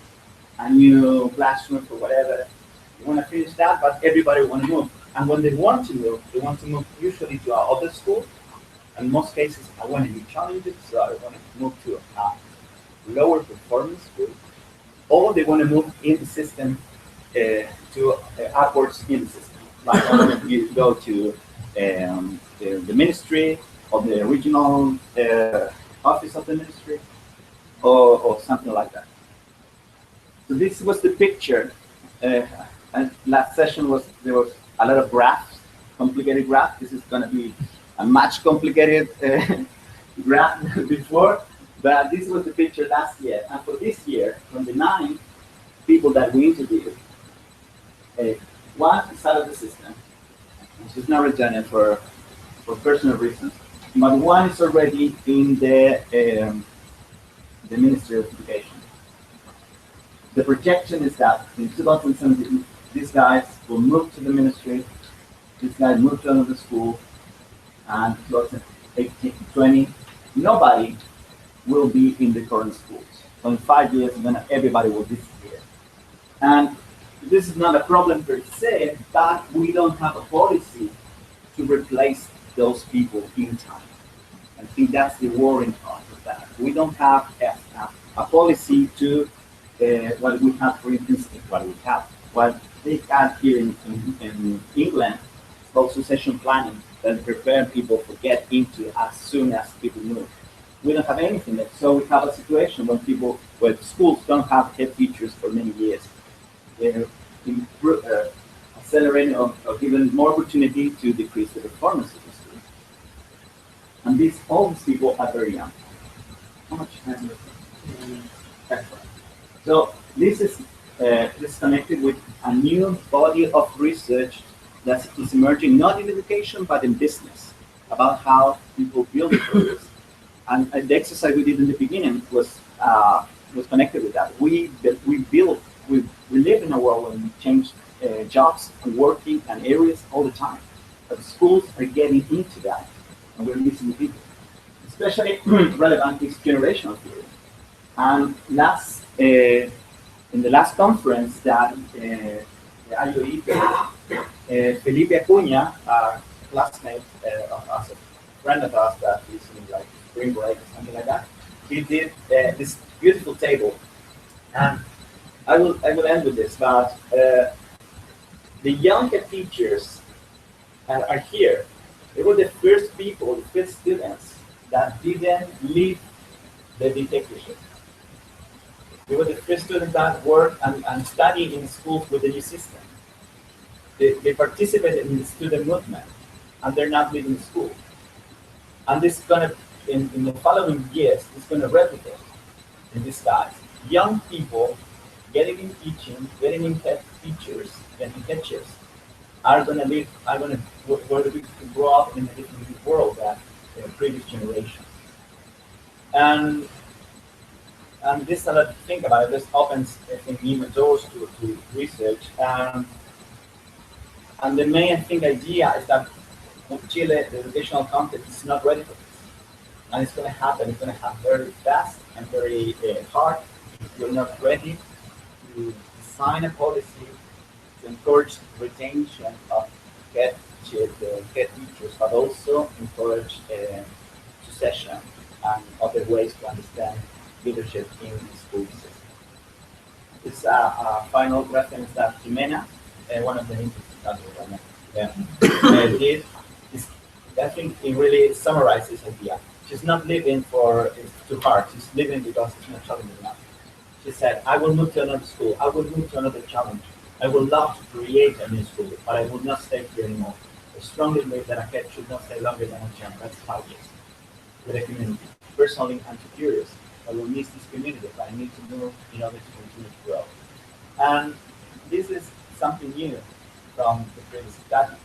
a new classroom or whatever. They want to finish that, but everybody want to move. And when they want to move usually to our other school. In most cases, I want to be challenged, so I want to move to a lower performance school, or they want to move in the system to upwards in the system. Like I want to go to the ministry or the regional office of the ministry, or something like that. So this was the picture. And last session there was a lot of graphs, complicated graphs. This is going to be a much complicated graph before, but this was the picture last year. And for this year, from the 9 people that we interviewed, one is out of the system, which is not returning for personal reasons, but one is already in the Ministry of Education. The projection is that in 2017, these guys will move to the ministry, these guys move to another school, and 2018, 20, nobody will be in the current schools. So in 5 years, then everybody will disappear. And this is not a problem per se, but we don't have a policy to replace those people in time. I think that's the worrying part of that. We don't have a policy to what we have, for instance, what they have here in England, it's called succession planning, that prepare people to get into as soon as people move. We don't have anything like, so we have a situation where schools don't have head teachers for many years. They're accelerating or giving more opportunity to decrease the performance of the students. And all these people are very young. How much time is it? So this is connected with a new body of research that is emerging not in education but in business, about how people build careers. And the exercise we did in the beginning was connected with that. We live in a world where we change jobs and working and areas all the time. But the schools are getting into that, and we're missing people. Especially relevant is generational theory. And in the last conference that the IOE, Felipe Acuña, a classmate of us, a friend of us that is in like spring break or something like that, he did this beautiful table. And I will end with this, but the younger teachers are here. They were the first people, the first students that didn't leave the dictatorship. They were the first students that worked and studied in schools with the new system. they participate in the student movement, and they're not leaving school. And this is gonna, in the following years, it's gonna replicate in this guys. Young people getting in teaching, getting in head teachers, getting teachers, are gonna grow up in a different world than the previous generations. And this is a lot to think about. This opens, I think, new doors to research. And the main, I think, idea is that in Chile, the educational context is not ready for this. And it's going to happen. It's going to happen very fast and very hard if you're not ready to design a policy to encourage retention of head teachers, but also encourage succession and other ways to understand leadership in the school system. It's a final reference that Jimena, one of the interesting did. I think it really summarizes this idea. She's not living for it's too hard. She's living because it's not challenging enough. She said, I will move to another school. I will move to another challenge. I would love to create a new school, but I would not stay here anymore. I strongly believe that a kid should not stay longer than a child. That's 5 years with a community. Personally, I'm too curious. I will miss this community, but I need to move in order to continue to grow. And this is something new from the previous study.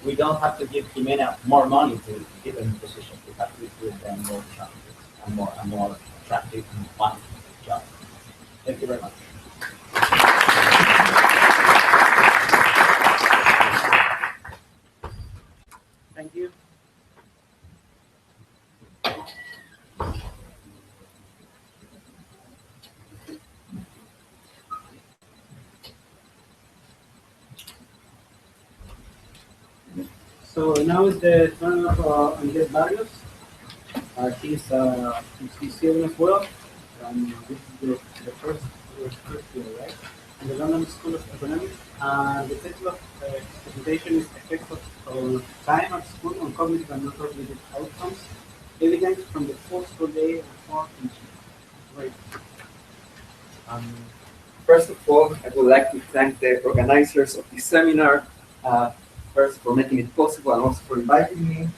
We don't have to give Jimena more money to keep them in position. We have to give them more challenges and more attractive and fun jobs. Thank you very much. Thank you. So now is the turn of Andres Barrios. He's Chilean as well. This is the first year, right? In the London School of Economics. The title of the presentation is Effects of Time at School on Cognitive and Non-Cognitive Outcomes, Evidence from the Full School Day and for Teaching. Right. First of all, I would like to thank the organizers of this seminar, first for making it possible and also for inviting me.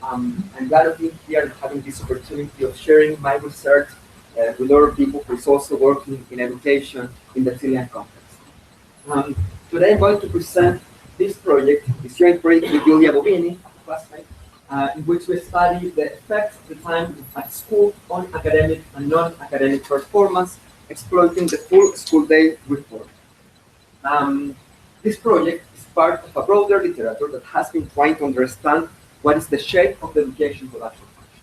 I'm glad to be here and having this opportunity of sharing my research with other people who is also working in education in the Chilean context. Today I'm going to present this project, this joint project with Julia Bobini, a classmate, in which we study the effects of the time at school on academic and non-academic performance, exploiting the full school day report. This project is part of a broader literature that has been trying to understand what is the shape of the education production function.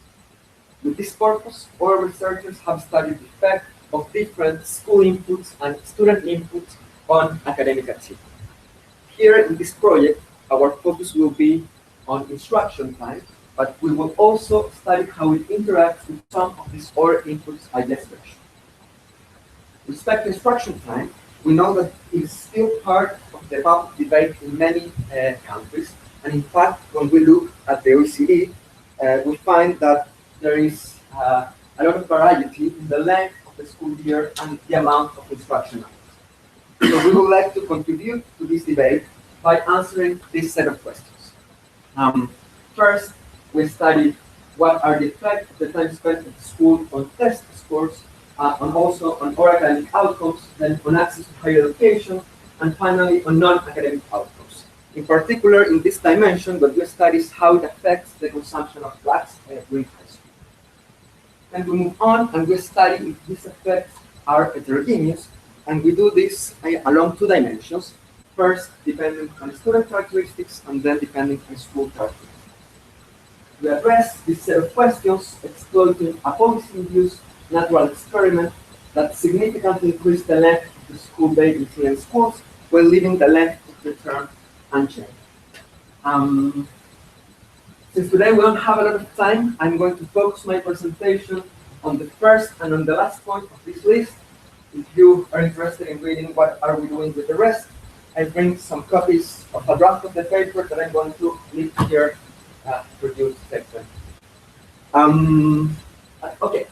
With this purpose, our researchers have studied the effect of different school inputs and student inputs on academic achievement. Here in this project, our focus will be on instruction time, but we will also study how it interacts with some of these other inputs I just mentioned. With respect to instruction time, we know that it is still part of the public debate in many countries. And in fact, when we look at the OECD, we find that there is a lot of variety in the length of the school year and the amount of instruction hours. So we would like to contribute to this debate by answering this set of questions. First, we studied what are the effects of the time spent at school on test scores, and also on our academic outcomes, then on access to higher education, and finally on non-academic outcomes. In particular, in this dimension, what we study is how it affects the consumption of drugs during high school. Then we move on and we study if these effects are heterogeneous, and we do this along two dimensions. First, depending on student characteristics, and then depending on school characteristics. We address this set of questions exploiting a policy-induced natural experiment that significantly increased the length of the school day in Chilean schools while leaving the length of the term unchanged. Since today we don't have a lot of time, I'm going to focus my presentation on the first and on the last point of this list. If you are interested in reading what are we doing with the rest, I bring some copies of a draft of the paper that I'm going to leave here for you to take them. Okay.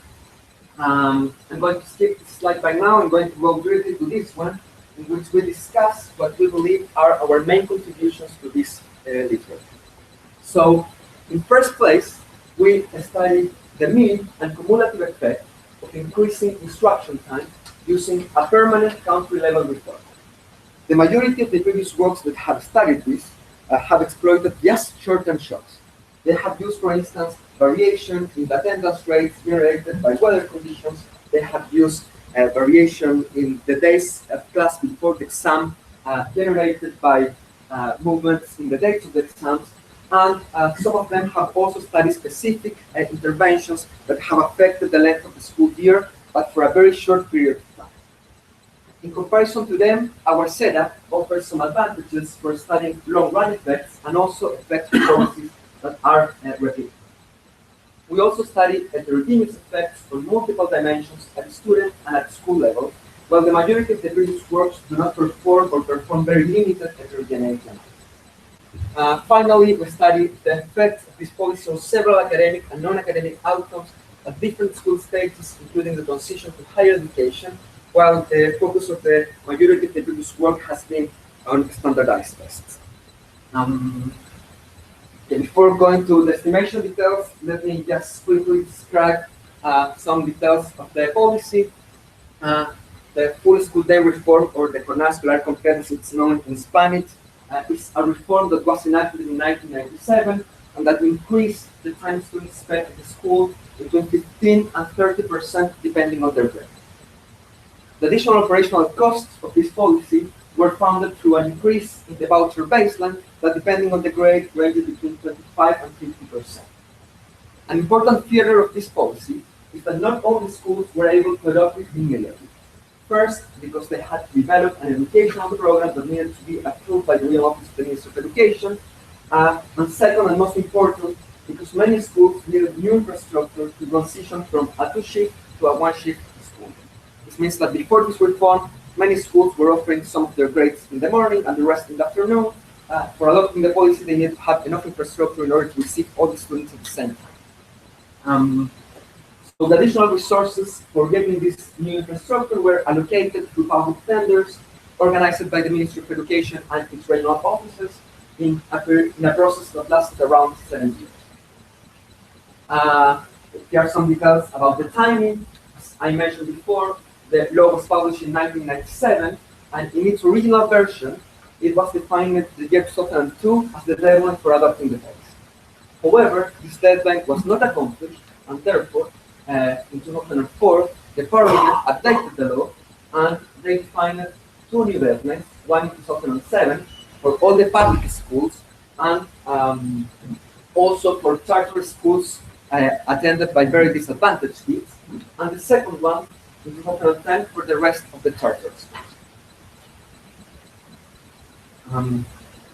I'm going to skip this slide by now. I'm going to go directly to this one, in which we discuss what we believe are our main contributions to this literature. So, in first place, we study the mean and cumulative effect of increasing instruction time using a permanent country-level reform. The majority of the previous works that have studied this have exploited just short-term shocks. They have used, for instance, variation in the attendance rates generated by weather conditions. They have used variation in the days of class before the exam generated by movements in the dates of the exams. And some of them have also studied specific interventions that have affected the length of the school year, but for a very short period of time. In comparison to them, our setup offers some advantages for studying long-run effects and also effects of policies that are repeated. We also study heterogeneous effects on multiple dimensions at student and at school level, while the majority of the previous works do not perform or perform very limited heterogeneity. Finally, we study the effects of this policy on several academic and non-academic outcomes at different school stages, including the transition to higher education, while the focus of the majority of the previous work has been on standardized tests. Before going to the estimation details, let me just quickly describe some details of the policy. The full school day reform, or the Jornada Escolar Completa as it's known in Spanish, is a reform that was enacted in 1997 and that increased the time students spend at the school between 15 and 30% depending on their grade. The additional operational costs of this policy were funded through an increase in the voucher baseline that, depending on the grade, ranged between 25 and 50%. An important feature of this policy is that not all the schools were able to adopt it immediately. First, because they had to develop an educational program that needed to be approved by the Real Office of the Ministry of Education. And second, and most important, because many schools needed new infrastructure to transition from a two-shift to a one-shift school. This means that before this reform, many schools were offering some of their grades in the morning and the rest in the afternoon. For adopting the policy, they needed to have enough infrastructure in order to receive all the students at the same time. So the additional resources for getting this new infrastructure were allocated through public tenders organized by the Ministry of Education and its regional offices in a process that lasted around 7 years. Here are some details about the timing. As I mentioned before, the law was published in 1997, and in its original version, it was defined the year 2002 as the deadline for adopting the text. However, this deadline was not accomplished, and therefore, in 2004, the Parliament updated the law, and they defined two new deadlines, one in 2007 for all the public schools, and also for charter schools attended by very disadvantaged kids, and the second one in 2010 for the rest of the charter schools.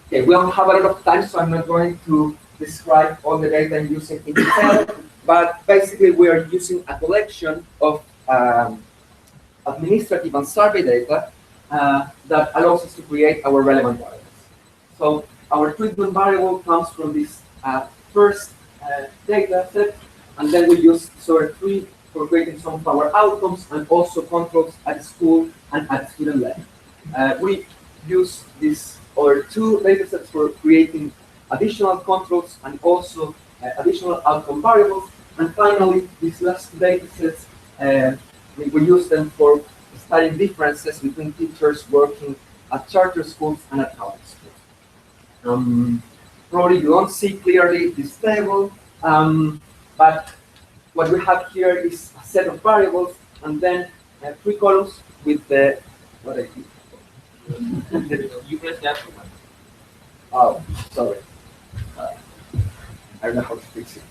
Okay, we don't have a lot of time, so I'm not going to describe all the data I'm using in detail, but basically we are using a collection of administrative and survey data that allows us to create our relevant variables. So our treatment variable comes from this first data set, and then we use SOAR 3 for creating some of our outcomes and also controls at school and at student level. We use these other two data sets for creating additional controls and also additional outcome variables. And finally, these last two data sets, we use them for studying differences between teachers working at charter schools and at public schools. Probably you don't see clearly this table, but what we have here is a set of variables and then 3 columns with the, what I did. You press that one. Oh, sorry. I don't know how to fix it.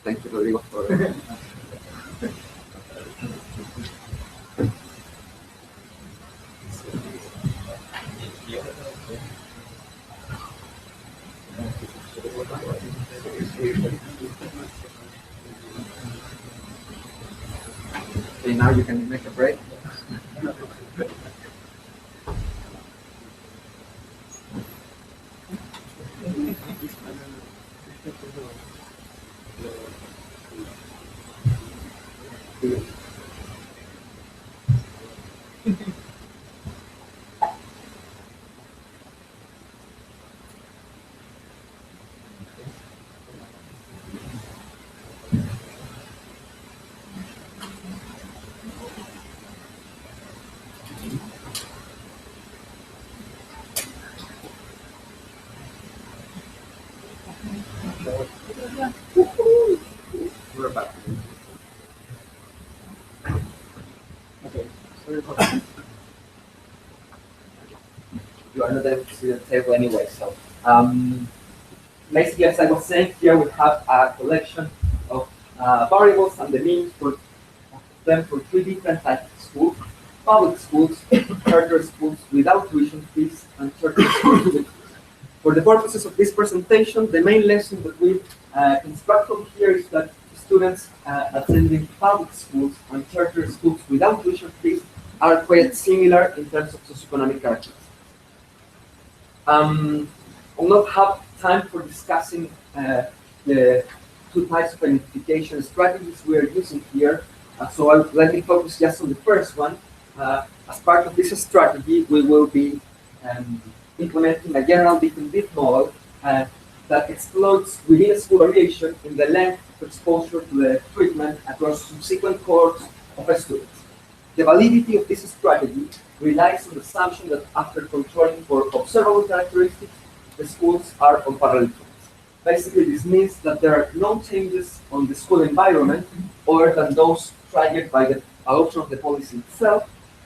Thank you, Rodrigo, for Okay, now you can make a break. You are not able to see the table anyway, so basically, as I was saying, here we have a collection of variables and the means for them for three different types of schools: public schools, charter schools without tuition fees, and charter schools with fees. For the purposes of this presentation, the main lesson that we instruct on here is that students attending public schools and charter schools without tuition fees are quite similar in terms of socioeconomic characteristics. I will not have time for discussing the two types of identification strategies we are using here, so let me focus just on the first one. As part of this strategy, we will be implementing a general different bit model that exploits within a school variation in the length of exposure to the treatment across subsequent cohorts of students. The validity of this strategy relies on the assumption that after controlling for observable characteristics, the schools are on parallel trends. Basically, this means that there are no changes on the school environment other than those triggered by the adoption of the policy itself,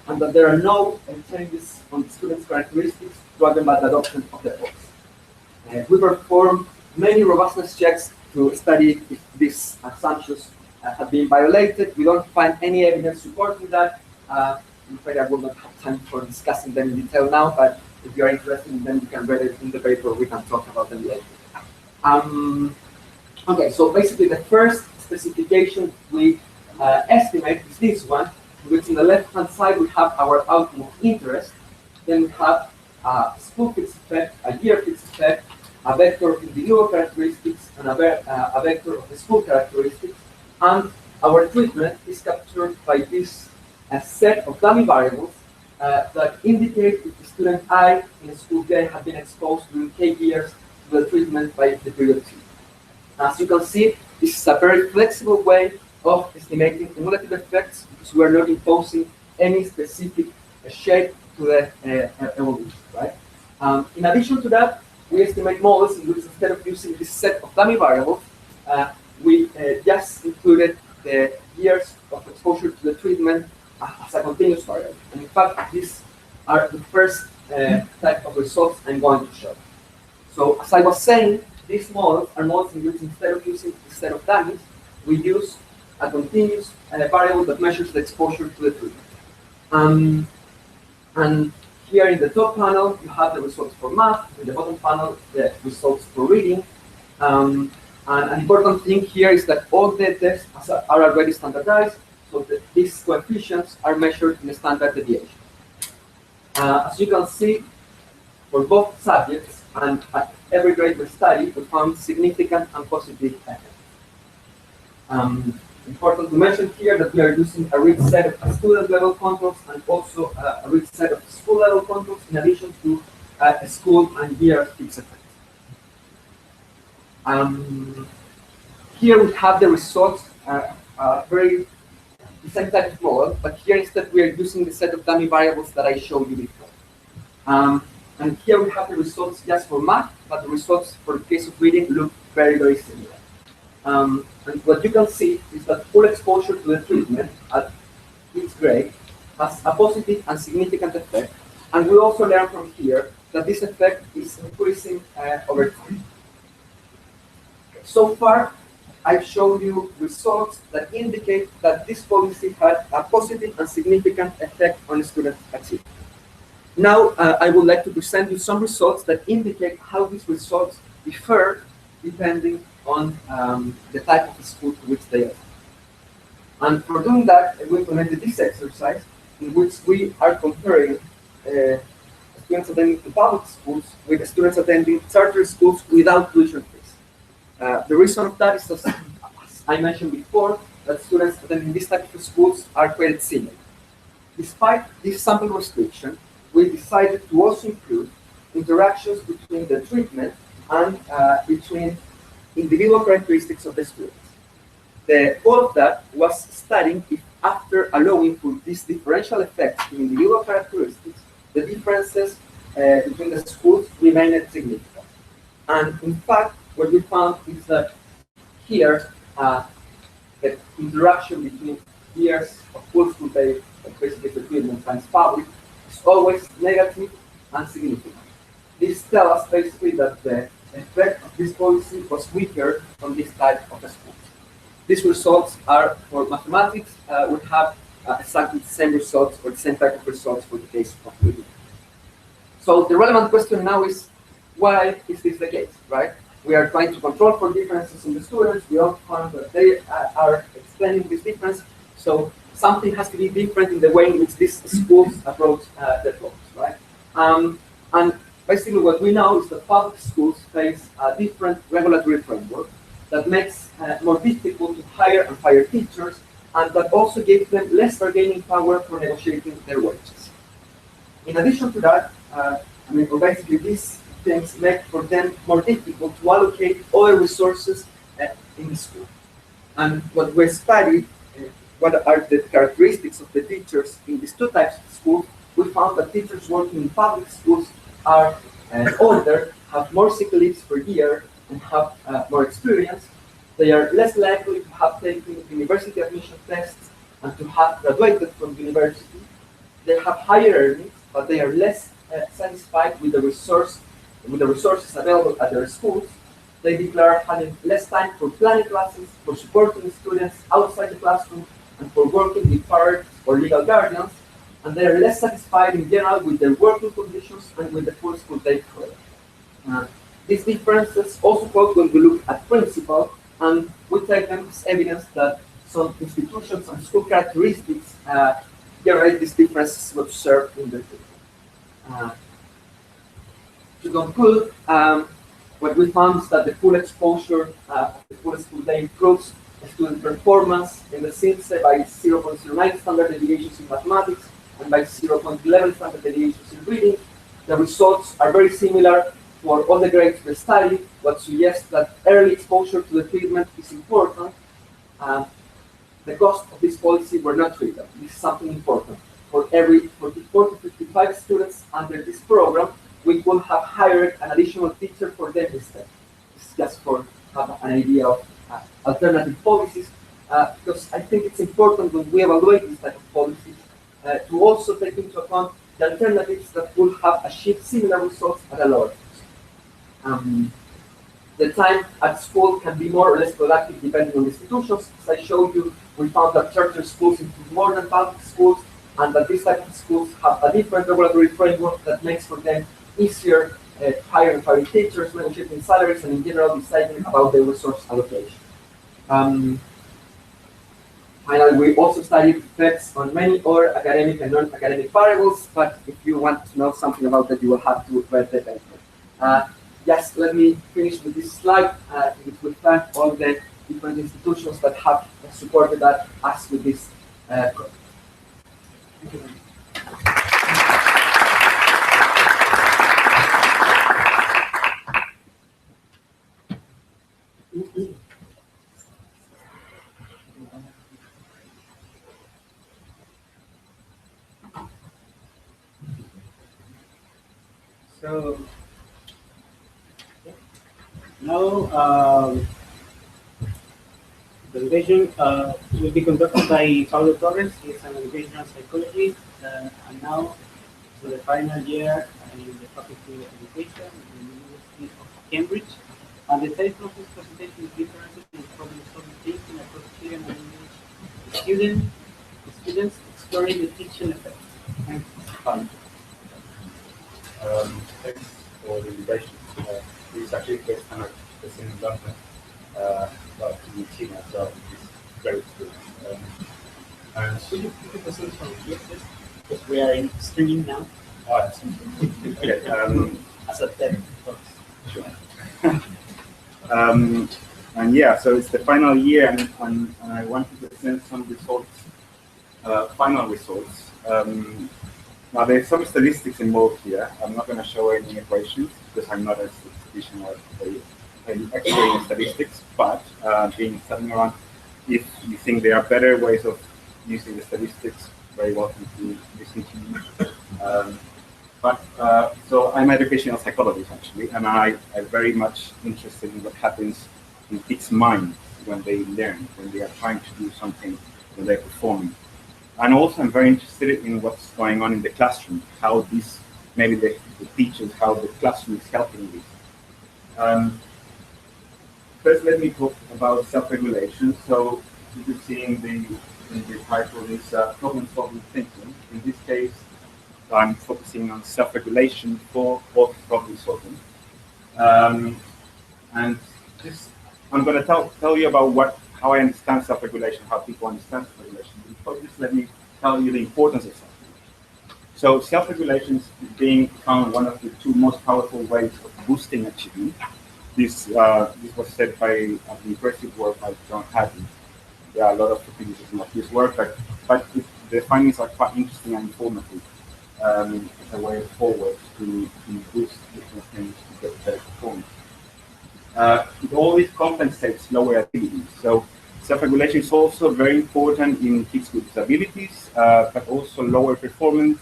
and that there are no changes on the students' characteristics driven by the adoption of the policy. We perform many robustness checks to study if these assumptions have been violated. We don't find any evidence supporting that. I'm afraid I will not have time for discussing them in detail now, but if you are interested in them, you can read it in the paper. We can talk about them later. Okay, so basically the first specification we estimate is this one, which on the left-hand side we have our outcome of interest. Then we have a school fixed effect, a year fixed effect, a vector of individual characteristics, and a vector of the school characteristics. And our treatment is captured by this set of dummy variables that indicate if the student I in school J have been exposed during K years to the treatment by the period T. As you can see, this is a very flexible way of estimating cumulative effects because we are not imposing any specific shape to the evolution, right? In addition to that, we estimate models in which instead of using this set of dummy variables, we just included the years of exposure to the treatment as a continuous variable. And in fact, these are the first type of results I'm going to show. So as I was saying, these models are models in which instead of using a set of dummies, we use a continuous variable that measures the exposure to the treatment. And here in the top panel, you have the results for math. In the bottom panel, the results for reading. And an important thing here is that all the tests are already standardized, so that these coefficients are measured in a standard deviation. As you can see, for both subjects and at every grade we study, we found significant and positive effects. Important to mention here that we are using a rich set of student-level controls and also a rich set of school-level controls in addition to school and year fixed effects. Here we have the results, very the same type of model, but here instead we are using the set of dummy variables that I showed you before. And here we have the results just for math, but the results for the case of reading look very, very similar. And what you can see is that full exposure to the treatment at each grade has a positive and significant effect. And we also learn from here that this effect is increasing over time. So far, I've shown you results that indicate that this policy had a positive and significant effect on student achievement. Now, I would like to present you some results that indicate how these results differ depending on the type of school to which they are. And for doing that, we implemented this exercise in which we are comparing students attending to public schools with students attending charter schools without tuition fees. The reason of that is, as I mentioned before, that students attending this type of schools are quite similar. Despite this sample restriction, we decided to also include interactions between the treatment and between individual characteristics of the students. The goal of that was studying if after allowing for these differential effects in individual characteristics, the differences between the schools remained significant. And in fact, what we found is that here, the interaction between years of full school day, basically the treatment, times public, is always negative and significant. This tells us basically that the effect of this policy was weaker on this type of schools. These results are, for mathematics, would have exactly the same results or the same type of results for the case of reading. So the relevant question now is, why is this the case, right? We are trying to control for differences in the students. We all found that they are explaining this difference. So something has to be different in the way in which these schools approach their goals, right? And basically what we know is that public schools face a different regulatory framework that makes more difficult to hire and fire teachers, and that also gives them less bargaining power for negotiating their wages. In addition to that, basically these things make for them more difficult to allocate other resources in the school. And what we studied, what are the characteristics of the teachers in these two types of schools, we found that teachers working in public schools are older, have more sick leaves per year, and have more experience. They are less likely to have taken university admission tests and to have graduated from university. They have higher earnings, but they are less satisfied with the resources available at their schools. They declare having less time for planning classes, for supporting students outside the classroom, and for working with parents or legal guardians. And they are less satisfied in general with their working conditions and with the full school day program. These differences also come when we look at principal, and we take them as evidence that some institutions and school characteristics generate these differences observed in the field. To conclude, what we found is that the full exposure of the full school day improves student performance in the SIMSE by 0.09 standard deviations in mathematics and by 0.11 standard deviations in reading. The results are very similar for all the grades we studied, what suggests that early exposure to the treatment is important. The cost of this policy were not trivial. This is something important. For every 44 to 55 students under this program, we could have hired an additional teacher for them instead. This is just for have an idea of alternative policies, because I think it's important when we evaluate this type of policies to also take into account the alternatives that would have achieved similar results at a lower cost. The time at school can be more or less productive depending on the institutions. As I showed you, we found that charter schools improve more than public schools, and that these type of schools have a different regulatory framework that makes for them easier hiring and firing teachers, negotiating salaries, and in general deciding about their resource allocation. Finally, we also studied effects on many other academic and non-academic variables, but if you want to know something about that, you will have to read the paper. Just let me finish with this slide, which will thank all the different institutions that have supported us with this project. Thank you very much. So now the presentation will be conducted by Paulo Torres. He is an educational psychologist, and now to the final year in the Faculty of Education at the University of Cambridge. And the title of this presentation is Differences in Problem-Solving Thinking across Chilean and English students exploring the teaching effect. Thanks, Paulo. Thanks for the invitation. This is actually the first time I've been in London, but in Chile as well. It's very good. And Could you present from here, please? Because we are in streaming now. Okay. As a tech. Sure. And yeah, so it's the final year, and I wanted to present some results, final results. Now there's some statistics involved here. I'm not going to show any equations because I'm not a statistician or an expert in statistics, but being studying around, if you think there are better ways of using the statistics, very welcome to listen to me. So I'm an educational psychologist actually, and I'm very much interested in what happens in kids' minds when they learn, when they are trying to do something, when they're performing. And also I'm very interested in what's going on in the classroom, how this, maybe the teachers, how the classroom is helping this. First, let me talk about self-regulation. So you can see in the title is problem-solving thinking. In this case, I'm focusing on self-regulation for both problem-solving. And this, I'm going to tell you about how I understand self-regulation, how people understand self-regulation. Before this, let me tell you the importance of self-regulation. So self-regulation is being found one of the two most powerful ways of boosting achievement. This was said by the impressive work by John Hattie. There are a lot of criticism of this work, but the findings are quite interesting and informative as a way forward to boost different things to get better performance. It always compensates lower abilities. So self-regulation is also very important in kids with disabilities, but also lower performance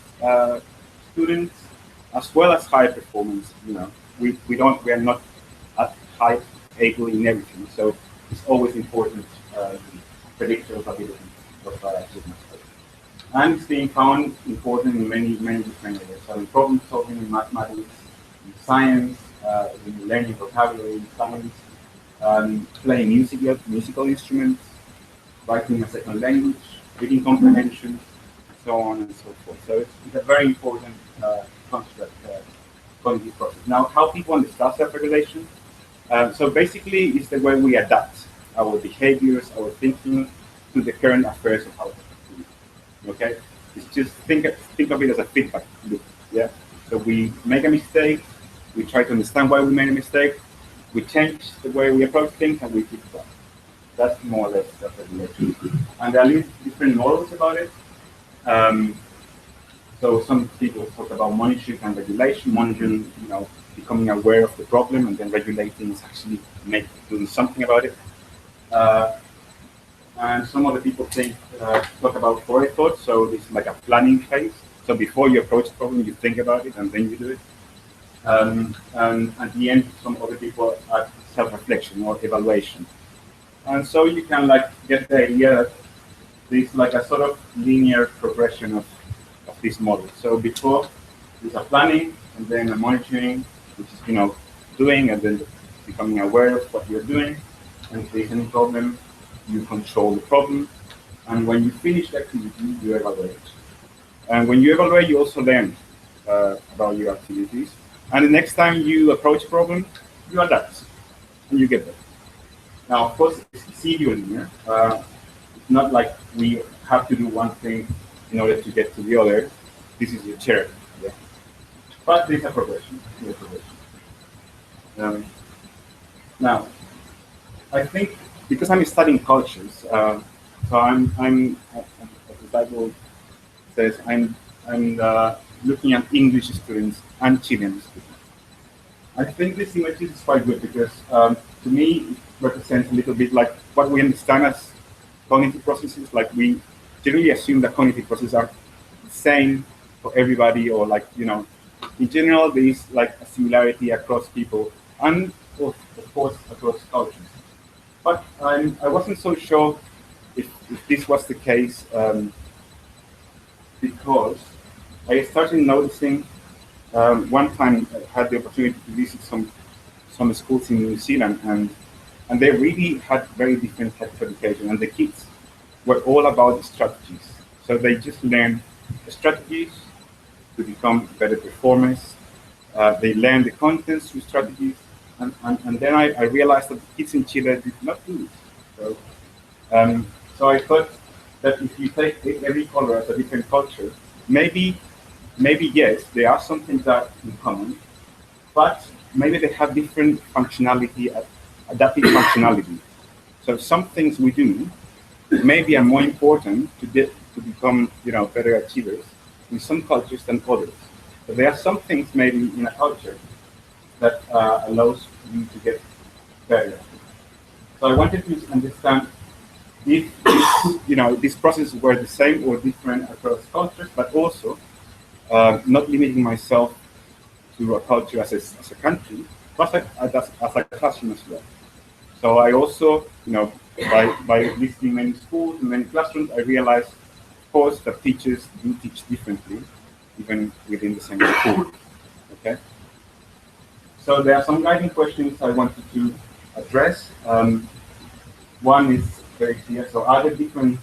students, as well as high performance. You know, we are not at high able in everything, so it's always important predictor of ability of achievement. And it's being found important in many different areas. So in problem solving, in mathematics, in science, in learning vocabulary, in science, playing musical instruments, writing a second language, reading comprehension, so on and so forth. So it's a very important construct, cognitive process. Now, how people understand self-regulation? So basically, it's the way we adapt our behaviors, our thinking to the current affairs of our community. Okay, it's just think of it as a feedback loop. Yeah. So we make a mistake, we try to understand why we made a mistake, we change the way we approach things, and we fix that. That's more or less self-regulation. And there are different models about it. So some people talk about monitoring and regulation. Monitoring, you know, becoming aware of the problem, and then regulating is actually doing something about it. And some other people talk about forethought. So this is like a planning phase. So before you approach the problem, you think about it, and then you do it. And at the end, some other people add self-reflection or evaluation. And so you can get the idea that there's like a sort of linear progression of this model. So before there's a planning, and then a monitoring, which is doing, and then becoming aware of what you're doing. And if there's any problem, you control the problem. And when you finish the activity, you evaluate. And when you evaluate, you also learn about your activities. And the next time you approach a problem, you adapt, and you get better. Now, of course, it's linear. It's not like we have to do one thing in order to get to the other. This is your chair. Yeah. But there's a progression. Now, I think because I'm studying cultures, so I'm as the title says, I'm looking at English students and Chilean students. I think this image is quite good because to me it represents a little bit like what we understand as cognitive processes. Like we generally assume that cognitive processes are the same for everybody, or in general there is like a similarity across people and of course across cultures. But I wasn't so sure if this was the case because I started noticing one time I had the opportunity to visit some schools in New Zealand, and they really had very different types of education, and the kids were all about strategies. So they just learned the strategies to become better performers. They learned the contents through strategies, and then I realized that the kids in Chile did not do it. So I thought that if you take every color as a different culture, maybe yes, there are some things that are in common, but maybe they have different functionality, adaptive functionality. So some things we do maybe are more important to become better achievers in some cultures than others. So there are some things maybe in a culture that allows you to get better. So I wanted to understand if these processes were the same or different across cultures, but also not limiting myself to a culture as a country, but as a classroom as well. So I also, by visiting many schools and many classrooms, I realized course, that teachers do teach differently, even within the same school. Okay. So there are some guiding questions I wanted to address. One is very clear. So are there different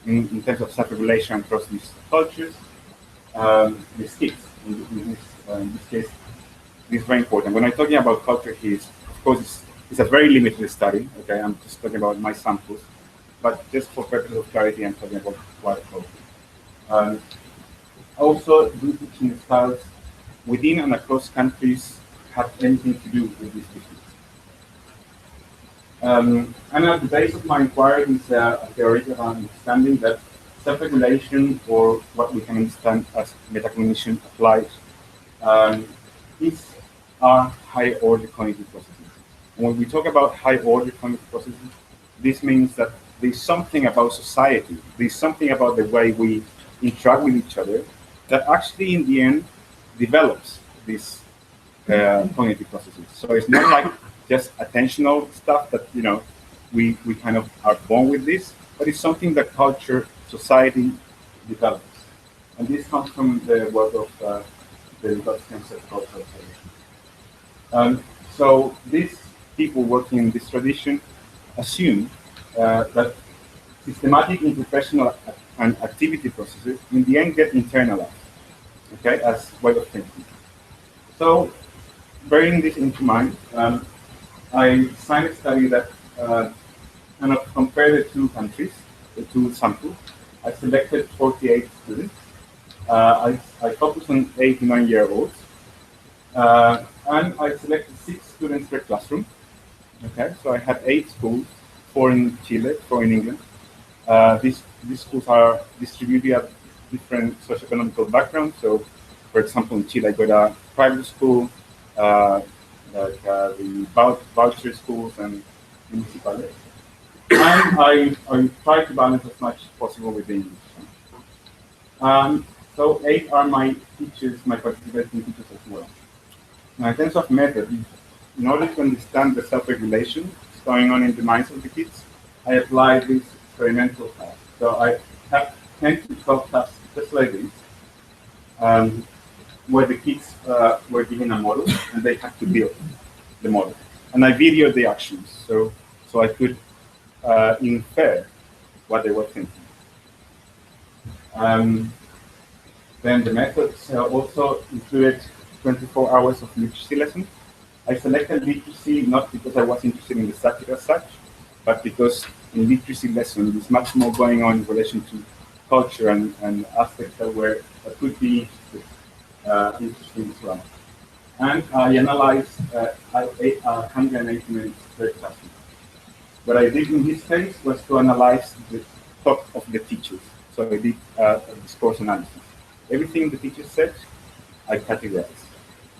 in terms of self-regulation across these cultures? The skills in this case, this is very important. When I'm talking about culture here, of course, it's a very limited study. Okay, I'm just talking about my samples, but just for purpose of clarity, I'm talking about wider culture. Also, do teaching styles within and across countries have anything to do with this difference? And at the base of my inquiry is a theoretical understanding that self-regulation, or what we can understand as metacognition applied, are high-order cognitive processes. And when we talk about high-order cognitive processes, this means that there's something about society, there's something about the way we interact with each other that actually, in the end, develops these cognitive processes. So it's not like just attentional stuff that we kind of are born with this, but it's something that culture, society develops. And this comes from the work of the Dutch concept of culture. So these people working in this tradition assume that systematic interpersonal and activity processes in the end get internalized, okay, as way of thinking. So bearing this into mind, I designed a study that kind of compared the two countries, the two samples. I selected 48 students. I focused on 8 to 9-year-olds. And I selected 6 students per classroom. Okay, so I had 8 schools, 4 in Chile, 4 in England. These schools are distributed at different socioeconomic backgrounds. So, for example, in Chile, I got a private school, like the voucher schools and municipalities. And I try to balance as much as possible with the English. So 8 are my teachers, my participating teachers as well. Now, in terms of method, in order to understand the self-regulation that's going on in the minds of the kids, I apply this experimental task. So I have 10 to 12 tasks just like this, where the kids were given a model and they had to build the model. And I videoed the actions, so I could infer what they were thinking. Then the methods also included 24 hours of literacy lessons. I selected literacy not because I was interested in the subject as such, but because in literacy lessons there's much more going on in relation to culture and aspects that could be interesting as well. And I analyzed 180 minutes per classroom. What I did in this case was to analyze the talk of the teachers. So I did a discourse analysis. Everything the teacher said, I categorized.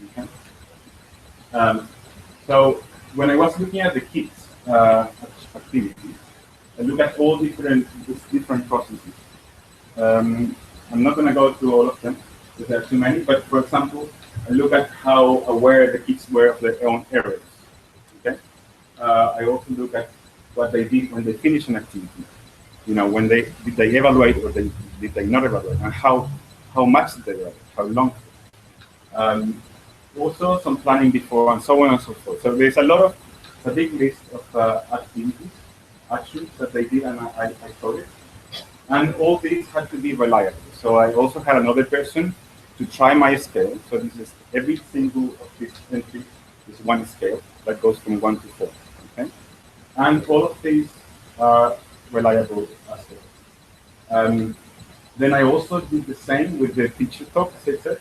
Okay? So when I was looking at the kids' activities, I looked at all different processes. I'm not going to go through all of them because there are too many, but for example, I look at how aware the kids were of their own errors. Okay? I also look at what they did when they finished an activity. When did they evaluate or did they not evaluate, and how much did they evaluate, how long. Also some planning before, and so on and so forth. So there's a big list of activities, actions that they did, and I saw it. And all these had to be reliable. So I also had another person to try my scale. So this is every single of these entries is one scale that goes from 1 to 4. Okay, and all of these are reliable as well. Then I also did the same with the teacher talk, as I said,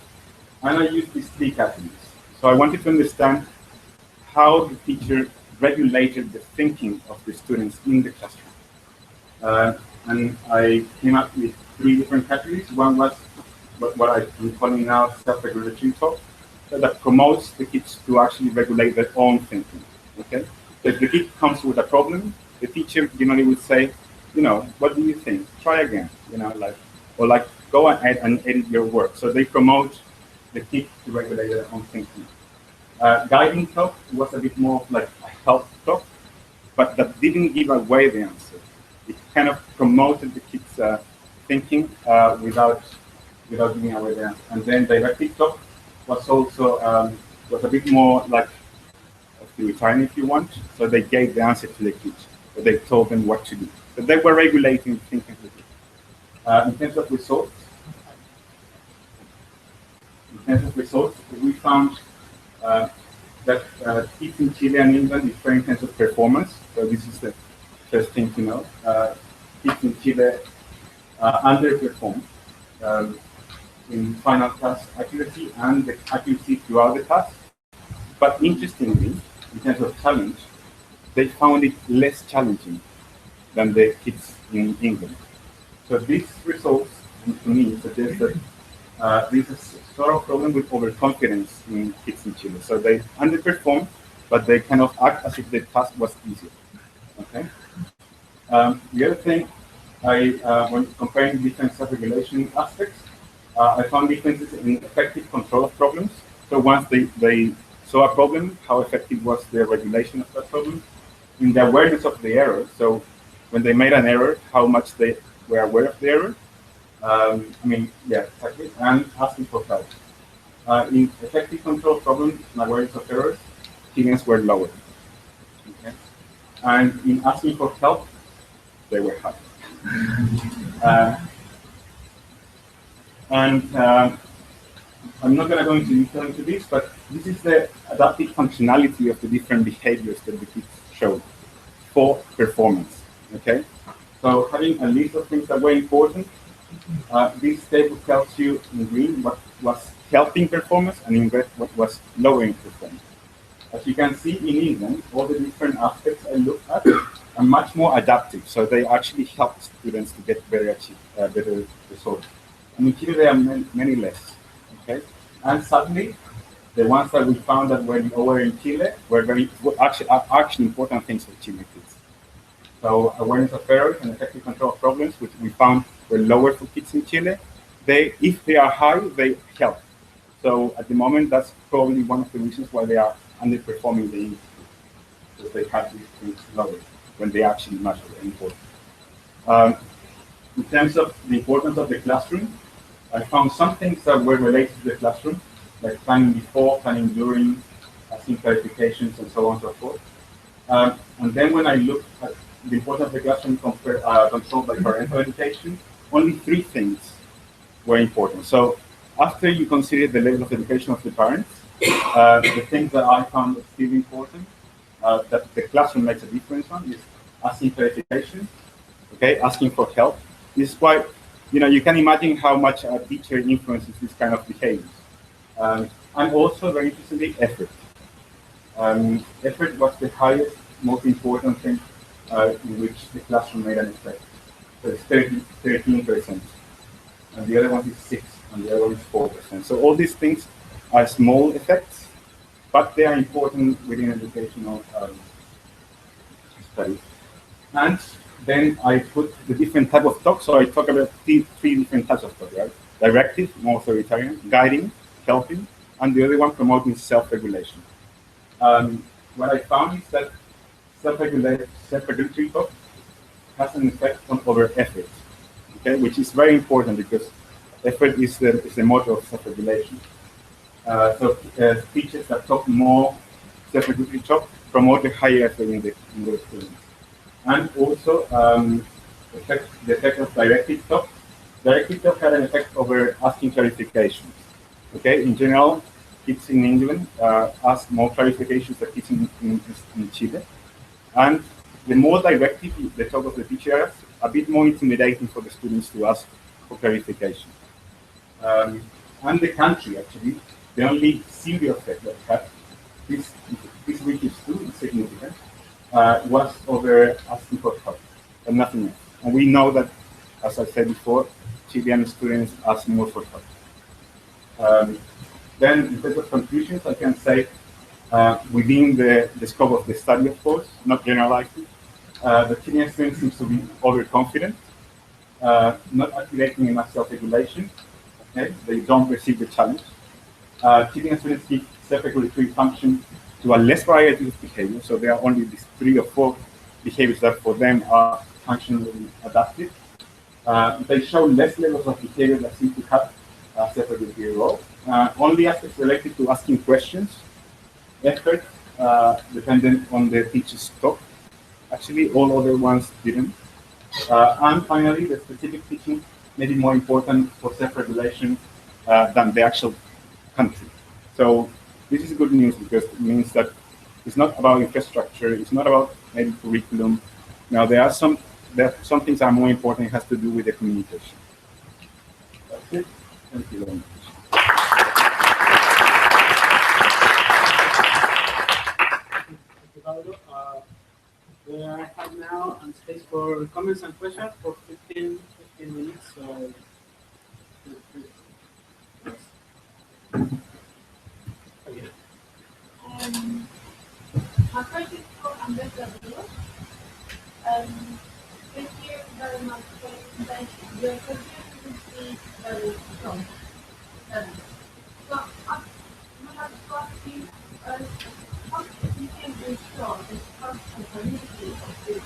and I used these 3 categories. So I wanted to understand how the teacher regulated the thinking of the students in the classroom. And I came up with 3 different categories. One was what I'm calling now self-regulatory talk, so that promotes the kids to actually regulate their own thinking. Okay, so if the kid comes with a problem, the teacher generally would say, what do you think? Try again. Or go ahead and edit your work. So they promote the kid to regulate their own thinking. Guiding talk was a bit more like a help talk, but that didn't give away the answer. It kind of promoted the kids' thinking without giving away the answer. And then directed talk was also was a bit more like authoritarian, if you want. So they gave the answer to the kids, but they told them what to do. But they were regulating thinking. In terms of results, we found that kids in Chile and England differ in terms of performance. So this is the first thing to know. Kids in Chile underperform in final task accuracy and the accuracy throughout the task. But interestingly, in terms of challenge, they found it less challenging than the kids in England. So these results, to me, suggest that there's a sort of problem with overconfidence in kids in Chile. So they underperform, but they kind of act as if the task was easier. Okay. The other thing, when comparing different self-regulation aspects, I found differences in effective control of problems. So once they saw a problem, how effective was the regulation of that problem? In the awareness of the error. So when they made an error, how much they were aware of the error. Exactly. And asking for help. In effective control of problems and awareness of errors, Chileans were lower. Okay. And in asking for help, they were higher. I'm not going to go into detail into this, but this is the adaptive functionality of the different behaviors that the kids showed for performance. Okay, so having a list of things that were important, this table tells you in green what was helping performance and in red what was lowering performance. As you can see in England, all the different aspects I looked at are much more adaptive, so they actually help students to get better results. And in Chile, there are many less. Okay, and sadly, the ones that we found that were lower in Chile were actually important things for Chilean kids. So awareness of errors and effective control of problems, which we found were lower for kids in Chile. If they are high, they help. So at the moment, that's probably one of the reasons why they are underperforming the industry, because they have these things lower when they actually measure the importance. In terms of the importance of the classroom, I found some things that were related to the classroom, like planning before, planning during, asking clarifications, and so on and so forth. And then when I looked at the importance of the classroom controlled by parental education, only 3 things were important. So after you consider the level of education of the parents, the things that I found still important, that the classroom makes a difference on, is asking clarification, okay, asking for help. This is why, you can imagine how much a teacher influences this kind of behaviors. And also, very interestingly, effort. Effort was the highest, most important thing in which the classroom made an effect. So it's 13%. And the other one is 6%, and the other one is 4%. So all these things are small effects, but they are important within educational studies. And then I put the different type of talk. So I talk about 3 different types of talk, right? Directive, more authoritarian, guiding, helping, and the other one promoting self-regulation. What I found is that self-regulatory talk has an effect on over effort, okay, which is very important because effort is the motor of self-regulation. So teachers that talk more self-regulatory talk promote a higher effort in the students. And also the effect of directive talk. Directive talk had an effect over asking clarifications. Okay, in general, kids in England ask more clarifications than kids in Chile. And the more directive the talk of the teacher is, a bit more intimidating for the students to ask for clarification. And the country, actually, the only serious effect that had this which is too significant, was over asking for help, and nothing else. And we know that, as I said before, Chilean students ask more for help. Then, in terms of conclusions, I can say, within the scope of the study, of course, not generalizing, the Chilean student seems to be overconfident, not activating enough self-regulation. Okay? They don't perceive the challenge. Chilean students give self-regulatory function to a less variety of behaviors, so there are only these 3 or 4 behaviors that for them are functionally adaptive. They show less levels of behavior that seem to have a separate behavior role. Only aspects related to asking questions, effort, dependent on the teacher's talk. Actually, all other ones didn't. And finally, the specific teaching made it more important for self-regulation than the actual country. So this is good news because it means that it's not about infrastructure, it's not about maybe curriculum. Now there are some things that are more important. It has to do with the communication. That's it. Thank you very much. We have now on space for comments and questions for 15 minutes. So, My question is for Ambassador. Thank you very much for the presentation. Your contribution is very strong. So, I have to ask you, how you can ensure the structural validity of this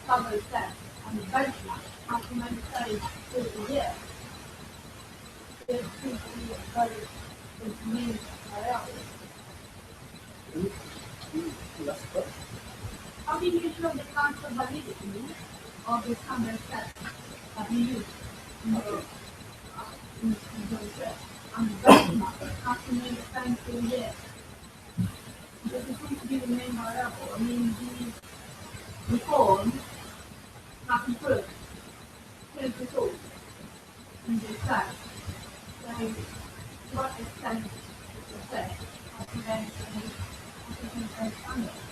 cover set and benchmark document studies through the year? There seems to be a very main priority. How do you ensure the cultural validity of the standard set that you use in your research and benchmark document studies through the year? This seems to be the main variable. I mean, the reform has improved change results in the site. So, to what extent is the set of events and standards?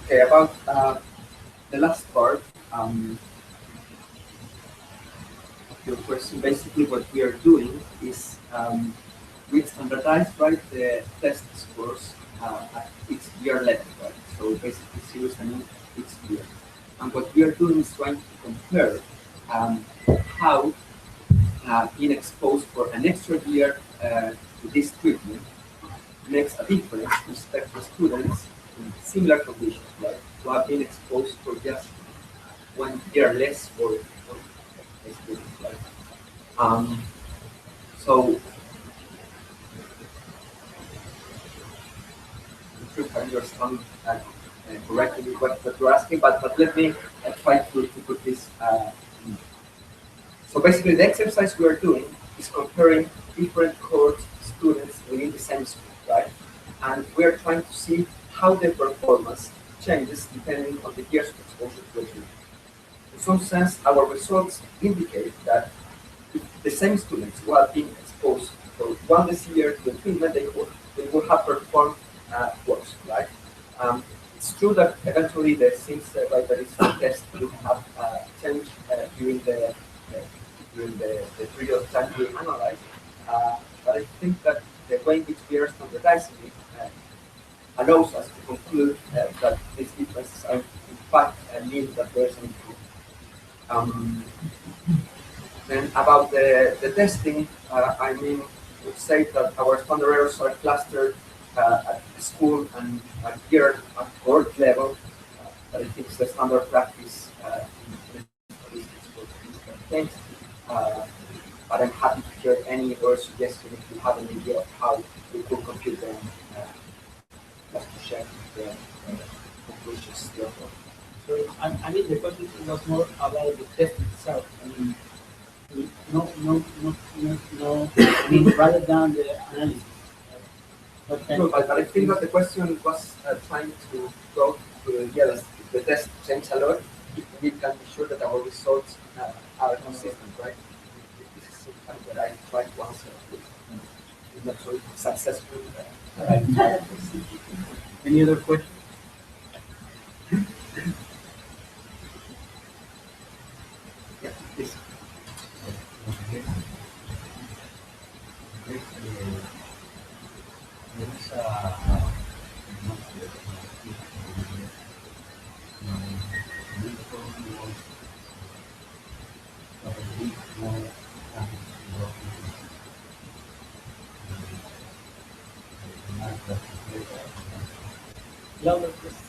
Okay, about the last part of your question, basically what we are doing is we standardize, right, the test scores at each year level, right? So basically series and each year. And what we are doing is trying to compare how being exposed for an extra year to this treatment makes a difference with respect to students in similar conditions, right? Who have been exposed for just 1 year less or experience, right? So I'm sure I understand correctly what you're asking, but let me try to put this. So basically, the exercise we are doing is comparing different cohort students within the same school, right? And we are trying to see how their performance changes depending on the years of exposure to the treatment. In some sense, our results indicate that if the same students who have been exposed for 1 year to the treatment, they will have performed worse, right? It's true that eventually the things like the test will have changed during the period of time we analyze, but I think that the way in which we are standardizing it allows us to conclude that these differences are in fact mean that there's an improvement. Then about the testing, I mean, would say that our standard errors are clustered at school and here at cohort level. But I think it's the standard practice in statistics for different things. But I'm happy to hear any other suggestion if you have an idea of how we could compute them, just to share the conclusions. So, I mean, the question was more about the test itself. I mean, no, I mean, rather than the analysis. No, but I think that the question was trying to go to the test change a lot. We can be sure that our results are consistent, right? This is something that I try to answer. It's not so successful. Any other questions? Yeah, please. Louder, please.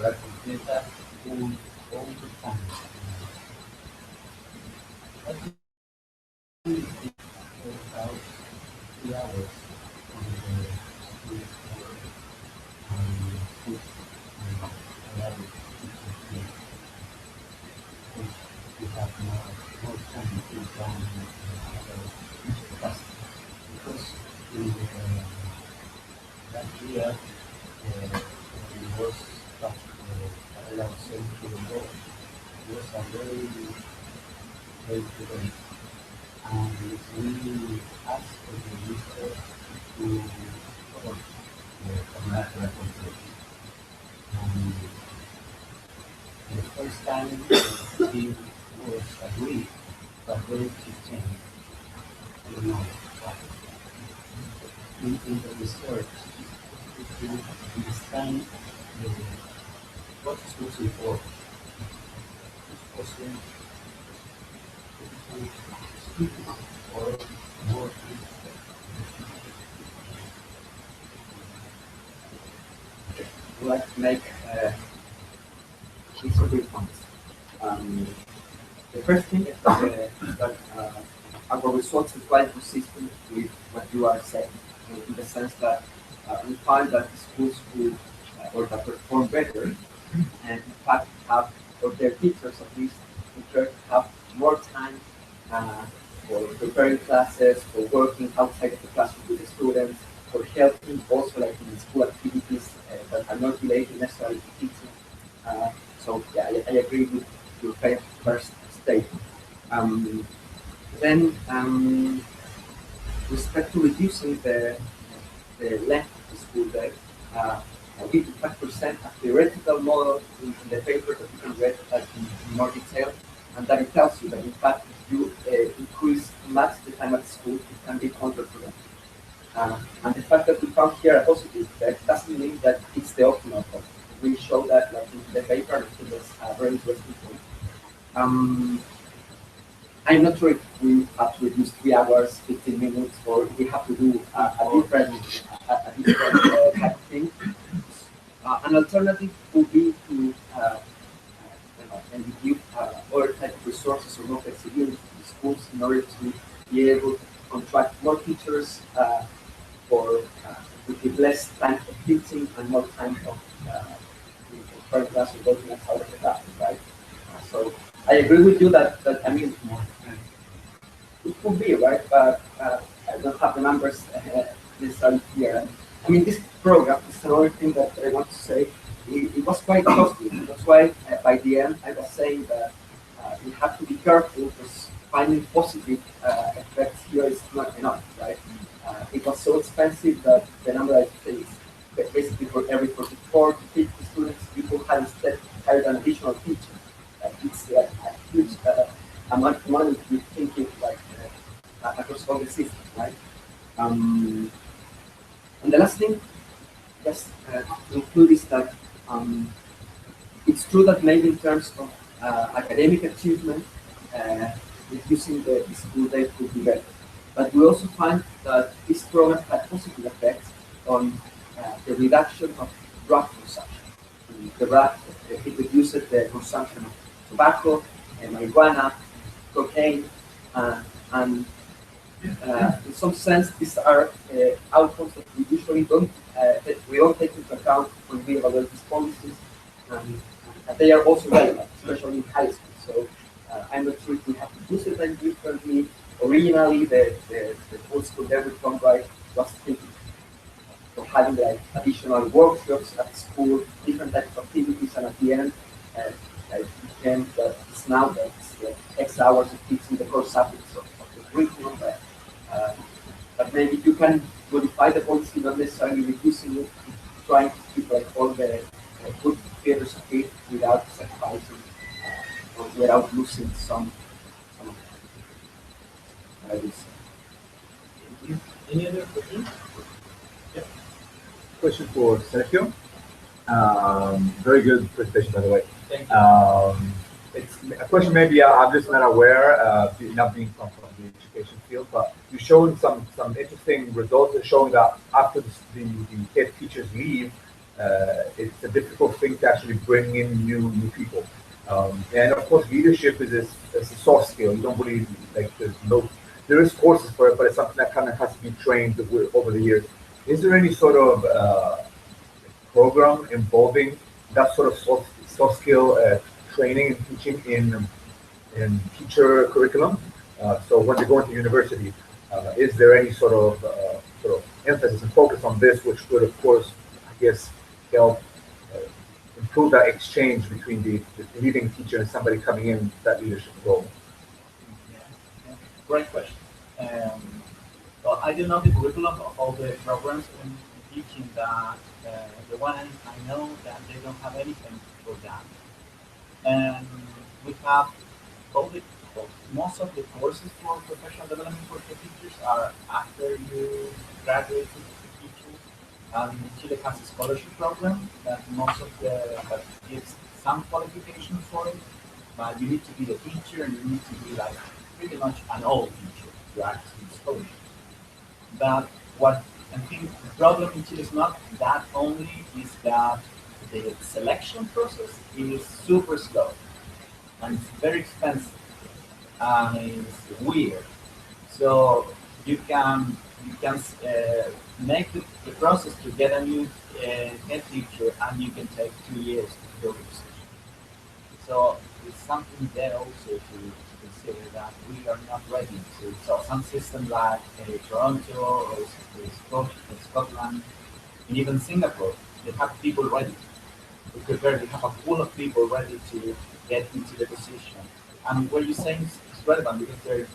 hora completa un overtime. About 3 hours on the school for food allowed teaching we have more time to plan other tasks because in last year when it was allowed to go, it was a very good. And we asked for the minister to support the national control. The first time he was agreed, but then he changed. You know, in the research, to understand what is most important. Or more I'd like to make these three points. The first thing is that our results are quite consistent with what you are saying, in the sense that we find that the schools who or that perform better and in fact have, or their teachers at least, have more time for preparing classes, for working outside of the classroom with the students, for helping also like in school activities that are not related necessarily to teaching. So yeah, I agree with your first statement. Then respect to reducing the length of the school day, we in fact present a theoretical model in the paper that you can read in more detail, and that it tells you that in fact if you increase much the time at school, it can be counterproductive. And the fact that we found here a positive effect doesn't mean that it's the optimal point. We show that like in the paper, I think that's a very interesting point. I'm not sure if we have to reduce 3 hours, 15 minutes, or we have to do a different type of thing. An alternative would be to and give other type of resources or more flexibility to the schools in order to be able to contract more teachers with less time of teaching and more time of per class or working outside of the classroom, right? So I agree with you that I mean it could be right, but I don't have the numbers necessarily here. I mean, this program is another thing that I want to say. It was quite costly. That's why by the end I was saying that we have to be careful because finding positive effects here is not enough, right? It was so expensive that the number I say is basically for every 44 to 50 students, people had instead hired an additional teacher. It's a huge amount of money to be thinking like across all the systems, right? And the last thing, just to include is that it's true that maybe in terms of academic achievement, reducing the school day could be better. But we also find that this program had positive effects on the reduction of drug consumption. It reduces the consumption of tobacco, marijuana, cocaine, and in some sense, these are outcomes that we usually don't take into account when we evaluate these policies, and they are also relevant, especially in high school. So I'm not sure if we have to do it differently. Originally, the full school day reform right was thinking of having like additional workshops at school, different types of activities, and at the end, it became that it's now that it's like X hours of teaching the core subjects of the curriculum. But maybe you can modify the policy, not necessarily reducing it, trying to keep like all the good features of it without sacrificing or without losing some of it. Any other questions? Yeah. Question for Sergio. Very good presentation, by the way. Thank you. It's a question maybe I'm just not aware, not being from the education field, but you showed some interesting results that showing that after the head teachers leave, it's a difficult thing to actually bring in new people. And of course, leadership is a soft skill. You don't really like there is courses for it, but it's something that kind of has to be trained over the years. Is there any sort of program involving that sort of soft skill training and teaching in teacher curriculum? So when they go into university, is there any sort of emphasis and focus on this, which would, of course, I guess, help improve that exchange between the leading teacher and somebody coming in that leadership role? Yeah. Great question. Well, I do know the curriculum of all the programs in teaching that the one I know that they don't have anything for that. And we have all the most of the courses for professional development for the teachers are after you graduate as a teacher. Chile has a scholarship program that that gives some qualifications for it, but you need to be a teacher and you need to be like pretty much an old teacher to access the scholarship. But what I think the problem in Chile is not that only, is that the selection process is super slow and it's very expensive and it's weird. So you can make the process to get a new head teacher, and you can take 2 years to fill the position. So it's something there also to consider that we are not ready to. So some systems like Toronto or Scotland, and even Singapore, they have people ready. They have a pool of people ready to get into the position. And what you're saying is relevant because they're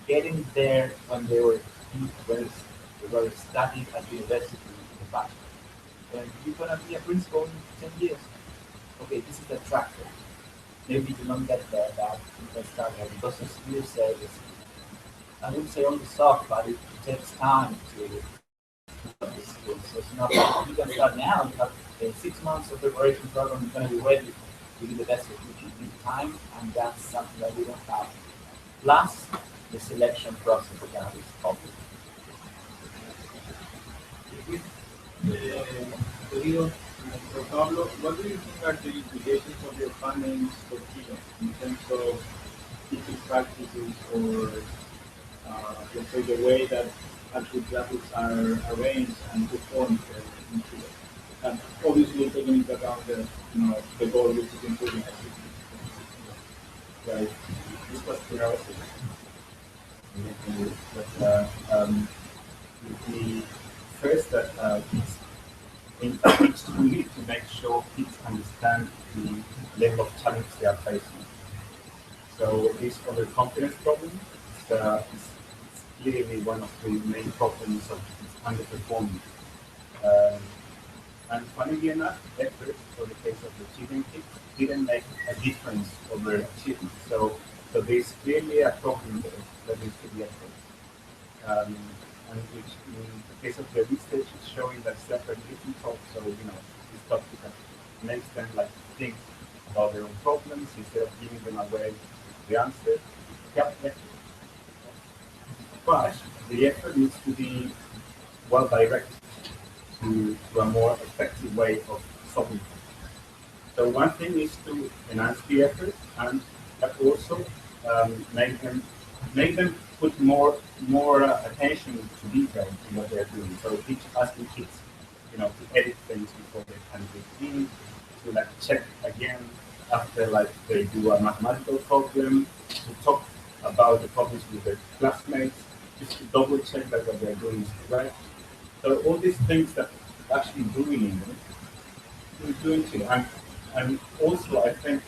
getting there when they were studying at university in the past. When you're gonna be a principal in 10 years, okay, this is the track. Maybe you don't get there that you can start there because as you say, I wouldn't say on the soft, but it takes time to develop these skills. So it's not like you can start now, you have 6 months of preparation program, you're gonna be ready to do the best of what you need time, and that's something that we don't have. Plus the selection process that is public. For Pablo, what do you think are the implications of your findings for Chile in terms of teaching practices or, let's say, the way that actual classes are arranged and performed in Chile? And obviously taking into account the goal which is improving activity. Right. This was curiosity. The first that it's really to make sure kids understand the level of challenge they are facing. So this overconfidence problem is clearly one of the main problems of underperforming. And funnily enough, effort for the case of the Chilean kids didn't make a difference over achievement. So there's clearly a problem there that needs to be addressed. And which in the case of the research is showing that self-regulation talk, so this topic that makes them think about their own problems instead of giving them away the answer. But the effort needs to be well directed to a more effective way of solving problems. So one thing is to enhance the effort, and but also make them put more attention to detail in what they're doing. So asking kids, to edit things before they can begin, to check again after they do a mathematical problem, to talk about the problems with their classmates, just to double check that what they're doing is correct. So all these things that actually doing to, and also I think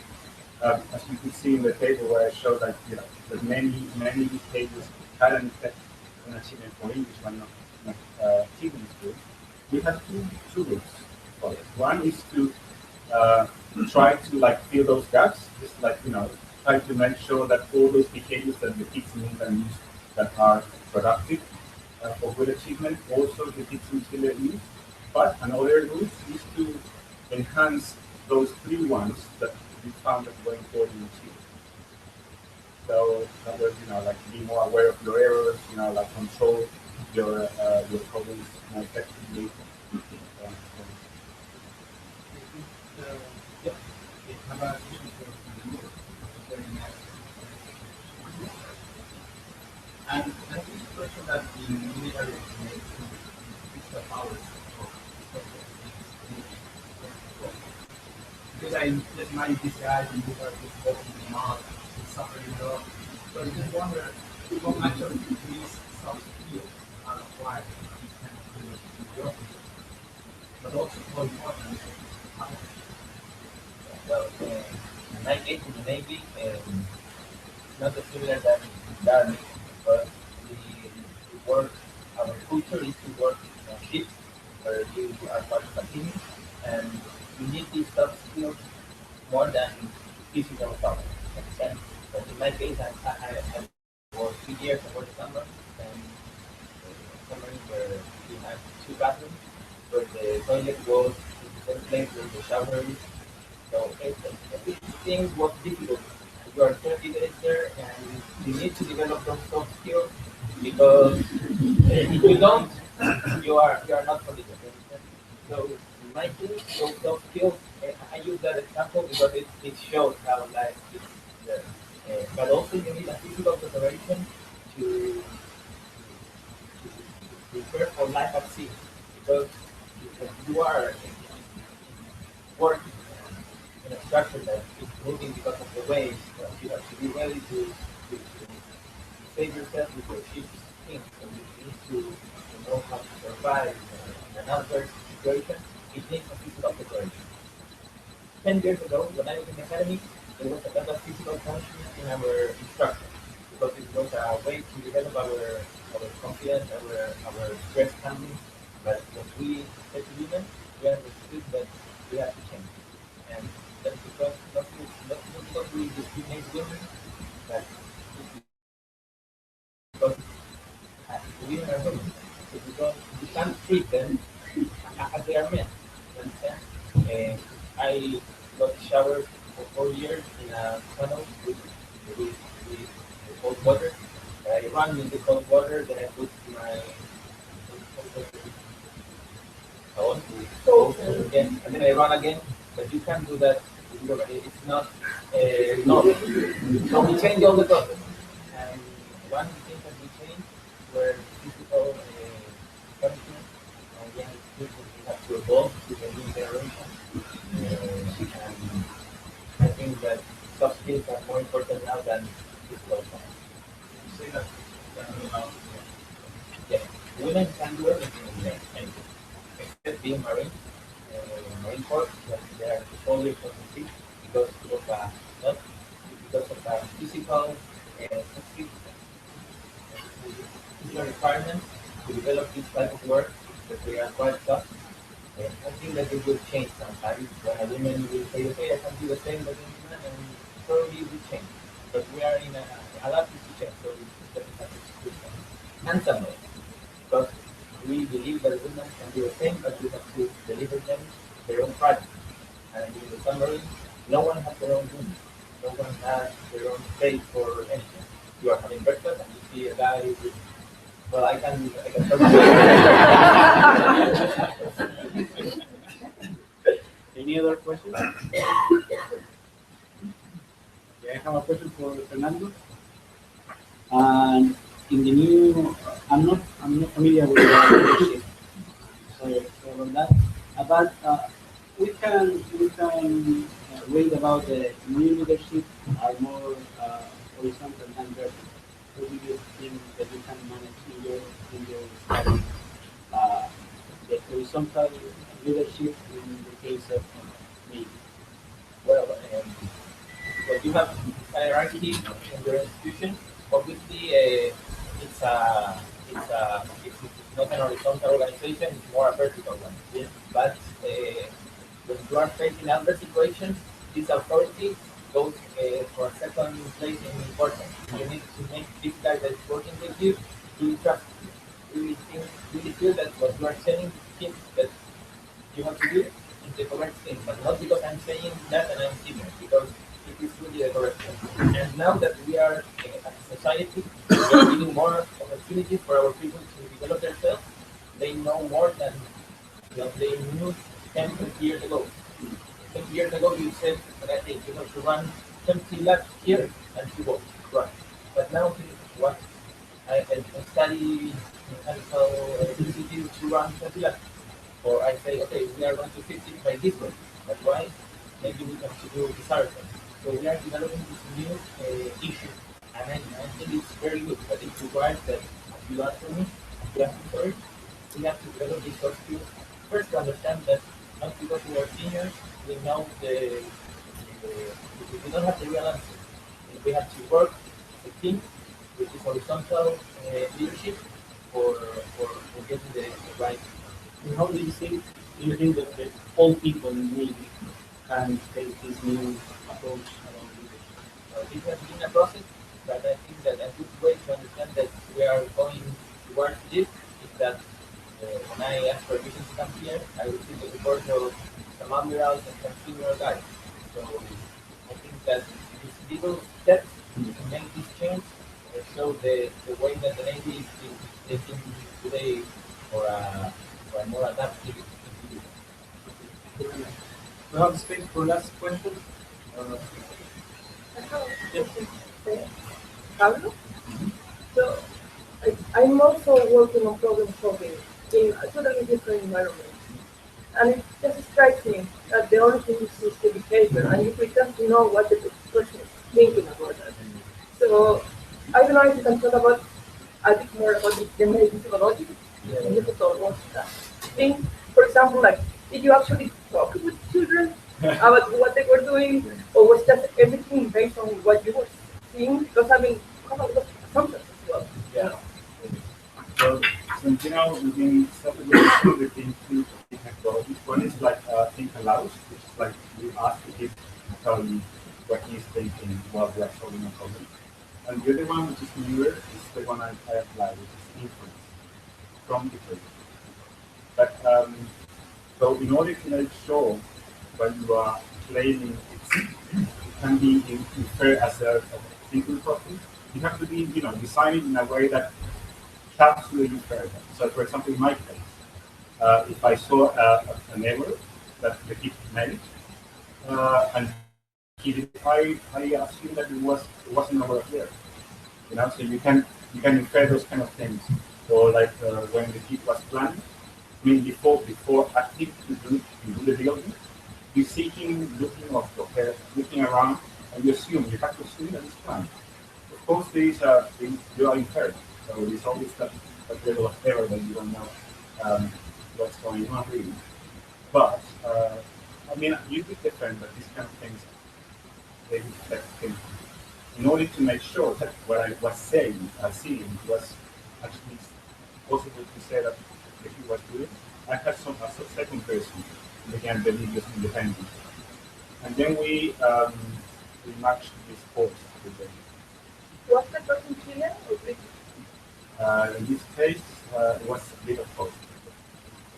as you can see in the table where I showed that many behaviors had an effect on achievement for English but not achievement skills. We have two routes for it. One is to try to fill those gaps, just try to make sure that all those behaviors that the kids need and use that are productive for good achievement, also the kids in Chile use. But another route is to enhance those 3 ones that we found that were important in Chile. So that was, be more aware of your errors, control your problems more effectively. have a vision for the very next. And I think the question that the military is the powers because I just my DCIs and these are just focusing on suffering though. So I just wonder how much of these soft skills are acquired in these kind of fields, but also more important, how Well, in my case in the Navy, it's not as similar than in the Army, but we work, our culture is to work on ships where you are part of a team, and you need these soft skills more than physical power. Understand? But in my case, I worked 3 years over the summer, and summer where we had 2 bathrooms, where the toilet was in the same place where the shower is. So everything was difficult. You are 30 days there, and you need to develop those soft skills because if you don't, you are not committed. So in my case, those soft skills, I use that example because it shows how life is there. But also you need a physical preparation to prepare for life at sea because you are working in a structure that is moving because of the waves. You have to be ready to save yourself before ships sink. So you need to know how to survive in an adverse situation. It needs a physical preparation. 10 years ago, when I was in the academy, there was a lot of physical function in our instruction because it was a way to develop our confidence, our stress handling. But when we said to women, we understood that we have to change. And that's because not because we discriminate women, but because women are women. So because you can't treat them as they are men. You understand? I got showered for 4 years in a tunnel with cold water. I run in the cold water, then I put my on again, and then I run again. But you can't do that. It's not normal. So we change all the process. And one thing that we changed were physical punishment. And then we have to evolve to the new generation. And I think that soft skills are more important now than physical ones. say that Yeah, women can do everything in the anything, except being marine, marine corps, that they are the soldiers of the sea because of not because of a physical physical requirement to develop this type of work that they are quite tough. I think that it will change sometimes when a woman will say, okay, I can do the same as a man, and probably it will change. But we are in a lot to change, so it's definitely good thing. And somewhere, because we believe that women can do the same, but we have to deliver them their own project. And in the summary, no one has their own room. No one has their own space for anything. You are having breakfast and you see a guy with, well, I can Any other questions? Yeah, I have a question for Fernando. And in the new, I'm not familiar with the leadership. Sorry about that. But we can read about the new leadership are more horizontal than vertical. How do you think that you can manage in your study the horizontal leadership in the case of me? well, when you have hierarchy in your institution, obviously it's not an horizontal organization; it's more a vertical one. Yeah? But when you are facing other situations, this authority goes for a second place in importance. You need to make this guy that is working with you really trust you, really feel that what you are saying him that you have to do is the correct thing, but not because I'm saying that and I'm senior, because it is really the correct thing. And now that we are as a society, we are giving more opportunities for our people to develop themselves. They know more than they knew 10, 20 years ago. 20 years ago you said that I think you have to run 20 laps here and to walk, right? But now what I study mechanical electricity to run 20 laps. Or I say, okay, we are going to fix it by this way. But why? Maybe we have to do this other thing. So we are developing this new issue. And I think it's very good, but it requires that, as you asked for me, we have to develop these soft skills. First, to understand that not because we are seniors, we know we don't have the real answer. We have to work as a team with this horizontal leadership for getting the right. And how do you think that the old people in Navy can take this new approach around leadership? It has been a process, but I think that a good way to understand that we are going towards this is that when I asked permission to come here, I received the support of some admirals and some senior guys. So I think that these little steps to make this change show the way that the Navy is taking today for a more adaptive. We have space for last question. Pablo? So I'm also working on problem solving in a totally different environment. And it just strikes me that the only thing is the behavior, and you pretend to know what the person is thinking about that. So I don't know if you can talk about a bit more about the methodology and the thing. For example, like, did you actually talk with children about what they were doing, or was just everything based on what you were seeing? Because I mean, come up with assumptions as well. Yeah. So in general, within self-education, we think two methodologies. One is like think aloud, which is like you ask the kid to tell you what he's thinking while we are solving a problem. And the other one, which is newer, is the one I apply, which is inference from the person. But so in order to make sure what you are claiming it can be inferred as a thinking process, you have to be, design it in a way that captures infer that. So, for example, in my case, if I saw an error that the kid made, and I assume that it wasn't over there. So you can infer those kind of things. Or like when the kid was planning, I mean, before acting to do the building, you see him looking around, and you have to assume that it's planned. Of course, these are things you are inferred, so there's always that level of error that you don't know what's going on really. But I mean, you could defend that these kind of things they reflect thinking. In order to make sure that what I was seeing was actually possible to say that if he was doing, I had a second person began the videos independently. And then we matched this course with them. Was the person Chilean or British? In this case, it was a bit of both.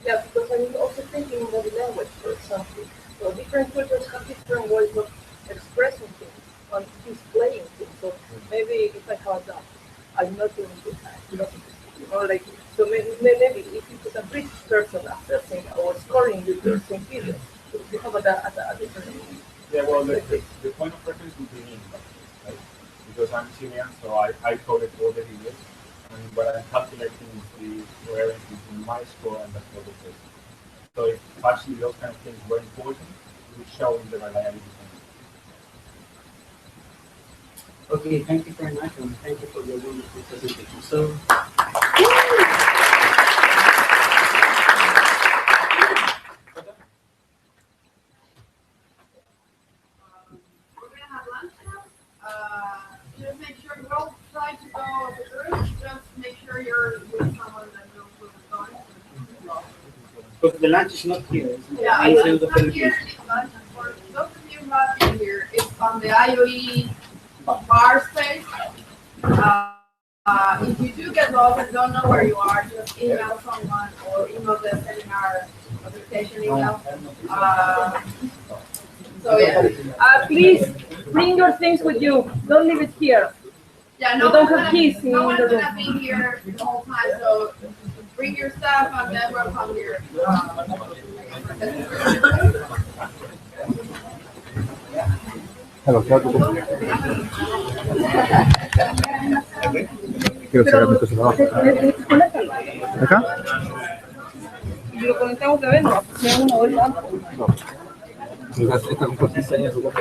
Yeah, because I'm also thinking about the language, for example. So different cultures have different ways of expressing things, on displaying things. So maybe if I have that, I'm not doing this, like, so maybe if you put a British person assessing or scoring the same period, you have a different. Yeah, well, the point of reference would be me, right? Because I'm Chilean, so I coded all the videos, and what I'm calculating is the coherence between my score and the other person. So if actually those kind of things were important, it would show in the reliability. Okay, thank you very much, and thank you for your wonderful presentation. So. Just make sure you all try to go as a group. Just make sure you're with someone that knows where we're going. But the lunch is not here. Yeah, it's not here. For those of you who have been here, it's on the IOE bar space. If you do get lost and don't know where you are, just email someone or email the seminar notification email. So yeah. Please bring your things with you. Don't leave it here. Yeah, no one's gonna be here the whole time. So bring your stuff and then we'll come here. Quiero sacar mi cosa abajo. ¿Acá? Y lo conectamos de vez, no, si es una hora. Esta con diseño su cosa.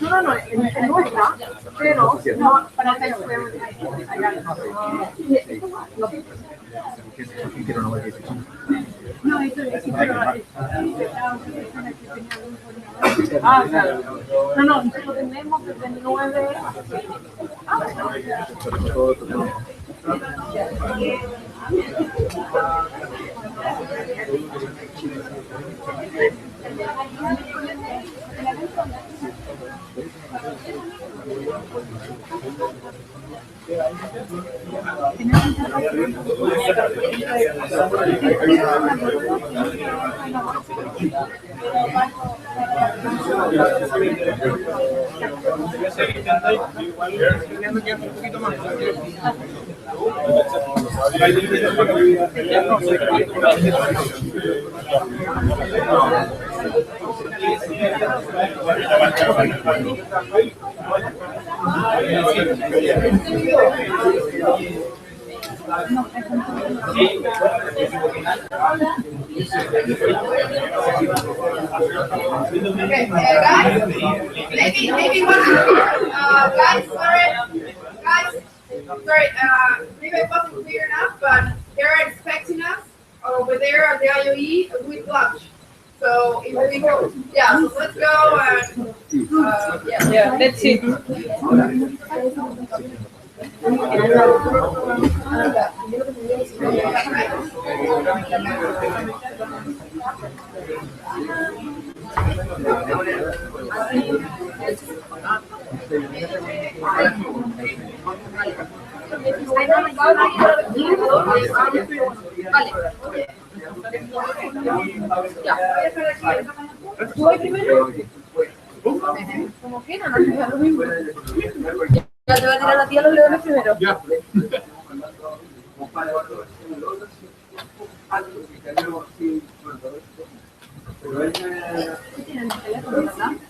No, en nuestra, pero no, para que no, eso es, pero claro. No, lo tenemos desde el 9. Okay, guys, maybe one more. Guys, sorry, maybe it wasn't clear enough, but they're expecting us over there at the IOE with lunch. So if we go, yeah, so let's go and yeah, Let's see. ¿Tú vas primero? Como quieran, no es lo mismo. Ya te va a tirar la tía los leones primero. Ya.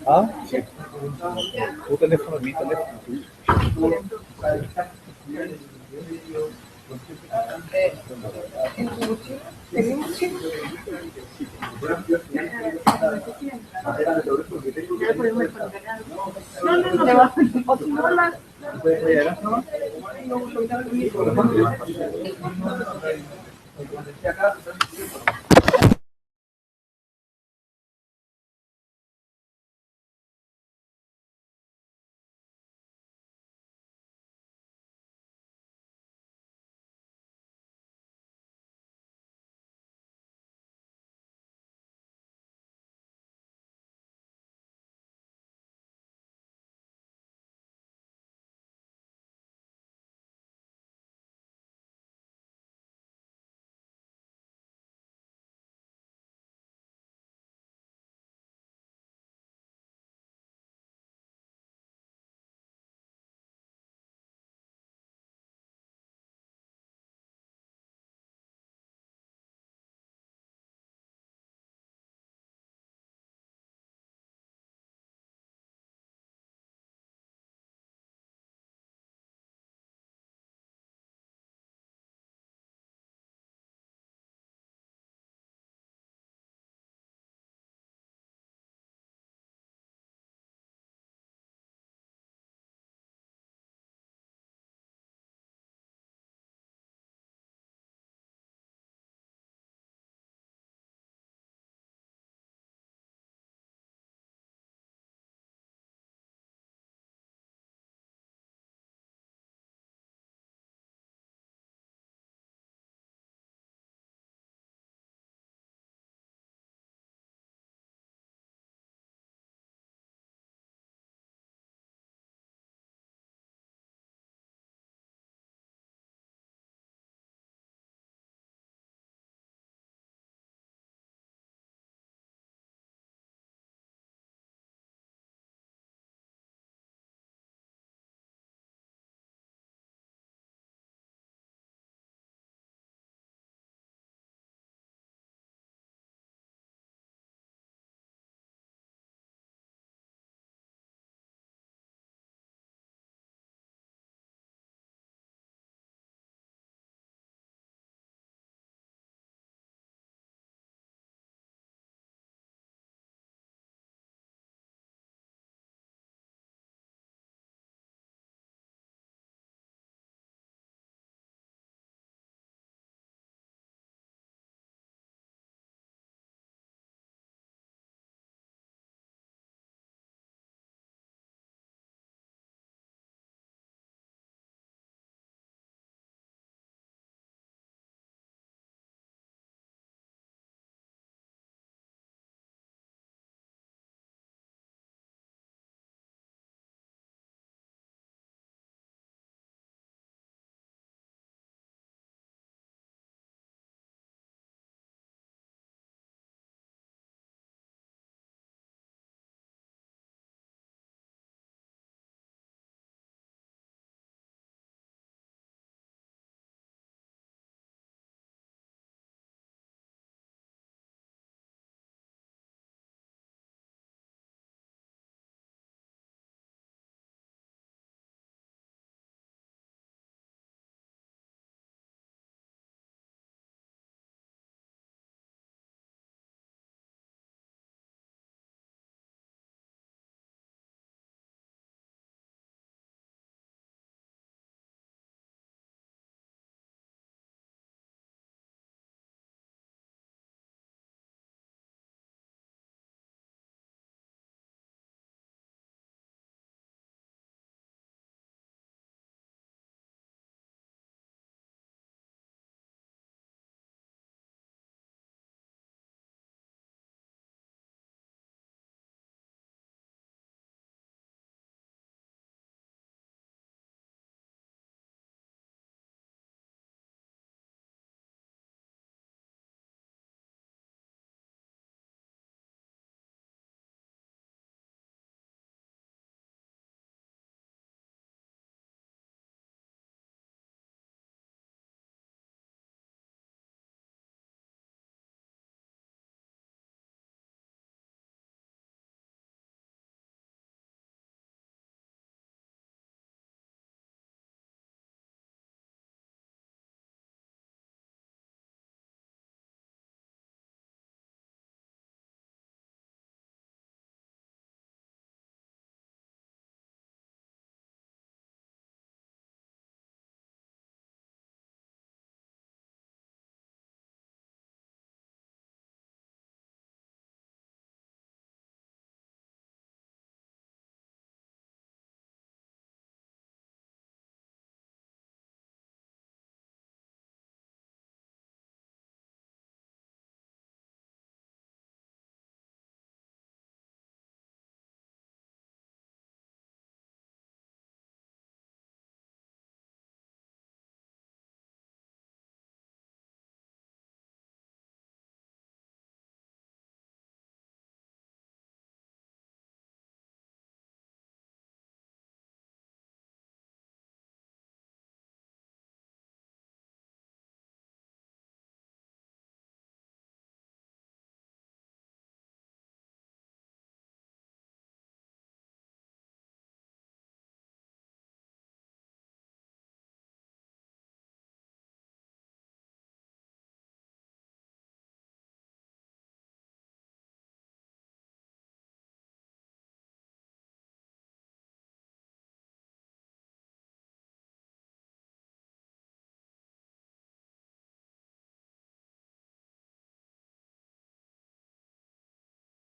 Ah, sí. Tu teléfono, mi teléfono. No.